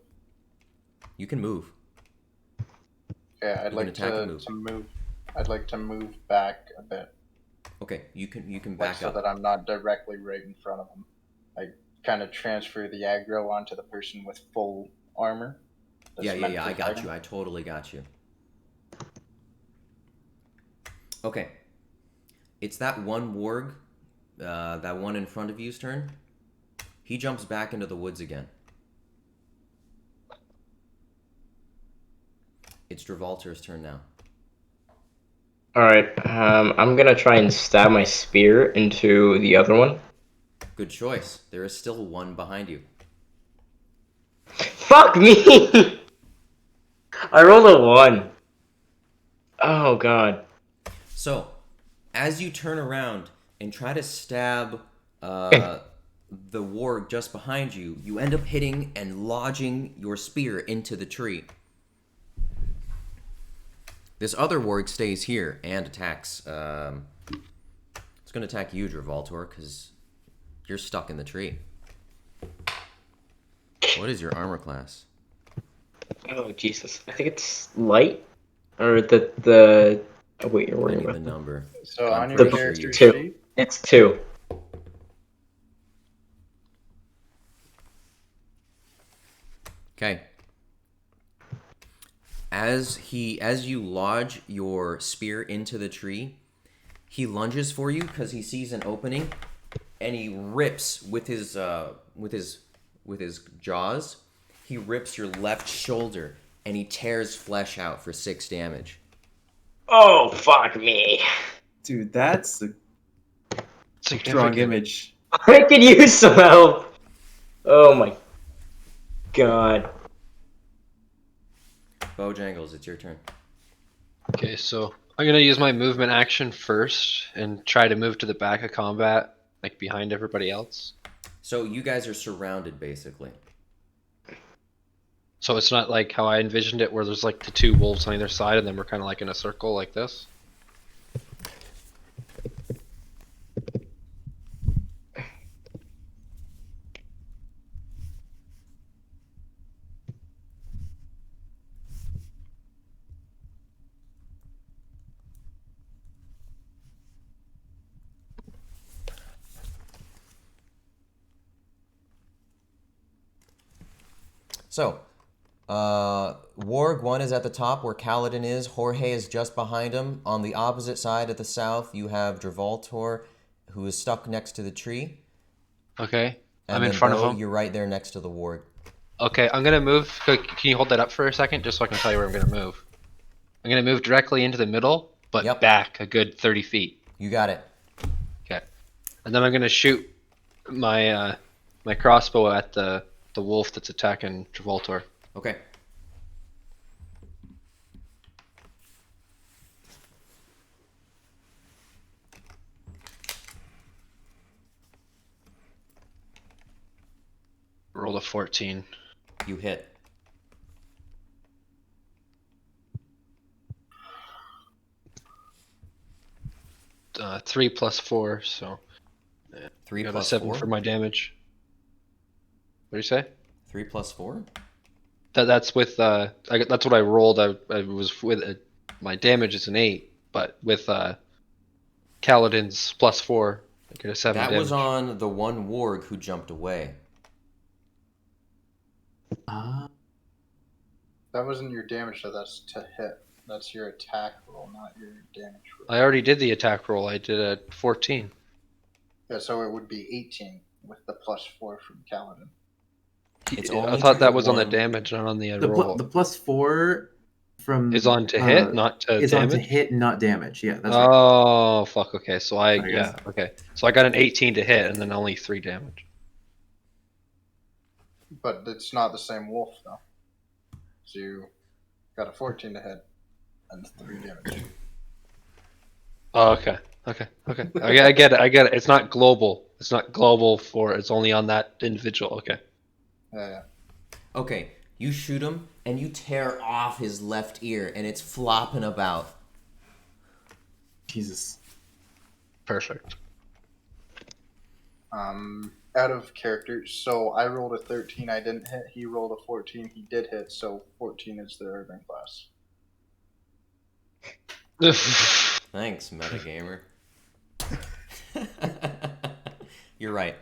You can move. Okay, I'd You like can attack and to move. I'd like to move back a bit, Okay, you can like back so up. that I'm not directly right in front of him. I kind of transfer the aggro onto the person with full armor. that's Yeah, meant for I got fighting. you. I totally got you. Okay. It's that one warg, that one in front of you's turn. He jumps back into the woods again. It's Dravalter's turn now. Alright, I'm gonna try and stab my spear into the other one. Good choice. There is still one behind you. Fuck me! I rolled a 1. Oh god. So, as you turn around and try to stab the warg just behind you, you end up hitting and lodging your spear into the tree. This other warg stays here and attacks. It's going to attack you, Dravaltor, because you're stuck in the tree. What is your armor class? Oh Jesus. I think it's light? Or the oh wait, you're I worrying need the about number. So I'm on your pretty sure character you're- Two. sheet, It's 2. Okay. As you lodge your spear into the tree, he lunges for you because he sees an opening, and he rips with his jaws. He rips your left shoulder, and he tears flesh out for 6 damage. Oh fuck me. Dude, that's a strong Significant. image. I could use some help. Oh my god. Bojangles, it's your turn. Okay, so I'm gonna use my movement action first and try to move to the back of combat, like behind everybody else. So you guys are surrounded, basically. So it's not like how I envisioned it, where there's like the 2 wolves on either side, and then we're kind of like in a circle like this. So, Warg 1 is at the top where Kaladin is. Jorge is just behind him. On the opposite side at the south, you have Dravaltor, who is stuck next to the tree. Okay. And I'm in then front Bo, of him. You're right there next to the warg. Okay, I'm gonna move. Can you hold that up for a second, just so I can tell you where I'm gonna move? I'm gonna move directly into the middle, but Yep. back a good 30 feet. You got it. Okay. And then I'm gonna shoot my my crossbow at the wolf that's attacking Travoltor. Okay. Rolled a 14. You hit. Uh, 3 plus 4, so 3 got a plus 7 4? for my damage. What do you say? 3 plus 4? That's with that's what I rolled. I was with my damage is an 8, but with Kaladin's plus 4, I get a 7 That damage. was on the one warg who jumped away. That wasn't your damage, so that's to hit. That's your attack roll, not your damage roll. I already did the attack roll. I did a 14. Yeah, so it would be 18 with the +4 from Kaladin. It's I only thought to that hit was on the one. damage, not on the The, roll. the +4 from Is on to hit, not to is damage. on to hit, not damage. Yeah, that's right. Oh fuck! Okay, so Sorry, guys. okay. So I got an 18 to hit, and then only 3 damage. But it's not the same wolf, though. So you got a 14 to hit and 3 damage. Oh, okay. I get it. It's not global. It's not global for. It's only on that individual. Okay. Yeah. Okay, you shoot him, and you tear off his left ear, and it's flopping about. Jesus. Perfect. Out of character, so I rolled a 13, I didn't hit. He rolled a 14, he did hit, so 14 is the urban class. Thanks, metagamer. You're right.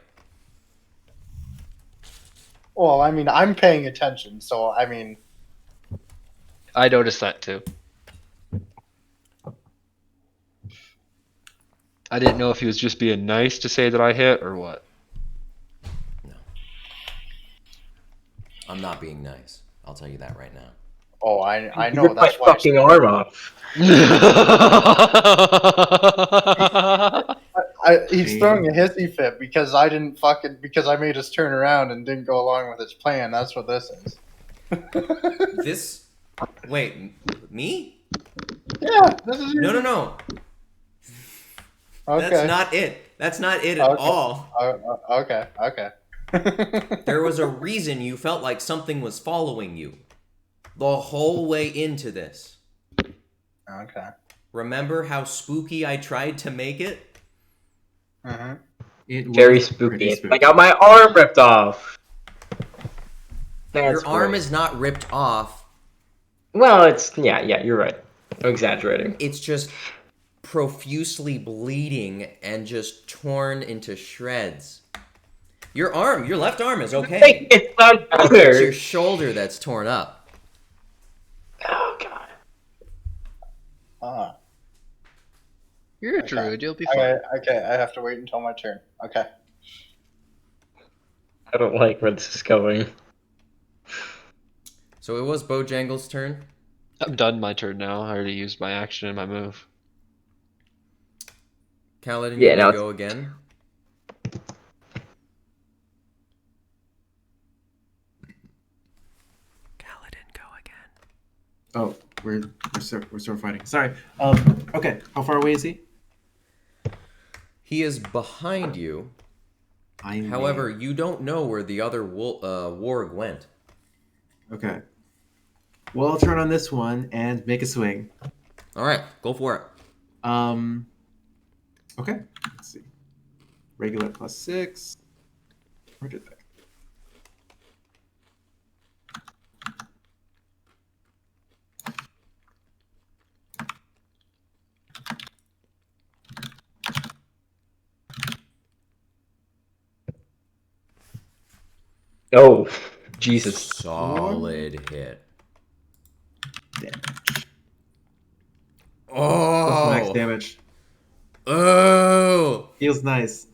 Well, I mean, I'm paying attention, so I mean, I noticed that too. I didn't know if he was just being nice to say that I hit or what. No. I'm not being nice. I'll tell you that right now. oh, I know Rip that's my why. fucking arm off. He's throwing a hissy fit because I didn't because I made us turn around and didn't go along with his plan. That's what this is. This. Wait, me? Yeah, this is your... No. Okay. That's not it. That's not it at Okay. all. Okay. There was a reason you felt like something was following you the whole way into this. Okay. Remember how spooky I tried to make it? Mm-hmm. It Very was pretty spooky. I got my arm ripped off. Your arm is not ripped off. Well, it's yeah, you're right. I'm exaggerating. It's just profusely bleeding and just torn into shreds. Your left arm is okay. Hey, it's not It's better. your shoulder that's torn up. Oh god. You're a Okay. druid. You'll be fine. Okay, I have to wait until my turn. Okay. I don't like where this is going. So it was Bojangles' turn. I'm done my turn now. I already used my action and my move. Kaladin, Yeah, you now may it's- go again. Kaladin, go again. Oh, we're still fighting. Sorry. Okay. How far away is he? He is behind you. However, you don't know where the other warg went. Okay. Well, I'll turn on this one and make a swing. All right, go for it. Okay. Let's see. Regular +6. Where did that? Oh, Jesus. Solid hit. Damage. Oh, That's max damage. Oh! Feels nice.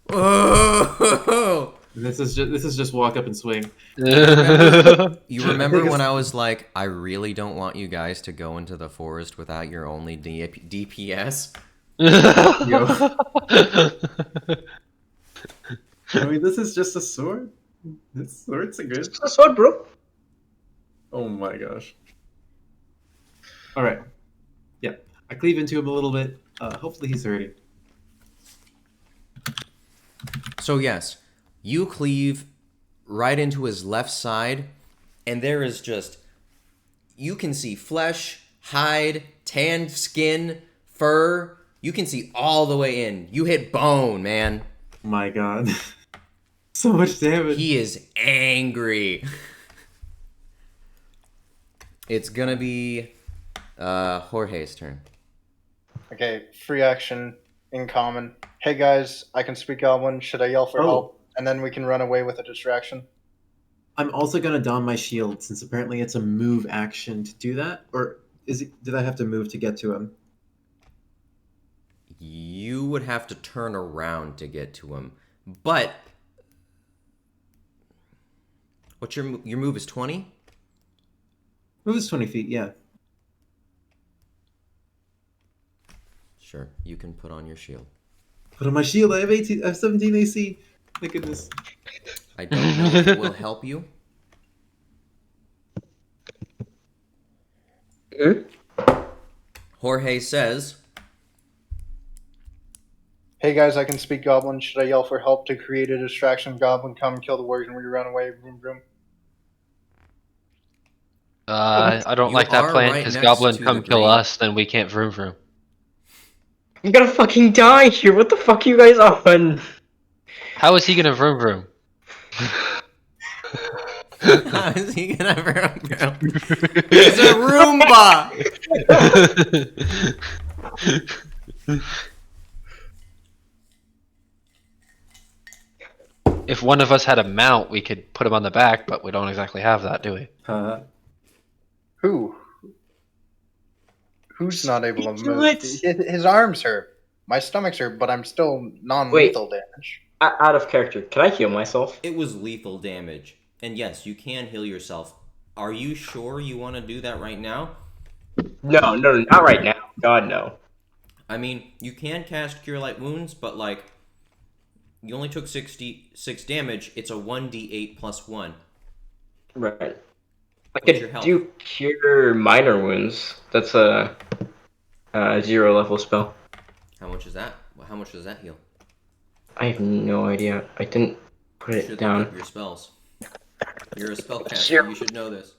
Oh! This is just walk up and swing. You remember when I was like, I really don't want you guys to go into the forest without your only DPS? Yo. I mean, this is just a sword. Swords are good. It's a sword, bro. Oh my gosh. All right. Yeah, I cleave into him a little bit. Hopefully he's hurting. So yes, you cleave right into his left side, and there is just, you can see flesh, hide, tanned skin, fur. You can see all the way in. You hit bone, man. My god. So much damage. He is angry. It's gonna be Jorge's turn. Okay, free action in common. Hey guys, I can speak Goblin. Should I yell for Oh. help? And then we can run away with a distraction. I'm also gonna don my shield since apparently it's a move action to do that. Or did I have to move to get to him? You would have to turn around to get to him. But what's your move is 20? Move is 20 feet, yeah. Sure, you can put on your shield. Put on my shield, I have 17 AC. My goodness. I don't know if it will help you. Jorge says, Hey guys, I can speak Goblin. Should I yell for help to create a distraction? Goblin, come kill the warriors and we run away. Vroom, vroom. I don't You like that are plan right because next Goblin to come the kill green. us, then we can't vroom vroom. I'm gonna fucking die here. What the fuck are you guys on? How is he gonna vroom vroom? how is he gonna He's a Roomba! If one of us had a mount, we could put him on the back, but we don't exactly have that, do we? Who? Who's not able to move? What? His arms hurt. My stomach's hurt, but I'm still non-lethal damage. Out of character. Can I heal myself? It was lethal damage. And yes, you can heal yourself. Are you sure you want to do that right now? No, not right now. God, no. I mean, you can cast Cure Light Wounds, but like, you only took 66 damage. It's a 1d8 plus 1. Right. I What's your could health? do Cure Minor Wounds. That's a 0 level spell. How much is that? How much does that heal? I have no idea. I didn't put You it should down. look up your spells. You're a spellcaster. Sure. You should know this.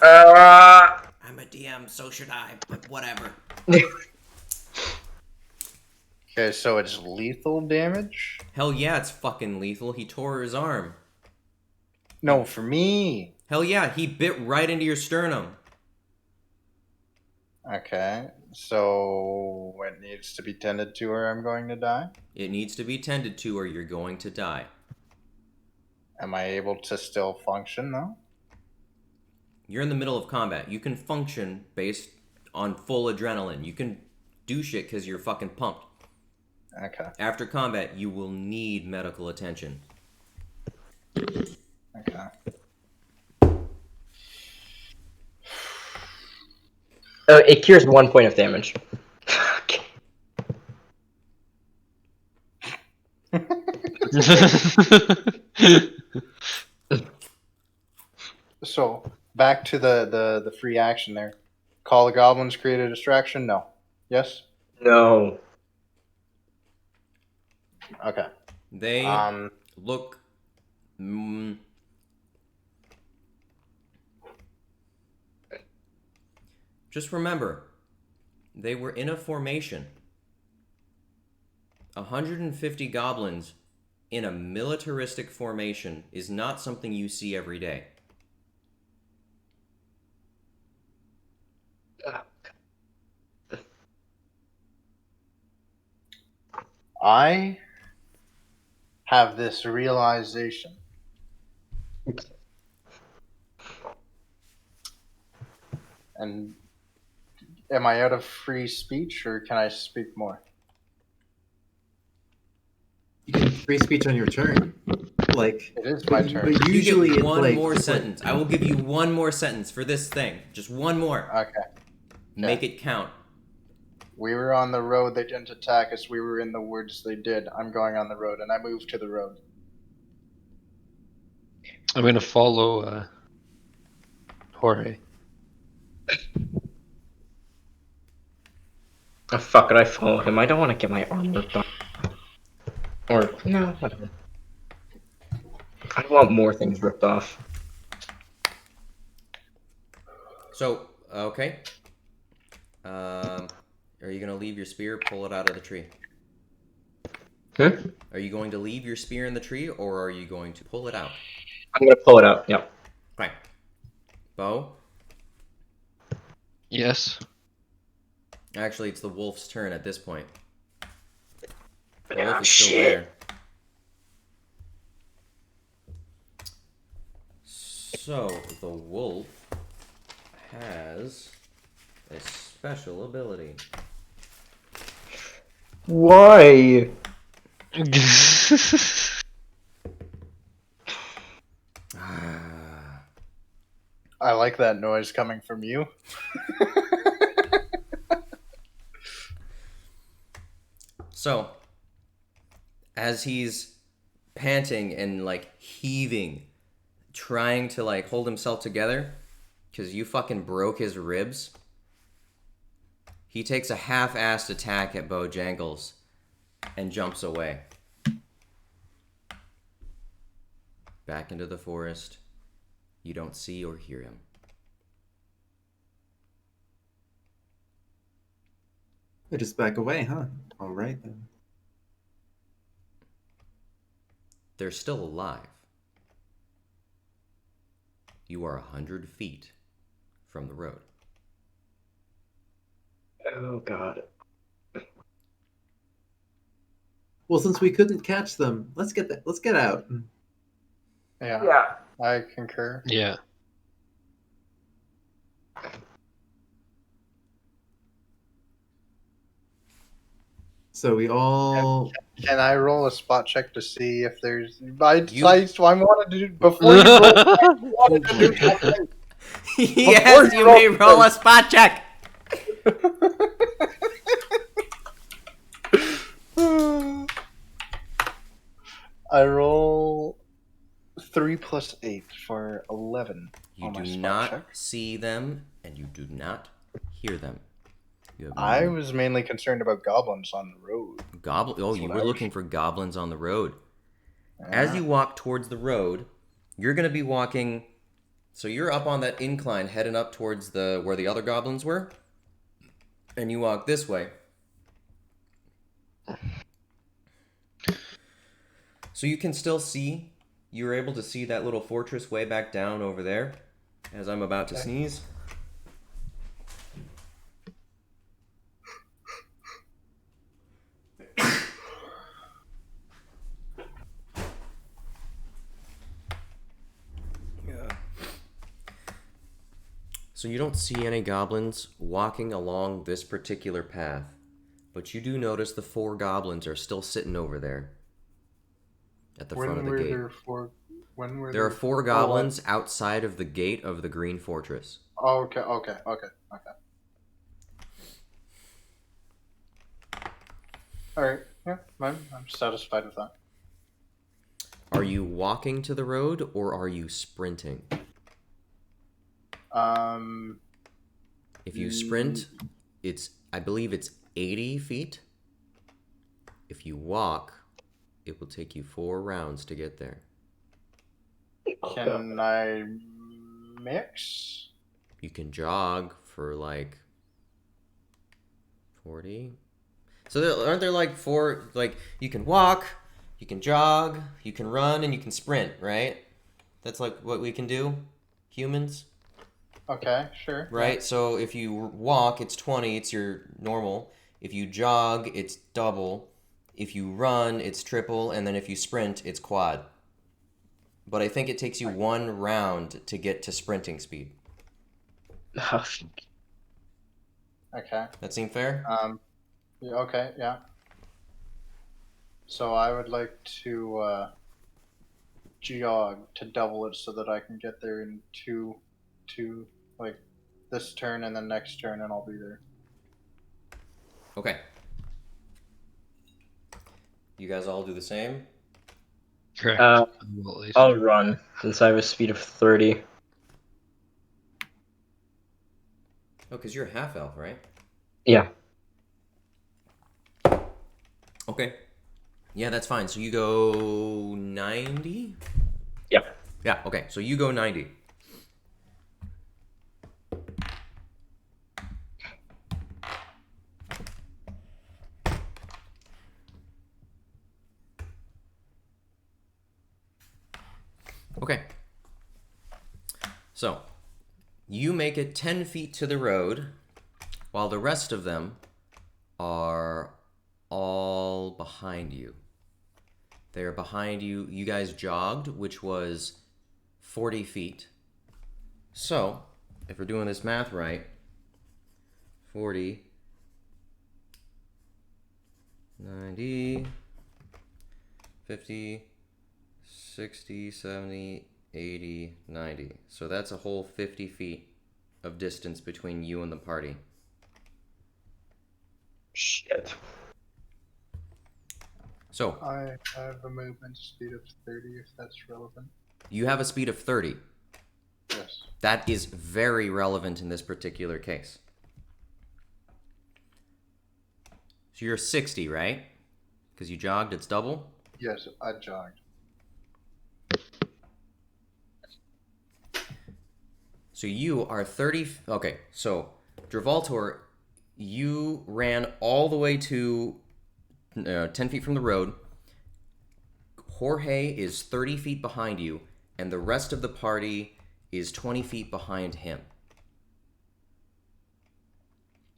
I'm a DM, so should I, but whatever. Okay, so it's lethal damage? Hell yeah, it's fucking lethal. He tore his arm. No, for me. Hell yeah, he bit right into your sternum. Okay, so it needs to be tended to or I'm going to die? It needs to be tended to or you're going to die. Am I able to still function though? You're in the middle of combat. You can function based on full adrenaline. You can do shit because you're fucking pumped. Okay. After combat, you will need medical attention. Okay. It cures 1 point of damage. So back to the free action there. Call the goblins, create a distraction? No. Yes? No. Okay. They look... Just remember, they were in a formation. 150 goblins in a militaristic formation is not something you see every day. I have this realization. And am I out of free speech or can I speak more? free speech on your turn. Like, It is my turn. but usually you get it's one like, more sentence. I will give you one more sentence for this thing. Just one more. Okay. Make it count. We were on the road. They didn't attack us. We were in the woods. They did. I'm going on the road, and I moved to the road. I'm gonna follow Jorge. Oh, fuck it, I follow him. I don't want to get my arm ripped off. Or, no, whatever. I don't want more things ripped off. So, okay. Are you gonna leave your spear, pull it out of the tree? Are you going to leave your spear in the tree, or are you going to pull it out? I'm gonna pull it out, yep. Okay. Bo? Yes. Actually, it's the wolf's turn at this point. The Ah, wolf is still shit. there. So, the wolf has a special ability. Why? I like that noise coming from you. So, as he's panting and like heaving, trying to like hold himself together, because you fucking broke his ribs, he takes a half-assed attack at Bojangles and jumps away. Back into the forest. You don't see or hear him. they just back away, huh? All right then. They're still alive. You are 100 feet from the road. Oh, God. Well, since we couldn't catch them, let's get out. Yeah. I concur. Yeah. So we all. Can I roll a spot check to see if there's? I You- wanted to do before you roll. I wanted to do something. Yes, you may roll a spot check. I roll 3 + 8 for 11. You on my do spot not check. see them, and you do not hear them. You have I was mainly concerned about goblins on the road. Oh, you what were I was- looking for goblins on the road. As you walk towards the road, you're going to be walking. So you're up on that incline, heading up towards where the other goblins were, and you walk this way. So you can still see. You were able to see that little fortress way back down over there. As I'm about to sneeze. So you don't see any goblins walking along this particular path, but you do notice the 4 goblins are still sitting over there at the front of the gate. There are 4 goblins outside of the gate of the Green Fortress. Oh, okay. All right. Yeah, I'm satisfied with that. Are you walking to the road or are you sprinting? If you sprint, I believe it's 80 feet. If you walk, it will take you 4 rounds to get there. Can I mix? You can jog for like 40. So aren't there like 4, like you can walk, you can jog, you can run, and you can sprint, right? That's like what we can do, humans. Okay, sure. Right? So if you walk, it's 20, it's your normal. If you jog, it's double. If you run, it's triple. And then if you sprint, it's quad. But I think it takes you 1 round to get to sprinting speed. Okay. That seem fair? Yeah, okay, yeah. So I would like to jog to double it so that I can get there in two, like this turn and then next turn, and I'll be there. Okay. You guys all do the same? Correct. Uh, Well, at least. I'll run since I have a speed of 30. Oh, because you're a half elf, right? Yeah. Okay. Yeah, that's fine. So you go 90? Yeah. Yeah, okay. So you go 90. Okay. So, you make it 10 feet to the road, while the rest of them are all behind you. They are behind you. You guys jogged, which was 40 feet. So, if we're doing this math right, 40, 90, 50, 60, 70, 80, 90. So that's a whole 50 feet of distance between you and the party. Shit. So, I have a movement speed of 30, if that's relevant. you have a speed of 30. Yes. That is very relevant in this particular case. So you're 60, right? Because you jogged, it's double? Yes, I jogged. So you are 30. Okay, so Dravaltor, you ran all the way to 10 feet from the road. Jorge is 30 feet behind you, and the rest of the party is 20 feet behind him.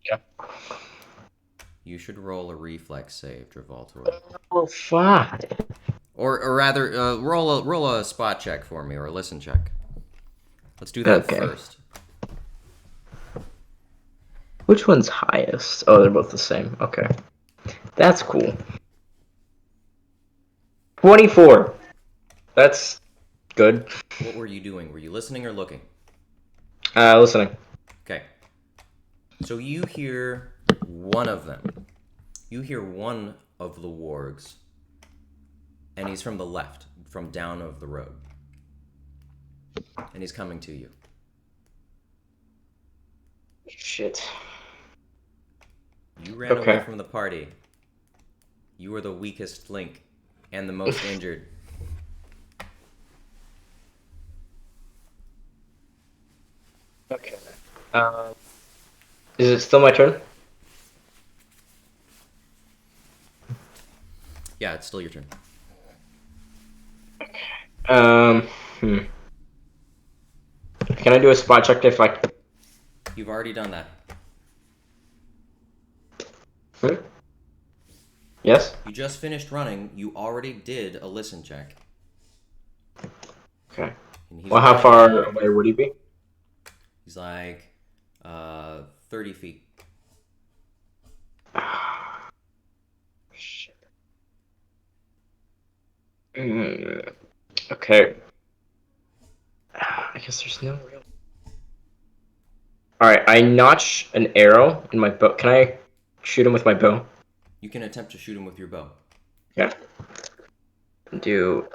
Yeah. You should roll a reflex save, Dravaltor. Oh, fuck. Or rather, roll a spot check for me, or a listen check. Let's do that Okay. first. Which one's highest? Oh, they're both the same. Okay. That's cool. 24. That's good. What were you doing? Were you listening or looking? Listening. Okay. So you hear one of them. You hear one of the wargs. And he's from the left, from down of the road. And he's coming to you. Shit. You ran Okay. away from the party. You were the weakest link and the most injured. Okay. Is it still my turn? Yeah, it's still your turn. Can I do a spot check if I... You've already done that. Yes? You just finished running. You already did a listen check. Okay. And he's Well, how running far now. away would he be? He's like 30 feet. Shit. Okay. I guess there's no real... Alright, I notch an arrow in my bow. Can I shoot him with my bow? You can attempt to shoot him with your bow. Yeah. Do...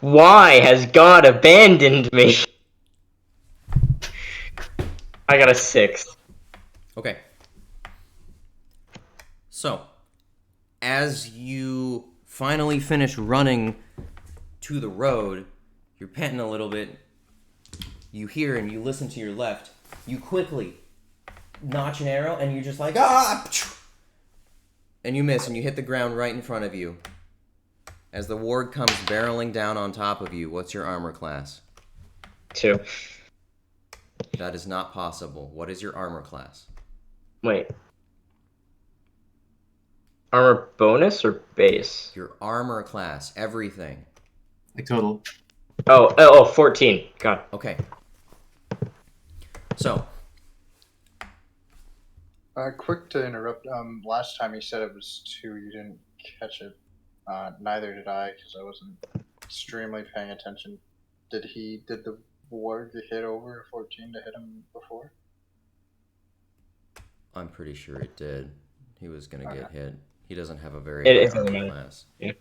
Why has God abandoned me? I got a 6. Okay. So, as you finally finish running to the road, you're panting a little bit. You hear and you listen to your left. You quickly notch an arrow and you're just like, ah! And you miss and you hit the ground right in front of you. As the warg comes barreling down on top of you, what's your armor class? 2. That is not possible. What is your armor class? Wait. Armor bonus or base? Your armor class, everything. Like total. Oh, 14. God. Okay. So, Quick to interrupt. Last time you said it was 2, you didn't catch it. Neither did I, because I wasn't extremely paying attention. Did the warg hit over a 14 to hit him before? I'm pretty sure it did. He was gonna get hit. He doesn't have a very It high doesn't armor matter. class. Yeah.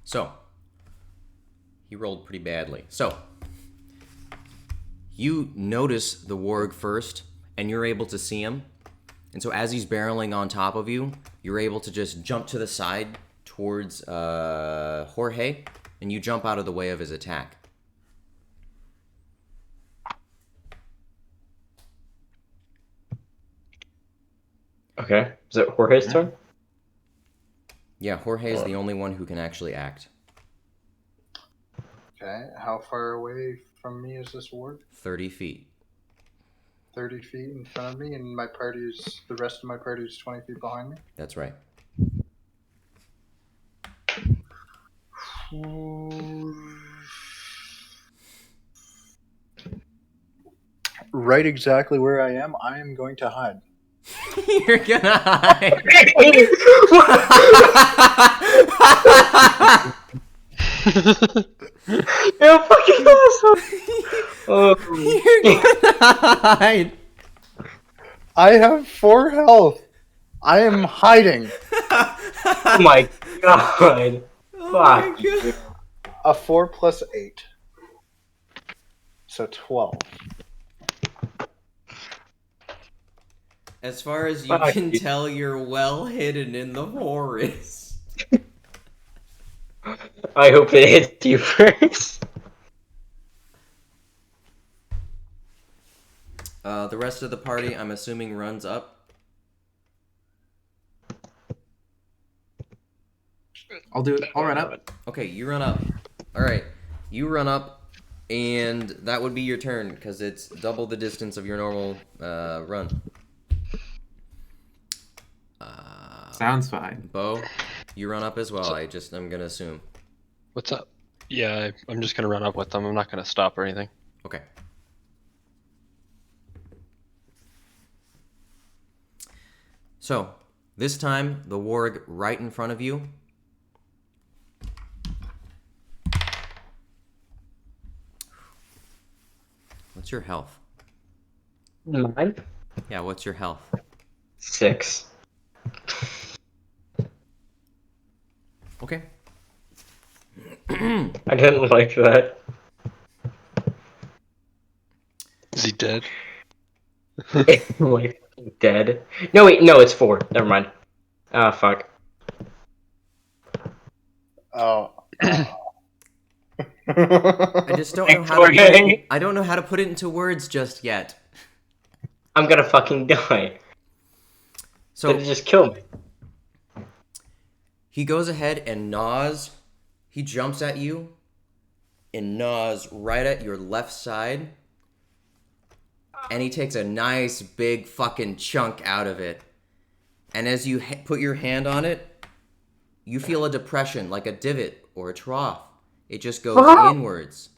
So, he rolled pretty badly. So, you notice the warg first, and you're able to see him. And so as he's barreling on top of you, you're able to just jump to the side towards Jorge, and you jump out of the way of his attack. Okay. Is it Jorge's turn? Yeah, Jorge is the only one who can actually act. Okay. How far away from me is this warg? 30 feet. 30 feet in front of me, and the rest of my party is 20 feet behind me? That's right. Right exactly where I am going to hide. You're gonna hide. You're a fucking asshole! You're gonna hide. I have 4 health. I am hiding. Oh my god. Fuck. God. A 4 plus 8. So 12. As far as you can tell, you're well hidden in the forest. I hope it hits you first. The rest of the party, I'm assuming, runs up. I'll do it. I'll run up. Okay, you run up. Alright, you run up, and that would be your turn, because it's double the distance of your normal run. Sounds fine. Bo, you run up as well, I'm gonna assume. What's up? Yeah, I'm just gonna run up with them. I'm not gonna stop or anything. Okay. So, this time, the warg right in front of you. What's your health? 9? Yeah, what's your health? 6. Okay. I didn't like that. Is he dead? Like, dead. No, wait, no, it's 4. Never mind. Ah, fuck. Oh. I just don't know how to put it, I don't know how to put it into words just yet. I'm gonna fucking die. So Then just kill me. he goes ahead and gnaws. He jumps at you and gnaws right at your left side. And he takes a nice big fucking chunk out of it. And as you put your hand on it, you feel a depression, like a divot or a trough. It just goes inwards.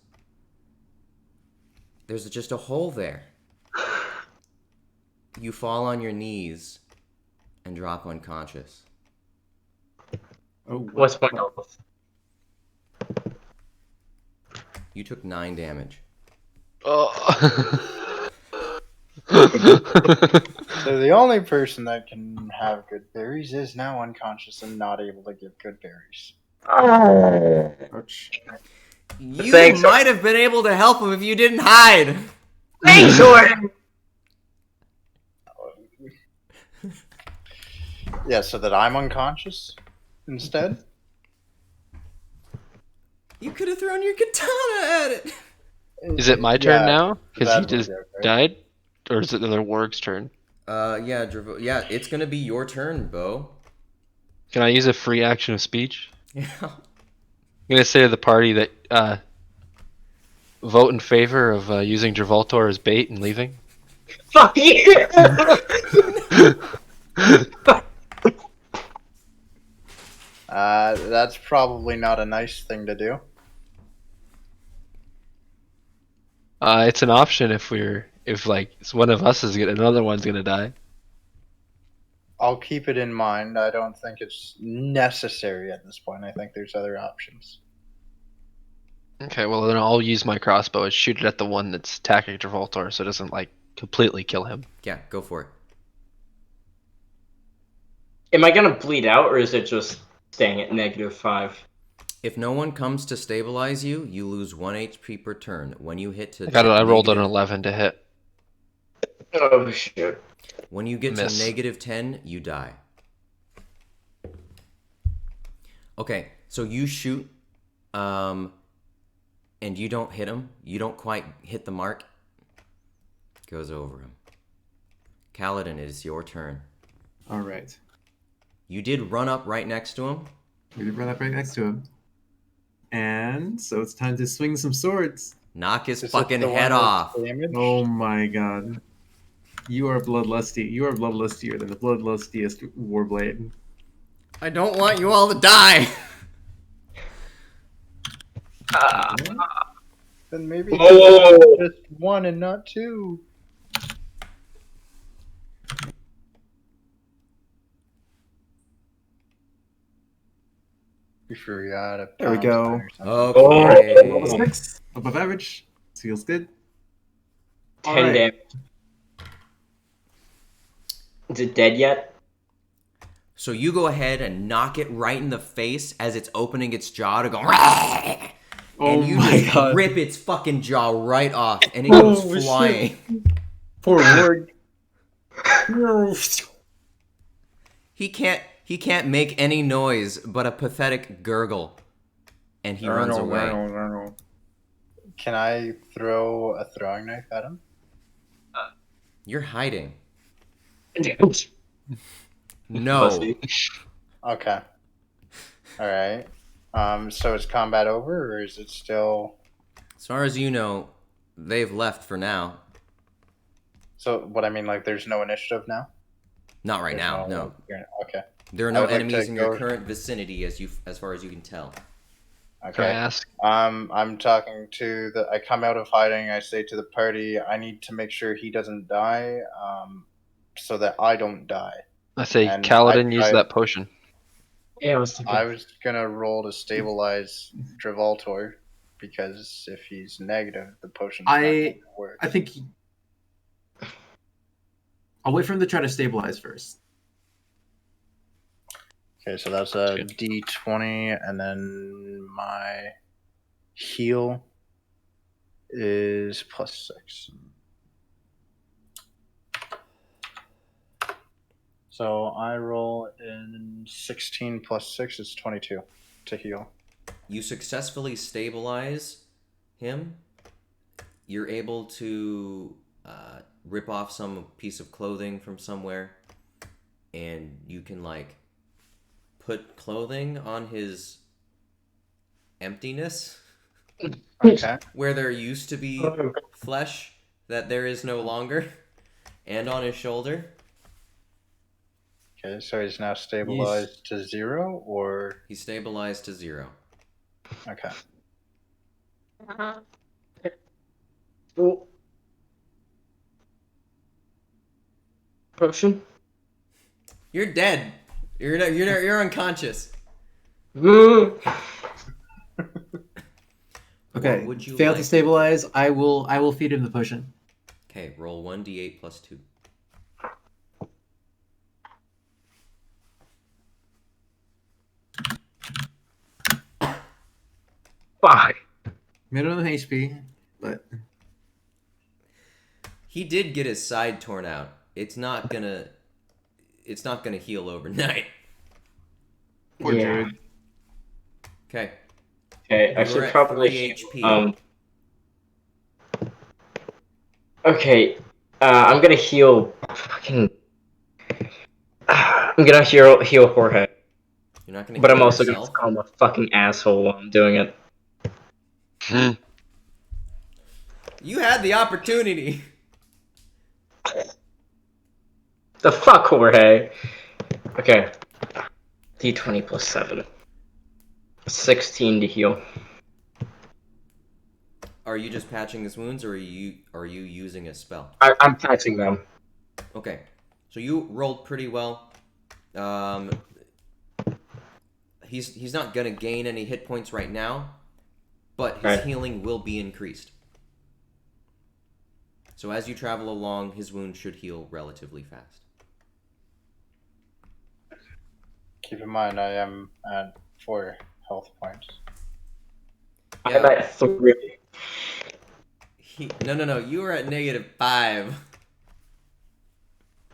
There's just a hole there. You fall on your knees and drop unconscious. Oh, What's my health? You took 9 damage. Oh. So the only person that can have good berries is now unconscious and not able to give good berries. ouch. You Thanks. might have been able to help him if you didn't hide. Thanks, Jordan! Yeah, so that I'm unconscious instead? You could have thrown your katana at it. Is it my turn Yeah, now? Because he that just would be okay. died? Or is it the warg's turn? Yeah, it's gonna be your turn, Bo. Can I use a free action of speech? Yeah. I'm gonna say to the party that vote in favor of using Gibraltar as bait and leaving. Fuck you! That's probably not a nice thing to do. It's an option if like one of us is gonna, another one's gonna die. I'll keep it in mind. I don't think it's necessary at this point. I think there's other options. Okay, well then I'll use my crossbow and shoot it at the one that's attacking Travoltor, so it doesn't like completely kill him. Yeah, go for it. Am I gonna bleed out, or is it just staying at -5? If no one comes to stabilize you, you lose 1 HP per turn. When you hit to I rolled an negative- 11 to hit. Oh shit. When you get Miss. to -10, you die. Okay, so you shoot, and you don't hit him. You don't quite hit the mark. Goes over him. Kaladin, it is your turn. All right. You did run up right next to him. We did run up right next to him. And so it's time to swing some swords. Knock his Is it fucking the one head that's off. damaged? Oh my god. You are bloodlusty. You are bloodlustier than the bloodlustiest Warblade. I don't want you all to die. Then maybe Oh. just one and not two. We forgot a There we go. pound or something. Okay. Level 6. Above average. Feels good. 10 Alright. damage. Is it dead yet? So you go ahead and knock it right in the face as it's opening its jaw to go. And Oh you my just god. rip its fucking jaw right off, and it goes Oh, shit. flying. Poor Ward. He can't make any noise but a pathetic gurgle, and he runs away. Can I throw a throwing knife at him? You're hiding. Pussy. No. Okay. All right. So is combat over, or is it still? As far as you know, they've left for now. So what I mean, like, there's no initiative now. Not right There's now. No. Okay. There are I no would like enemies to in your go- current vicinity as far as you can tell. Can I Okay. ask? I'm talking to the. I come out of hiding. I say to the party, I need to make sure he doesn't die, so that I don't die. I say, And Kaladin, I- use I- that potion. Yeah, I was thinking. I was gonna roll to stabilize Travoltor because if he's negative, the potion's not going to work. I think I'll wait for him to try to stabilize first. Okay, so that's a Good. D20, and then my heal is +6. So I roll in 16 plus 6 is 22 to heal. You successfully stabilize him. You're able to rip off some piece of clothing from somewhere, and you can like put clothing on his emptiness Okay. where there used to be flesh that there is no longer, and on his shoulder. Okay, so he's now stabilized to 0, or He's stabilized to 0. okay. Potion? You're dead. You're unconscious. Mm. Okay. What would you Fail like to stabilize. I will feed him the potion. Okay, roll 1d8 plus 2. Fuck. Minimum HP, but He did get his side torn out. It's not gonna heal overnight. poor Yeah. dude. Okay. Okay, I You're should at probably 3 HP. Okay, I'm gonna heal. Fucking. I'm gonna heal Jorge, You're not gonna but heal I'm also yourself. gonna call him a fucking asshole while I'm doing it. You had the opportunity. The fuck, Jorge. Okay. D20 plus 7. 16 to heal. are you just patching his wounds, or are you using a spell? I'm patching them. Okay, so you rolled pretty well. He's not gonna gain any hit points right now, but his Right. healing will be increased. So as you travel along, his wound should heal relatively fast. Keep in mind, I am at 4 health points. I'm at 3. No. You were at -5.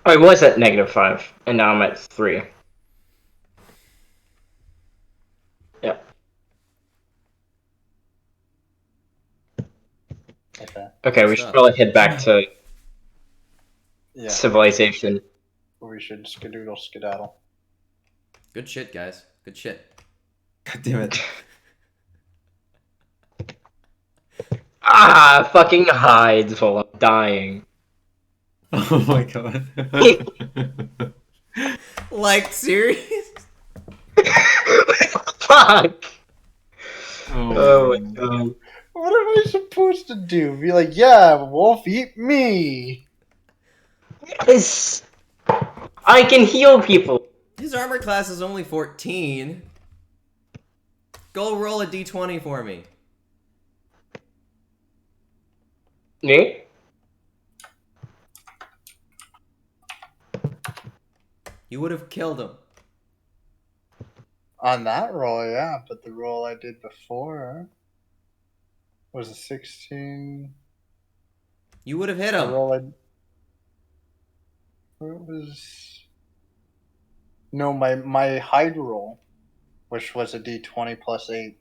I was at -5, and now I'm at 3. Yep. Okay. Okay, we should Stuff. probably head back to Yeah. civilization. We should skedaddle. Good shit, guys. Good shit. God damn it. Ah, fucking hides while I'm dying. Oh my god. Like, serious? Fuck! Oh, Oh my god. What am I supposed to do? Be like, yeah, wolf, eat me! Yes! I can heal people! His armor class is only 14. Go roll a d20 for me. Me? You would have killed him. On that roll, yeah, but the roll I did before was a 16. You would have hit The him. roll I... What was... No, my hide roll, which was a d20 plus 8,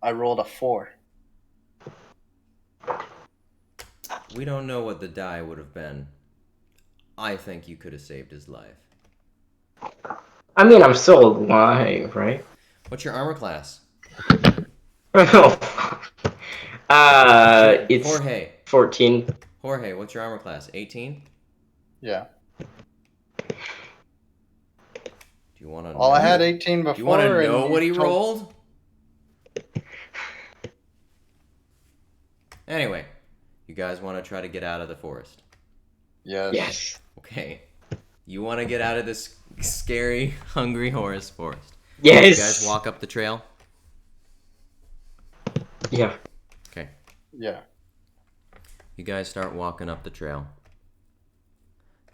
I rolled a 4. We don't know what the die would have been. I think you could have saved his life. I mean, I'm still alive, right? What's your armor class? It's Jorge. 14. Jorge, what's your armor class? 18? Yeah. Do you want to Well, know? I had 18 before. Do you want to and know you what he told- rolled? Anyway, you guys want to try to get out of the forest? Yes. Yes. Okay. You want to get out of this scary, hungry Horace Forest. Yes! You guys walk up the trail? Yeah. Okay. Yeah. You guys start walking up the trail.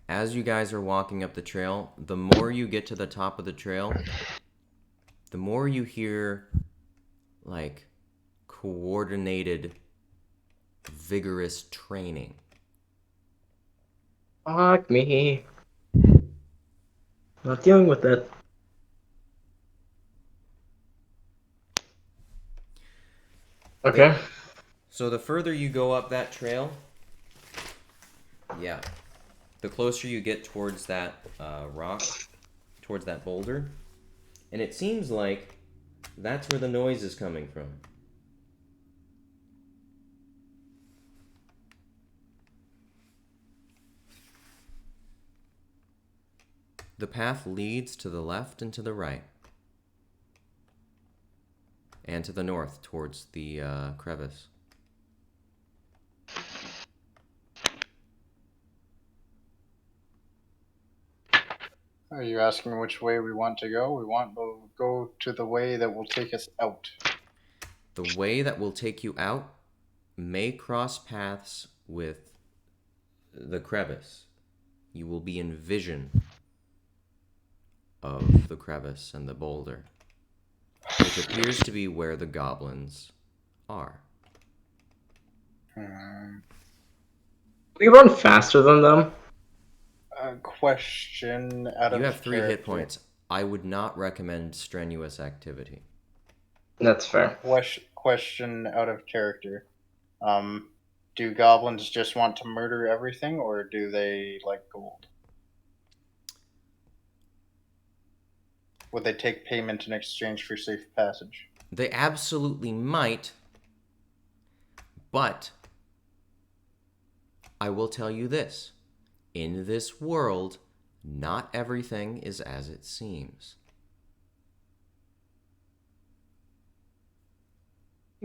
As you guys are walking up the trail, the more you get to the top of the trail, the more you hear, like, coordinated, vigorous training. Fuck me. Not dealing with that. Okay. So the further you go up that trail, yeah, the closer you get towards that rock, towards that boulder, and it seems like that's where the noise is coming from. The path leads to the left and to the right, and to the north towards the crevice. Are you asking which way we want to go? We want to go to the way that will take us out. The way that will take you out may cross paths with the crevice. You will be in vision of the crevice and the boulder, which appears to be where the goblins are. We run faster than them. A question out of You have 3 hit character. points. I would not recommend strenuous activity. That's fair. Question out of character. Do goblins just want to murder everything, or do they like gold? Would they take payment in exchange for safe passage? They absolutely might, but I will tell you this. In this world, not everything is as it seems.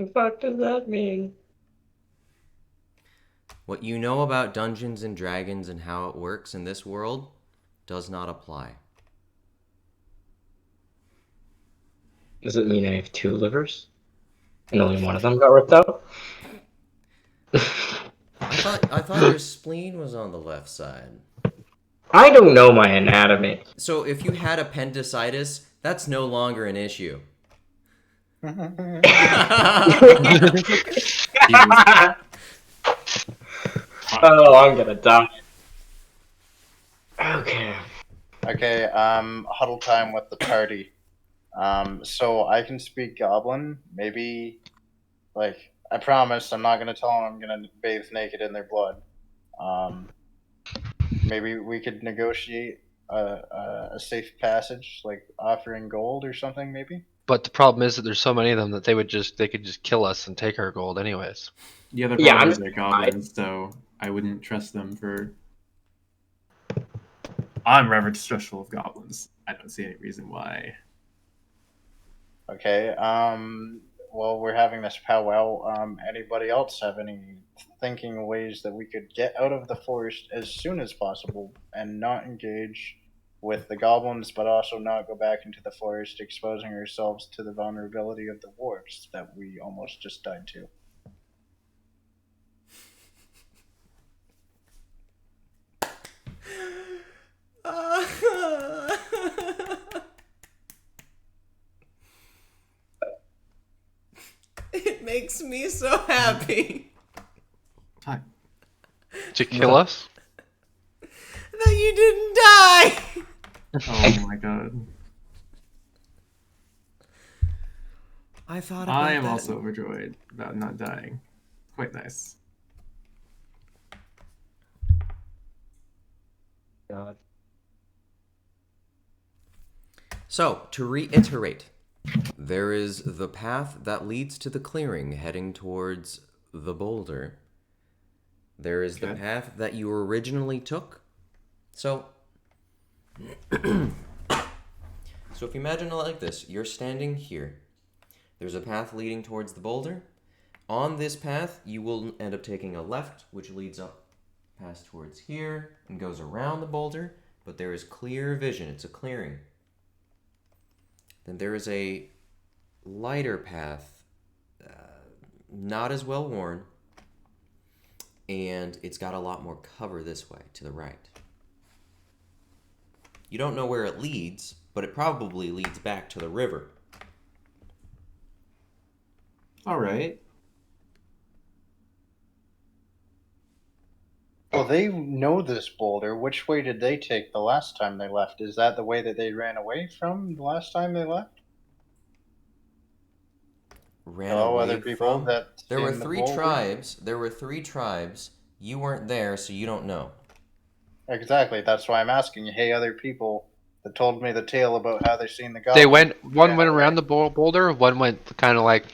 The fuck does that mean? What you know about Dungeons and Dragons and how it works in this world does not apply. Does it mean I have 2 livers? And only one of them got ripped out? I thought your spleen was on the left side. I don't know my anatomy. So if you had appendicitis, that's no longer an issue. Oh, I'm gonna die. Okay. Okay, huddle time with the party. So I can speak Goblin. Maybe, like, I promise I'm not gonna tell them I'm gonna bathe naked in their blood. Maybe we could negotiate a safe passage, like offering gold or something, maybe? But the problem is that there's so many of them that they could just kill us and take our gold anyways. The other Yeah, problem is they're goblins, so I wouldn't trust them for. I'm rather distrustful of goblins. I don't see any reason why. Okay, well, we're having this powwow. Anybody else have any thinking ways that we could get out of the forest as soon as possible and not engage with the goblins, but also not go back into the forest, exposing ourselves to the vulnerability of the warps that we almost just died to? It makes me so happy Hi. To kill us? that you didn't die. Oh my god. I thought about I am that. also overjoyed about not dying. Quite nice. God. So, to reiterate, there is the path that leads to the clearing heading towards the boulder. There is the Okay. path that you originally took. So if you imagine it like this, you're standing here. There's a path leading towards the boulder. On this path, you will end up taking a left, which leads up past towards here and goes around the boulder, but there is clear vision. It's a clearing. Then there is a lighter path, not as well worn, and it's got a lot more cover this way, to the right. You don't know where it leads, but it probably leads back to the river. Alright. Well, they know this boulder. Which way did they take the last time they left? Is that the way that they ran away from the last time they left? Ran Hello, away other people from. that There were seen the 3 boulder? tribes. There were 3 tribes. You weren't there, so you don't know. Exactly. That's why I'm asking you. Hey, other people that told me the tale about how they seen the goblin. They went. One ran went away. around the boulder. One went kind of like.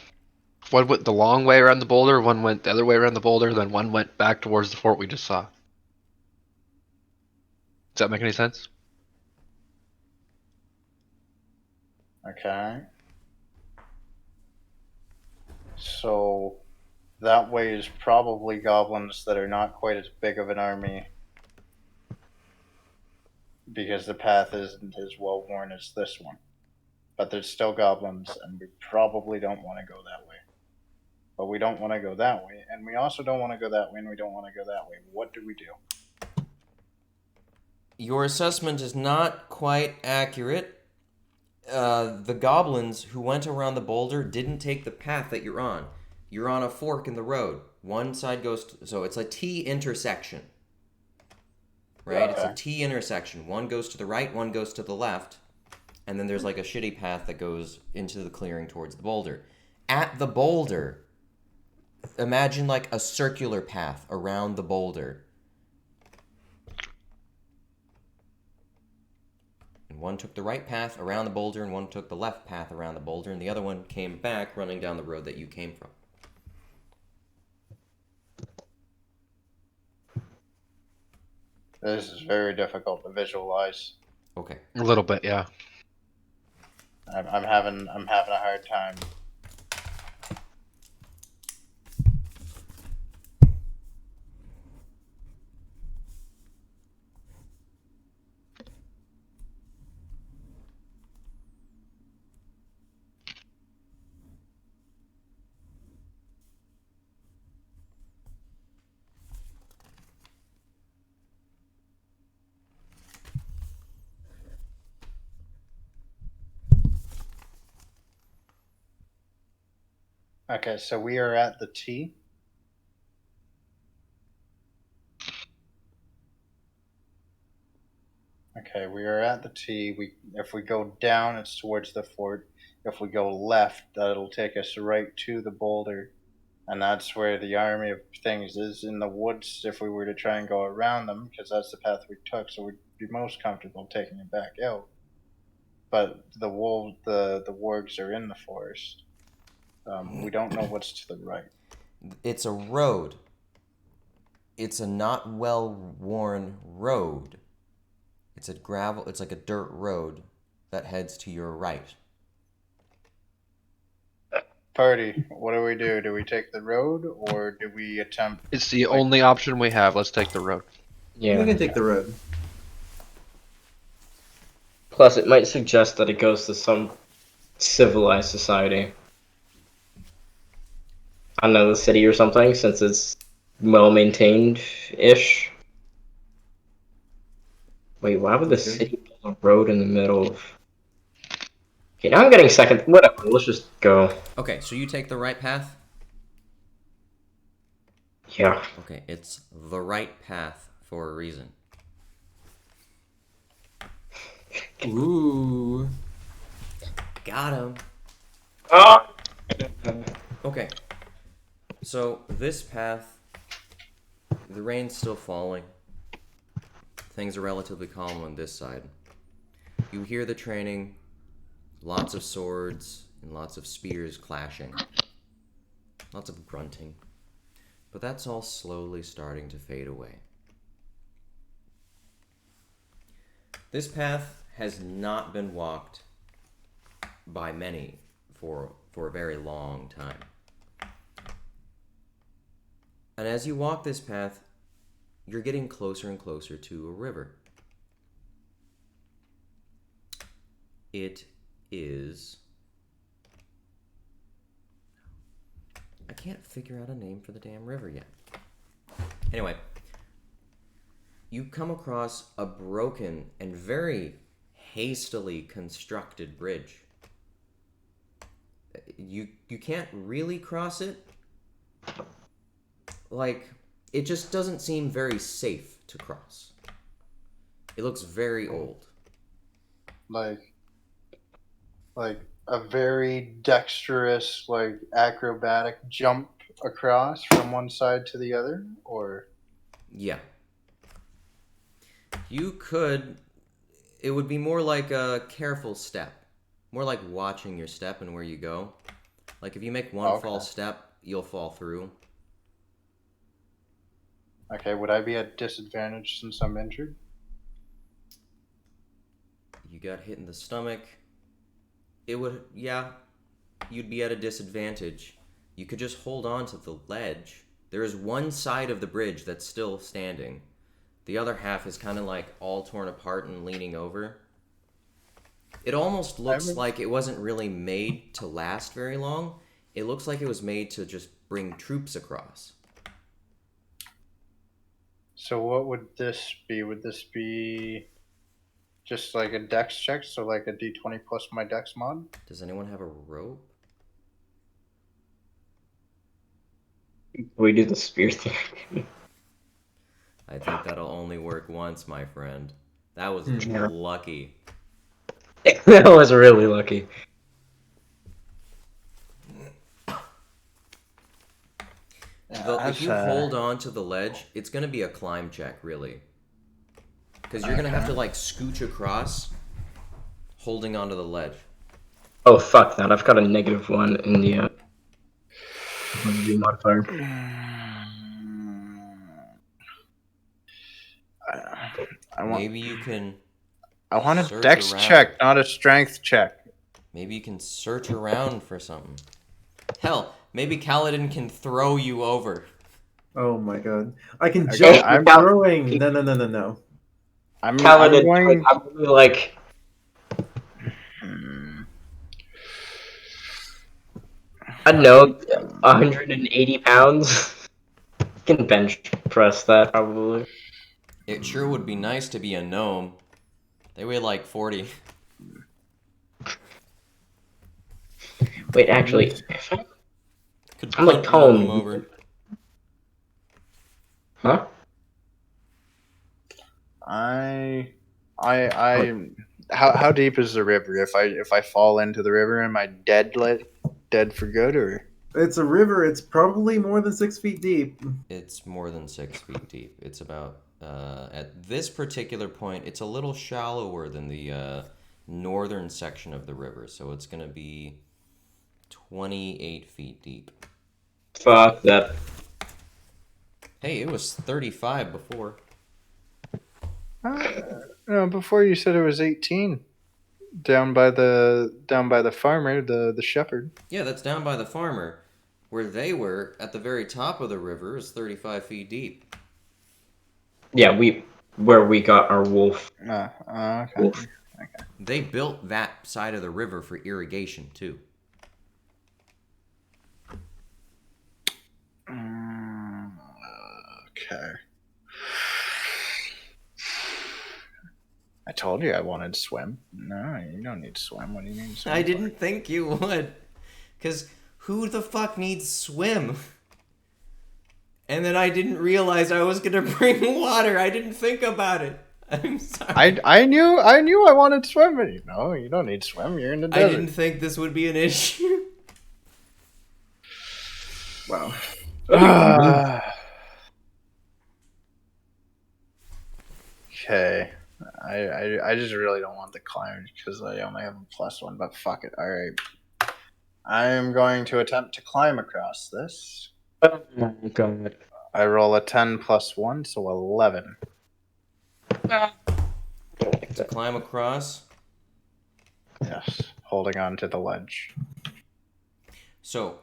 One went the long way around the boulder. One went the other way around the boulder. Then one went back towards the fort we just saw. Does that make any sense? Okay. So that way is probably goblins that are not quite as big of an army because the path isn't as well worn as this one. But there's still goblins, and we probably don't want to go that way. But we don't want to go that way, and we also don't want to go that way, and we don't want to go that way. What do we do? Your assessment is not quite accurate. The goblins who went around the boulder didn't take the path that you're on. You're on a fork in the road. One side goes to, so it's a T intersection. Right? It's a Okay. T intersection. One goes to the right, one goes to the left. And then there's like a shitty path that goes into the clearing towards the boulder. At the boulder, imagine like a circular path around the boulder. And one took the right path around the boulder, and one took the left path around the boulder, and the other one came back running down the road that you came from. This is very difficult to visualize. Okay. A little bit, yeah. I'm having a hard time. Okay, so we are at the T. Okay, we are at the T. If we go down, it's towards the fort. If we go left, that'll take us right to the boulder. And that's where the army of things is in the woods if we were to try and go around them, because that's the path we took, so we'd be most comfortable taking it back out. But the wargs are in the forest. We don't know what's to the right. It's a road. It's a not well-worn road. It's like a dirt road that heads to your right. Party, what do we do? Do we take the road, or do we attempt... It's the only option we have. Let's take the road. Yeah. We can take the road. Plus, it might suggest that it goes to some civilized society. I don't know, the city or something, since it's well maintained ish. Wait, why would the city build a road in the middle of... Okay, now I'm getting second. Whatever, let's just go. Okay, so you take the right path? Yeah. Okay, it's the right path for a reason. Ooh. Got him. Oh! Okay. So, this path, the rain's still falling. Things are relatively calm on this side. You hear the training, lots of swords and lots of spears clashing. Lots of grunting. But that's all slowly starting to fade away. This path has not been walked by many for a very long time. And as you walk this path, you're getting closer and closer to a river. It is... I can't figure out a name for the damn river yet. Anyway, you come across a broken and very hastily constructed bridge. You can't really cross it. Like, it just doesn't seem very safe to cross. It looks very old. Like a very dexterous, like, acrobatic jump across from one side to the other, or... Yeah. You could... It would be more like a careful step. More like watching your step and where you go. Like, if you make one false step, you'll fall through. Okay, would I be at disadvantage since I'm injured? You got hit in the stomach. It would, yeah, you'd be at a disadvantage. You could just hold on to the ledge. There is one side of the bridge that's still standing. The other half is kind of like all torn apart and leaning over. It almost looks like it wasn't really made to last very long. It looks like it was made to just bring troops across. So what would this be? Would this be just like a dex check? So like a d20 plus my dex mod? Does anyone have a rope? We do the spear thing. I think that'll only work once, my friend. That was Yeah. lucky. That was really lucky. If you hold on to the ledge, it's going to be a climb check, really. Because you're going to have to, like, scooch across holding onto the ledge. Oh, fuck that. I've got a -1 in the modifier. Maybe you can... I want a search dex around. check, not a strength check. Maybe you can search around for something. Hell, maybe Kaladin can throw you over. Oh my god. I can Okay, jump I'm- throwing. No. I'm Paladin, going... I'm really like... I don't know, 180 pounds? You can bench press that, probably. It sure would be nice to be a gnome. They weigh like 40. Wait, actually, Could I'm like punt one of them Tone. over. Huh? How deep is the river? If I fall into the river, am I dead for good, or? It's a river. It's probably more than 6 feet deep. It's more than 6 feet deep. It's about at this particular point, it's a little shallower than the northern section of the river, so it's gonna be 28 feet deep. Fuck that. Hey, it was 35 before. No, before you said it was 18. Down by the farmer, the shepherd. Yeah, that's down by the farmer. Where they were at the very top of the river is 35 feet deep. Yeah, where we got our wolf. Okay. Wolf. They built that side of the river for irrigation too. Okay. I told you I wanted to swim. No, you don't need to swim. What do you need to swim I for? didn't think you would. Because who the fuck needs swim? And then I didn't realize I was gonna bring water. I didn't think about it. I'm sorry. I knew I wanted to swim, but you don't need to swim. You're in the I desert. didn't think this would be an issue. Wow. Okay. I just really don't want the climb because I only have a +1, but fuck it. Alright. I am going to attempt to climb across this. Oh my god. I roll a 10 + 1, so 11. To climb across. Yes. Holding on to the ledge. So,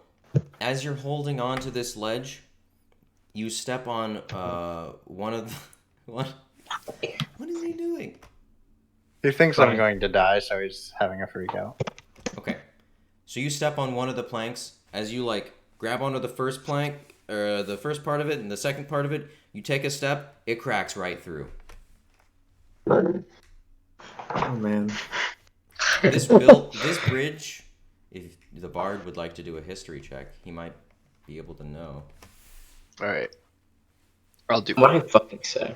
as you're holding on to this ledge, you step on one of the... What is he doing? He thinks I'm going to die, so he's having a freak out. Okay. So you step on one of the planks. As you, grab onto the first plank, or the first part of it, and the second part of it, you take a step, it cracks right through. Oh man. This bridge, if the bard would like to do a history check, he might be able to know. Alright. I'll do What did I fucking say?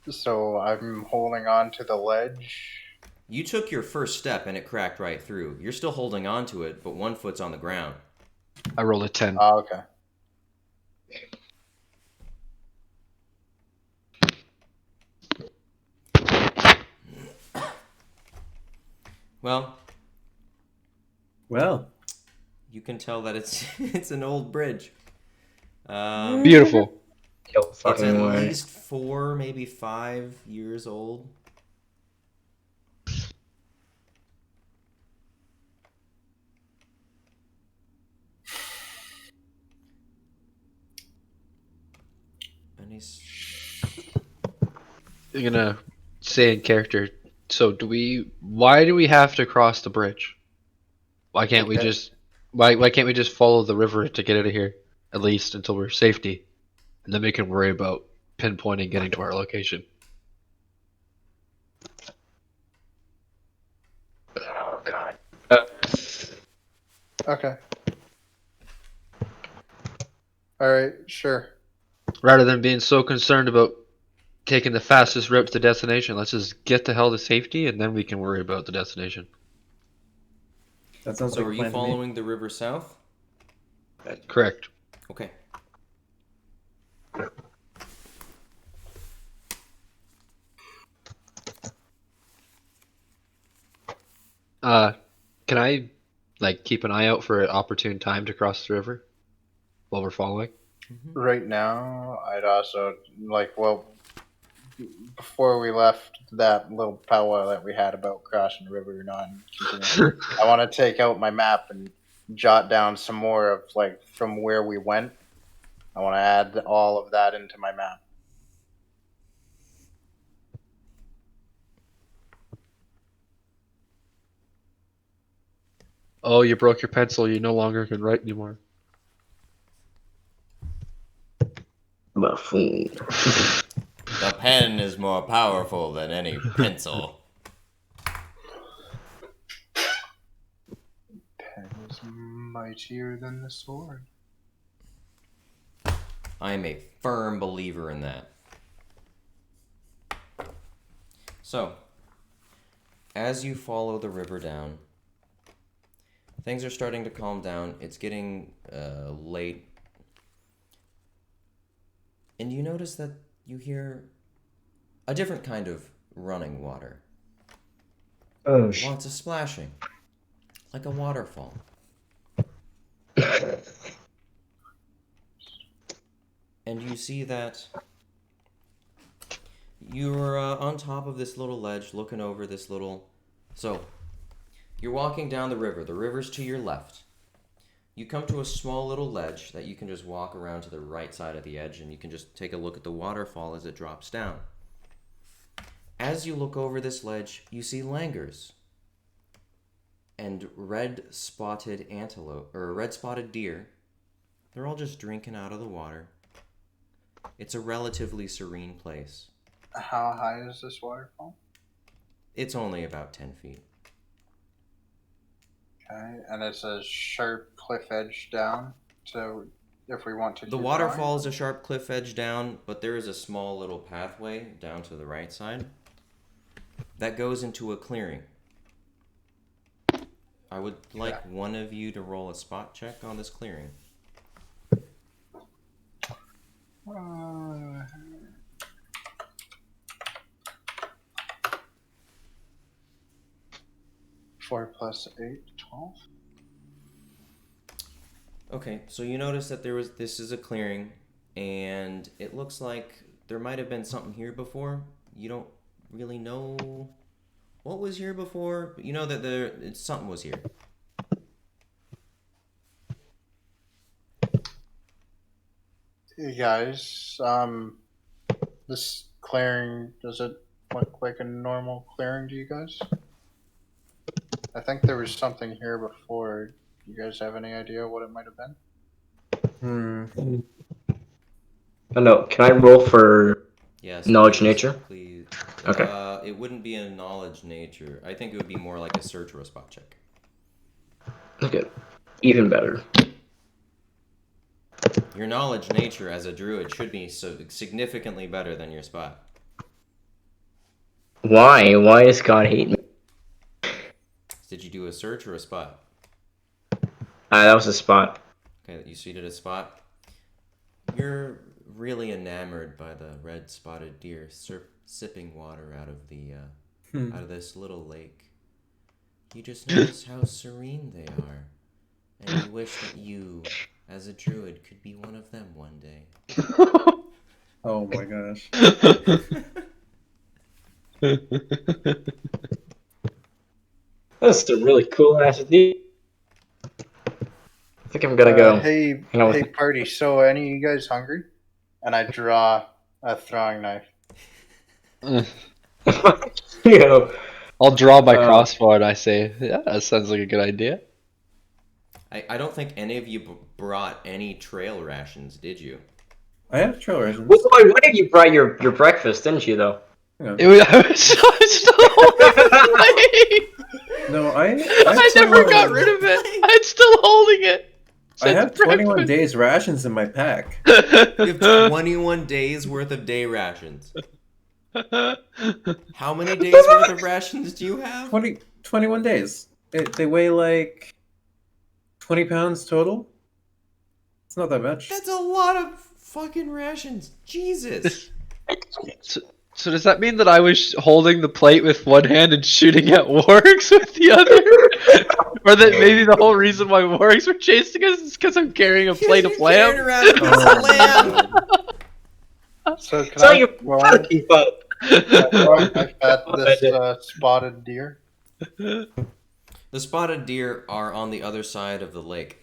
So I'm holding on to the ledge. You took your first step and it cracked right through. You're still holding on to it, but one foot's on the ground. I rolled a 10. Oh, okay. Well, you can tell that it's an old bridge. Beautiful. Yo, It's fucking at way. least 4, maybe 5 years old. And he's... You're gonna say in character. So why do we have to cross the bridge? Why can't we just why can't we just follow the river to get out of here? At least until we're safety. And then we can worry about pinpointing getting to our location. Oh god. Okay. Alright, sure. Rather than being so concerned about taking the fastest route to the destination, let's just get the hell to safety and then we can worry about the destination. That sounds So like are a you plan to me. following the river south? Correct. Okay. Can I keep an eye out for an opportune time to cross the river while we're following? Right now, I'd also before we left that little powwow that we had about crossing the river or not, I want to take out my map and jot down some more of from where we went. I want to add all of that into my map. Oh, you broke your pencil. You no longer can write anymore. Buffoon. The pen is more powerful than any pencil. mightier than the sword. I am a firm believer in that. So, as you follow the river down, things are starting to calm down. It's getting late. And you notice that you hear a different kind of running water. Oh, Lots of splashing. Like a waterfall. And you see that you're on top of this little ledge looking over this little... So, you're walking down the river. The river's to your left. You come to a small little ledge that you can just walk around to the right side of the edge, and you can just take a look at the waterfall as it drops down. As you look over this ledge, you see langurs and red-spotted antelope, or red-spotted deer. They're all just drinking out of the water. It's a relatively serene place. How high is this waterfall? It's only about 10 feet. Okay, and it's a sharp cliff edge down. So if we want to The keep waterfall going- is a sharp cliff edge down, but there is a small little pathway down to the right side that goes into a clearing. I would like one of you to roll a spot check on this clearing. 4 plus 8, 12. Okay, so you notice that this is a clearing, and it looks like there might have been something here before. You don't really know what was here before, but you know that something was here. Hey guys, this clearing, does it look like a normal clearing to you guys? I think there was something here before. Do you guys have any idea what it might have been? Oh no, can I roll for Yes. knowledge please, nature? Please. Okay. It wouldn't be a knowledge nature. I think it would be more like a search or a spot check. Okay, even better. Your knowledge nature as a druid should be so significantly better than your spot. Why? Why does God hate me? Did you do a search or a spot? That was a spot. Okay, you seated a spot. You're really enamored by the red-spotted deer sipping water out of the out of this little lake. You just notice how serene they are, and you wish that you, as a druid, could be one of them one day. Oh my gosh. That's a really cool ass deal. I think I'm gonna go. Hey, hang out hey, with- party. So, any of you guys hungry? And I draw a throwing knife. Yo. I'll draw my crossbow and I say, yeah, that sounds like a good idea. I don't think any of you brought any trail rations, did you? I have trail rations. Well, one of you brought your breakfast, didn't you? Though. Hang on. I was still holding the plate. No, I never got rid of it. I'm still holding it. I have Since 21 breakfast. days rations in my pack. You have 21 days worth of day rations. How many days worth of rations do you have? 21 days. They weigh like 20 pounds total. It's not that much. That's a lot of fucking rations. Jesus. So does that mean that I was holding the plate with one hand and shooting at wargs with the other? Or that maybe the whole reason why wargs were chasing us is because I'm carrying a plate of Carrying lamb? around a piece of lamb. So, can So I you roll gotta keep up. a knife at this spotted deer? The spotted deer are on the other side of the lake.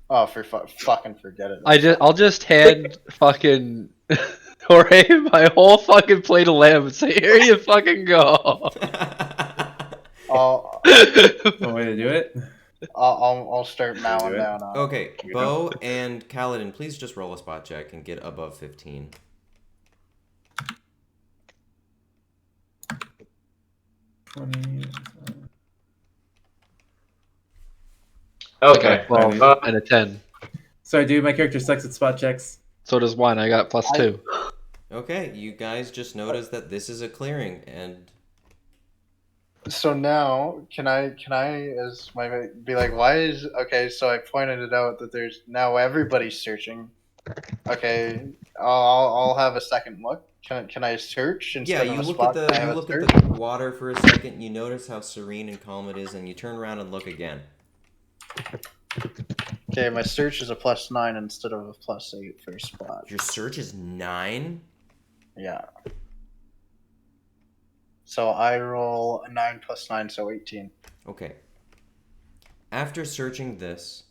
Oh, fucking forget it. I'll just hand fucking Jorge my whole fucking plate of lamb and say, here you fucking go. I'll One way to do it. I'll start mowing Do it. down on it. Okay, Bo and Kaladin, please just roll a spot check and get above 15. Okay. Well, And a 10. Sorry, dude, my character sucks at spot checks. So does mine. I got +2. Okay, you guys just noticed that this is a clearing, and So now, can I, as my be like, why is okay? So I pointed it out that there's now everybody's searching. Okay, I'll have a second look. Can I search yeah, instead you of a look spot? at Can I the have you a look search? at the water for a second. You notice how serene and calm it is, and you turn around and look again. Okay, my search is a +9 instead of a +8 for a spot. Your search is 9. Yeah. So I roll a 9 + 9, so 18. Okay. After searching this,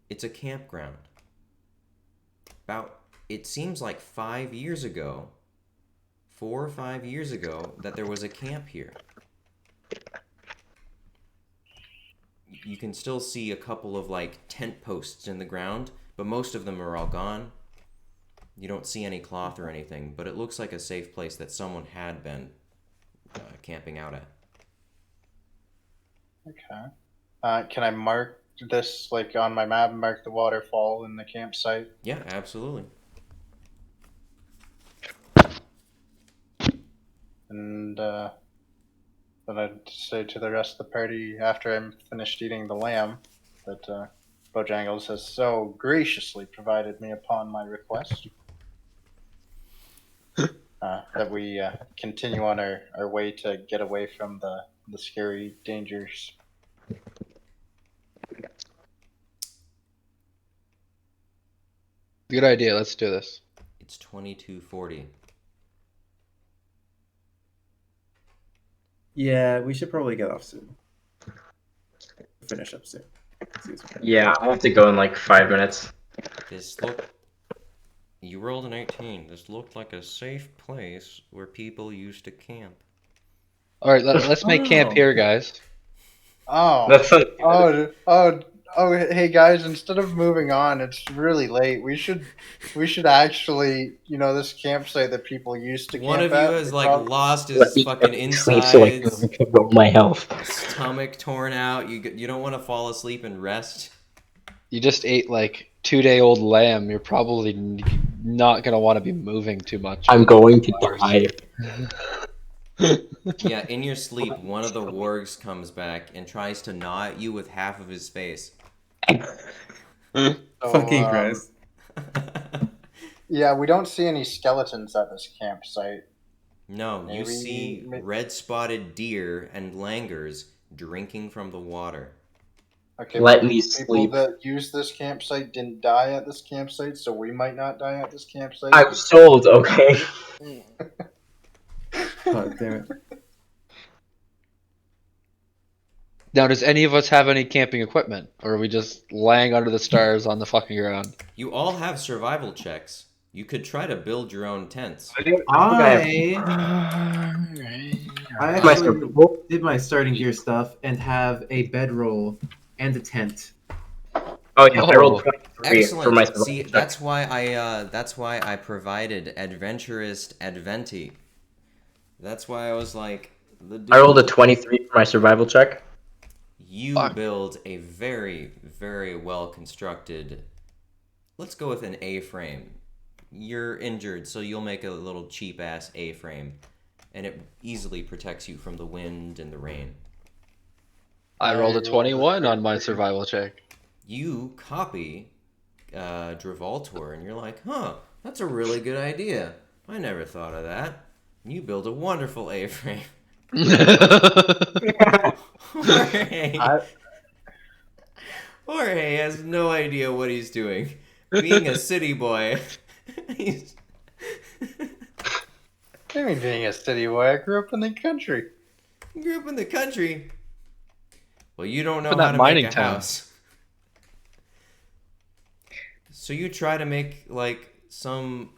it's a campground. It seems like 5 years ago, 4 or 5 years ago, that there was a camp here. You can still see a couple of like tent posts in the ground, but most of them are all gone. You don't see any cloth or anything, but it looks like a safe place that someone had been camping out at. Okay. Can I mark this like on my map? Mark the waterfall in the campsite. Yeah, absolutely. And then I'd say to the rest of the party after I'm finished eating the lamb that Bojangles has so graciously provided me upon my request. That we continue on our way to get away from the scary dangers. Good idea. Let's do this. It's 22:40. Yeah, we should probably get off soon. Finish up soon. Yeah, I have to go in like 5 minutes. You rolled an 18. This looked like a safe place where people used to camp. All right, let's make camp Oh. here, guys. Oh, That's hey guys! Instead of moving on, it's really late. We should actually, this campsite that people used to One camp of you at. has we like prob- lost Let his me fucking sleep so I can insides, recover my health. stomach torn out. You don't want to fall asleep and rest. You just ate like 2-day-old lamb. You're probably not gonna want to be moving too much. I'm going to die. Yeah, in your sleep, one of the wargs comes back and tries to gnaw at you with half of his face. So, Fucking Christ. Yeah, we don't see any skeletons at this campsite. No, you Maybe- see may- red-spotted deer and langurs drinking from the water. Okay, Let but me people sleep. that use this campsite didn't die at this campsite, so we might not die at this campsite. I was told, okay. God damn it. Now, does any of us have any camping equipment, or are we just laying under the stars on the fucking ground? You all have survival checks. You could try to build your own tents. I My actually survival? did my starting gear stuff and have a bedroll and a tent. Oh yeah, I rolled Oh. 23 for my Excellent. survival See, check. that's why I provided adventurous adventi. That's why I was like, I rolled a 23 for my survival check. You Fuck. build a very, very well constructed. Let's go with an A-frame. You're injured, so you'll make a little cheap ass A-frame, and it easily protects you from the wind and the rain. I rolled a 21 on my survival check. You copy Dravaltor, and you're like, huh, that's a really good idea. I never thought of that. And you build a wonderful A-frame. Jorge has no idea what he's doing. Being a city boy, he's... I mean, being a city boy, I grew up in the country. You grew up in the country. Well, you don't know In how that to mining make a town. house. So you try to make like some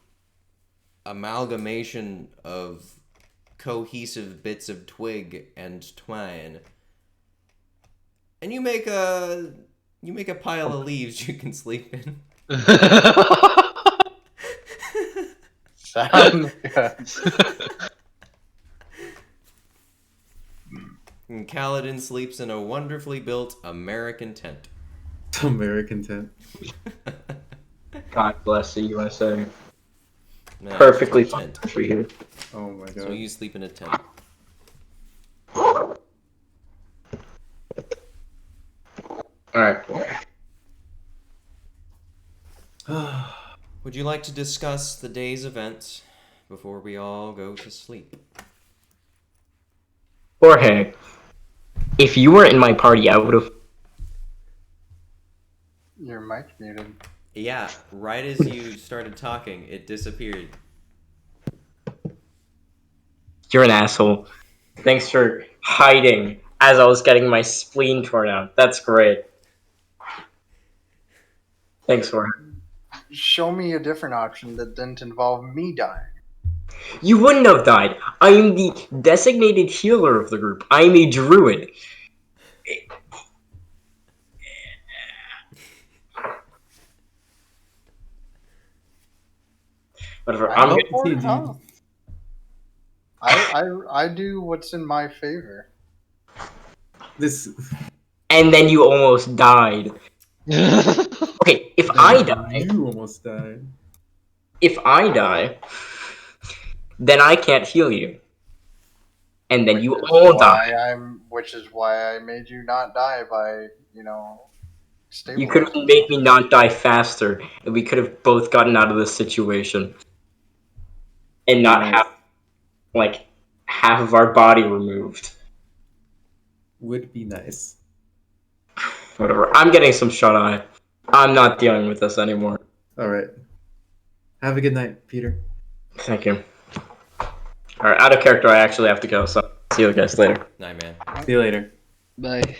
amalgamation of cohesive bits of twig and twine. And you make a pile of leaves you can sleep in. Sounds good. And Kaladin sleeps in a wonderfully built American tent. American tent. God bless the USA. No, Perfectly it's a fine tent. for you. Oh my god. So you sleep in a tent. Alright. Would you like to discuss the day's events before we all go to sleep? Jorge, if you weren't in my party, I would have. Your mic's muted. Yeah, right as you started talking, it disappeared. You're an asshole. Thanks for hiding as I was getting my spleen torn out. That's great. Thanks, Jorge. Show me a different option that didn't involve me dying. You wouldn't have died. I am the designated healer of the group. I am a druid. Whatever. I I'm hope good. for Indeed. health. I do what's in my favor. This. And then you almost died. Okay, if I die, You almost died. then I can't heal you. And then you Which is all die. Which is why I made you not die by, You could have stabilizing. made me not die faster, and we could have both gotten out of this situation. And not Nice. have, like, half of our body removed. Would be nice. Whatever. I'm getting some shut-eye. I'm not dealing with this anymore. Alright. Have a good night, Peter. Thank you. Alright, out of character, I actually have to go, so see you guys later. Night, man. See you later. Bye.